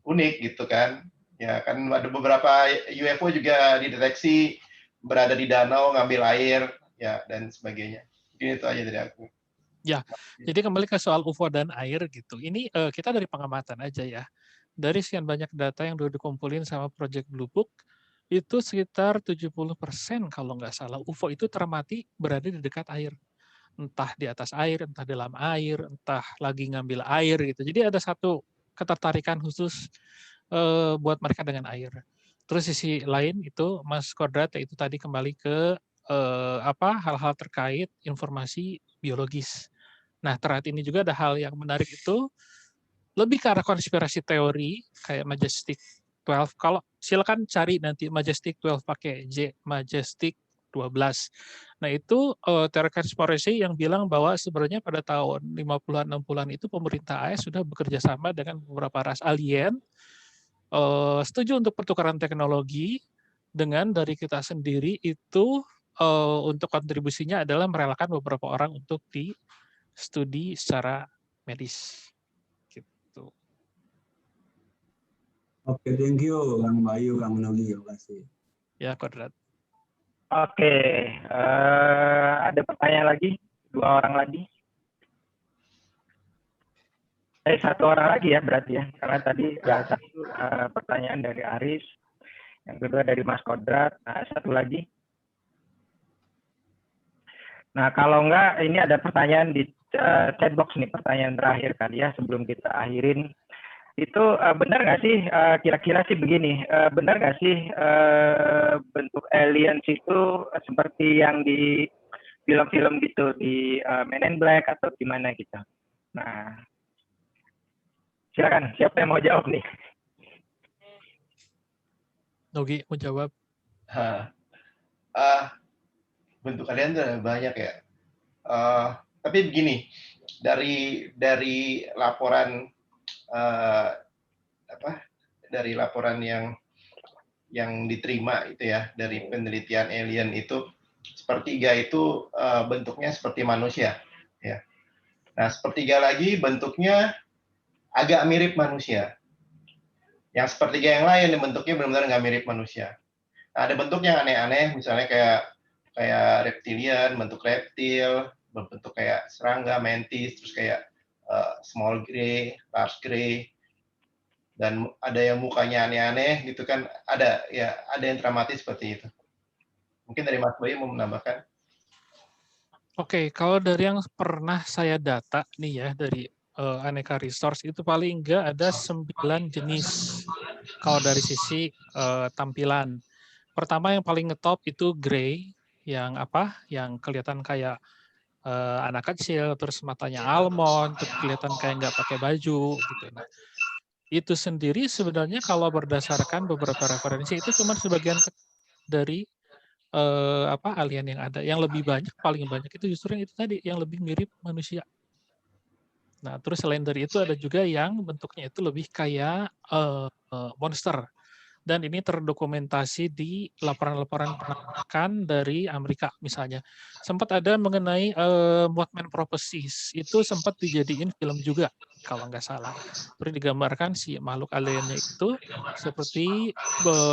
unik gitu kan. Ya kan ada beberapa UFO juga dideteksi berada di danau ngambil air ya dan sebagainya. Mungkin itu aja dari aku. Ya, jadi kembali ke soal UFO dan air gitu. Ini kita dari pengamatan aja ya. Dari sekian banyak data yang udah dikumpulin sama Project Blue Book, itu sekitar 70% kalau nggak salah UFO itu teramati berada di dekat air. Entah di atas air, entah dalam air, entah lagi ngambil air gitu. Jadi ada satu ketertarikan khusus buat mereka dengan air. Terus sisi lain itu Mas Kodrat yaitu tadi kembali ke hal-hal terkait informasi biologis. Nah, terkait ini juga ada hal yang menarik itu lebih ke arah konspirasi teori kayak Majestic 12. Kalau silakan cari nanti Majestic 12 pakai J, Majestic 12. Nah, itu teori konspirasi yang bilang bahwa sebenarnya pada tahun 50-an 60-an itu pemerintah AS sudah bekerja sama dengan beberapa ras alien setuju untuk pertukaran teknologi dengan dari kita sendiri itu untuk kontribusinya adalah merelakan beberapa orang untuk di studi secara medis. Gitu. Oke, thank you Kang Bayu, Kang Nugi, terima kasih. Ya, Kodrat. Oke, ada pertanyaan lagi? 2 orang lagi? Satu orang lagi ya berarti ya, karena tadi satu pertanyaan dari Aris, yang kedua dari Mas Kodrat, satu lagi. Nah, kalau enggak, ini ada pertanyaan di chat box nih, pertanyaan terakhir kali ya sebelum kita akhirin. Itu benar nggak sih, kira-kira sih begini, benar nggak sih bentuk aliens itu seperti yang di film-film gitu, di Men in Black atau gimana gitu? Nah, silakan, siapa yang mau jawab nih? Nugi mau jawab. Bentuk kalian tuh banyak ya. Tapi begini, dari laporan dari laporan yang diterima itu ya dari penelitian alien itu sepertiga itu bentuknya seperti manusia ya. Nah, sepertiga lagi bentuknya agak mirip manusia. Yang sepertiga yang lain bentuknya benar-benar nggak mirip manusia. Nah, ada bentuk yang aneh-aneh, misalnya kayak reptilian, bentuk reptil, berbentuk kayak serangga, mantis, terus kayak small grey, large grey, dan ada yang mukanya aneh-aneh gitu kan, ada yang dramatis seperti itu. Mungkin dari Mas Bayu mau menambahkan? Oke, kalau dari yang pernah saya data nih ya dari Aneka Resource itu paling enggak ada 9 jenis kalau dari sisi tampilan. Pertama yang paling ngetop itu grey, yang kelihatan kayak anak kecil, terus matanya almond, terus kelihatan kayak nggak pakai baju gitu. Nah, itu sendiri sebenarnya kalau berdasarkan beberapa referensi itu cuma sebagian dari alien yang ada. Yang lebih banyak, paling banyak itu justru yang itu tadi, yang lebih mirip manusia. Nah, terus selain dari itu ada juga yang bentuknya itu lebih kayak monster. Dan ini terdokumentasi di laporan-laporan penampakan dari Amerika misalnya. Sempat ada mengenai Mothman Prophecies, itu sempat dijadiin film juga kalau nggak salah. Terus digambarkan si makhluk aliennya itu seperti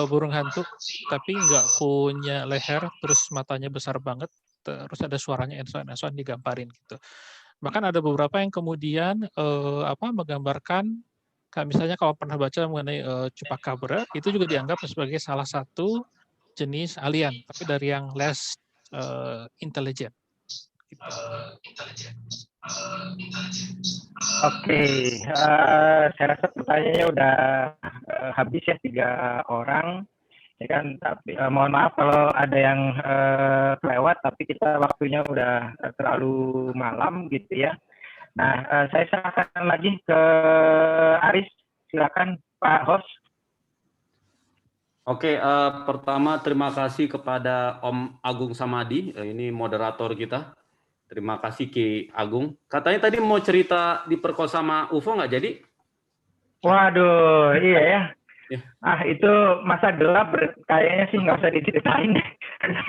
burung hantu, tapi nggak punya leher, terus matanya besar banget, terus ada suaranya enso-ensoan digambarin gitu. Bahkan ada beberapa yang kemudian menggambarkan, kayak misalnya kalau pernah baca mengenai Chupacabra, itu juga dianggap sebagai salah satu jenis alien, tapi dari yang less intelligent. Gitu. Oke, saya rasa pertanyaannya udah habis ya, 3 orang. Ya kan, tapi mohon maaf kalau ada yang kelewat, tapi kita waktunya udah terlalu malam gitu ya. Nah, saya serahkan lagi ke Aris. Silakan Pak Host. Oke, pertama terima kasih kepada Om Agung Samadi, ini moderator kita. Terima kasih Ki Agung. Katanya tadi mau cerita diperkosa sama UFO nggak jadi? Waduh, iya ya. Itu masa gelap, kayaknya sih nggak usah diceritain.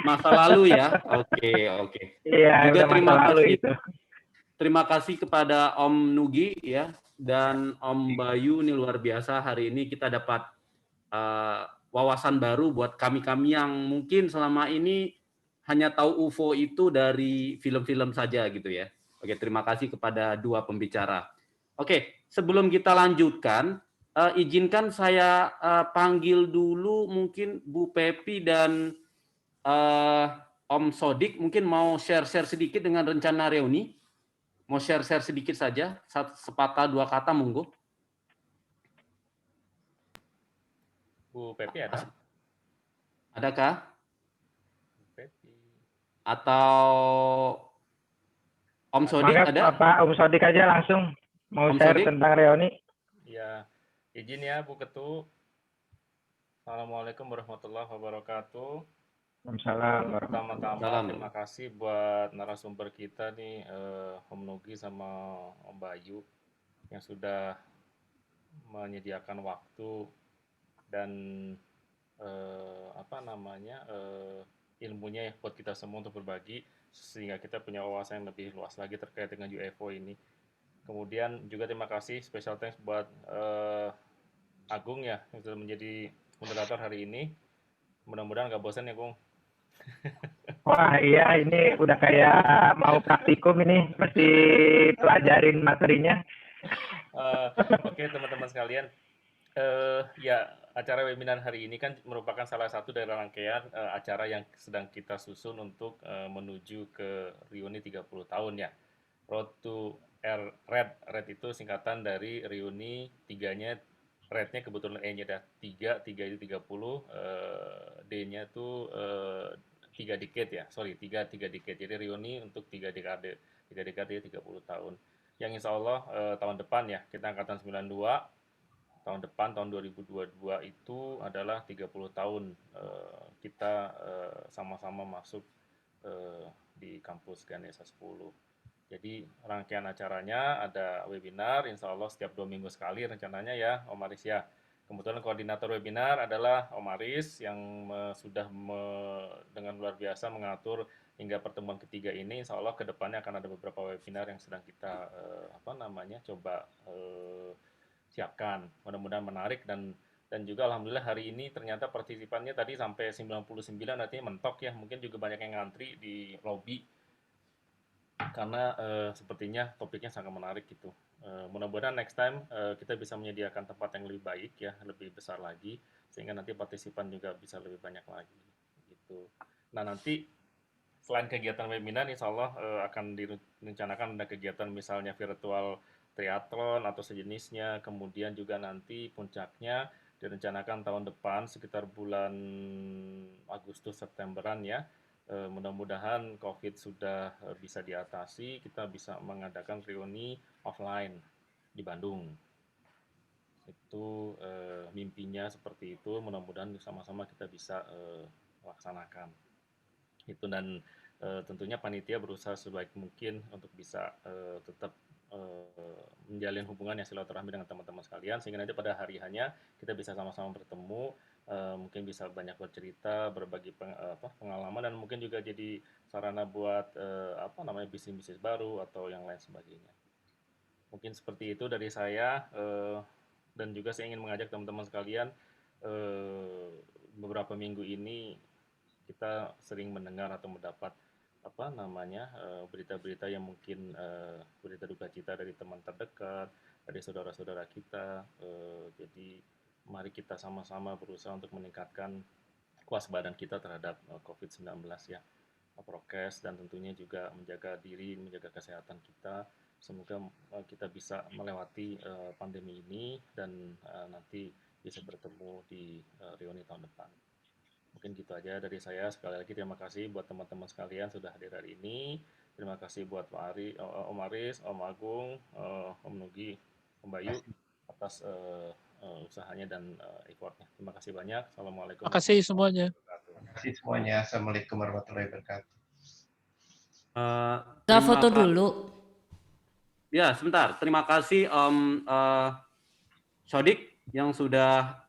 Masa lalu ya? Oke. Iya, juga terima kasih. Itu. Terima kasih kepada Om Nugi ya dan Om Bayu, ini luar biasa, hari ini kita dapat wawasan baru buat kami-kami yang mungkin selama ini hanya tahu UFO itu dari film-film saja gitu ya. Oke, terima kasih kepada 2 pembicara. Oke, sebelum kita lanjutkan, izinkan saya panggil dulu mungkin Bu Pepi dan Om Sodik, mungkin mau share-share sedikit dengan rencana reuni. Mau share-share sedikit saja, sepatah 2 kata, monggo. Bu Pepi ada? Adakah? Bu Pepi. Atau Om Sodik Mangga ada? Pak Om Sodik aja langsung mau Om share Sodik? tentang reuni. Ya, izin ya Bu Ketu. Assalamualaikum warahmatullahi wabarakatuh. Waalaikumsalam. Pertama-tama terima kasih buat narasumber kita nih, Om Nugi sama Om Bayu yang sudah menyediakan waktu dan ilmunya ya buat kita semua untuk berbagi sehingga kita punya wawasan yang lebih luas lagi terkait dengan UFO ini. Kemudian juga terima kasih special thanks buat Agung ya yang sudah menjadi moderator hari ini. Mudah-mudahan nggak bosan ya, Gung. Wah iya, ini udah kayak mau praktikum ini, mesti pelajarin materinya. Oke, teman-teman sekalian. Ya, acara webinar hari ini kan merupakan salah satu dari rangkaian acara yang sedang kita susun untuk menuju ke reuni 30 tahun ya. Road to Red itu singkatan dari reuni, tiganya Red-nya kebetulan E-nya ada 3 itu 30, D-nya tuh 3 decade ya, sorry 3 decade, jadi reuni untuk 3 dekade 30 tahun, yang insya Allah tahun depan ya, kita angkatan 92, tahun depan tahun 2022 itu adalah 30 tahun kita sama-sama masuk di kampus Ganesha 10. Jadi rangkaian acaranya ada webinar, insya Allah setiap 2 minggu sekali rencananya ya Om Aris ya. Kebetulan koordinator webinar adalah Om Aris yang sudah dengan luar biasa mengatur hingga pertemuan ketiga ini. Insya Allah kedepannya akan ada beberapa webinar yang sedang kita coba siapkan. Mudah-mudahan menarik dan juga alhamdulillah hari ini ternyata partisipannya tadi sampai 99, artinya mentok ya. Mungkin juga banyak yang ngantri di lobby karena sepertinya topiknya sangat menarik gitu. Mudah-mudahan next time kita bisa menyediakan tempat yang lebih baik ya, lebih besar lagi sehingga nanti partisipan juga bisa lebih banyak lagi gitu. Nah, nanti selain kegiatan webinar insya Allah akan direncanakan ada kegiatan misalnya virtual triathlon atau sejenisnya, kemudian juga nanti puncaknya direncanakan tahun depan sekitar bulan Agustus Septemberan ya. Mudah-mudahan COVID sudah bisa diatasi, kita bisa mengadakan reuni offline di Bandung. Itu mimpinya seperti itu, mudah-mudahan sama-sama kita bisa laksanakan. Itu dan tentunya panitia berusaha sebaik mungkin untuk bisa tetap menjalin hubungan yang silaturahmi dengan teman-teman sekalian sehingga nanti pada hari hanya kita bisa sama-sama bertemu. Mungkin bisa banyak bercerita, berbagi pengalaman dan mungkin juga jadi sarana buat bisnis-bisnis baru atau yang lain sebagainya. Mungkin seperti itu dari saya dan juga saya ingin mengajak teman-teman sekalian beberapa minggu ini kita sering mendengar atau mendapat berita-berita yang mungkin berita duka cita dari teman terdekat, dari saudara-saudara kita. Jadi mari kita sama-sama berusaha untuk meningkatkan kewaspadaan kita terhadap COVID-19 ya, prokes dan tentunya juga menjaga diri, menjaga kesehatan kita. Semoga kita bisa melewati pandemi ini dan nanti bisa bertemu di reuni tahun depan. Mungkin gitu aja dari saya. Sekali lagi terima kasih buat teman-teman sekalian sudah hadir hari ini. Terima kasih buat Om Aris, Om Agung, Om Nugi, Om Bayu atas usahanya dan effortnya. Terima kasih banyak. Assalamualaikum. Terima kasih semuanya. Terima kasih semuanya. Assalamualaikum warahmatullahi wabarakatuh. Kita foto dulu. Ya, sebentar. Terima kasih Om Sodik yang sudah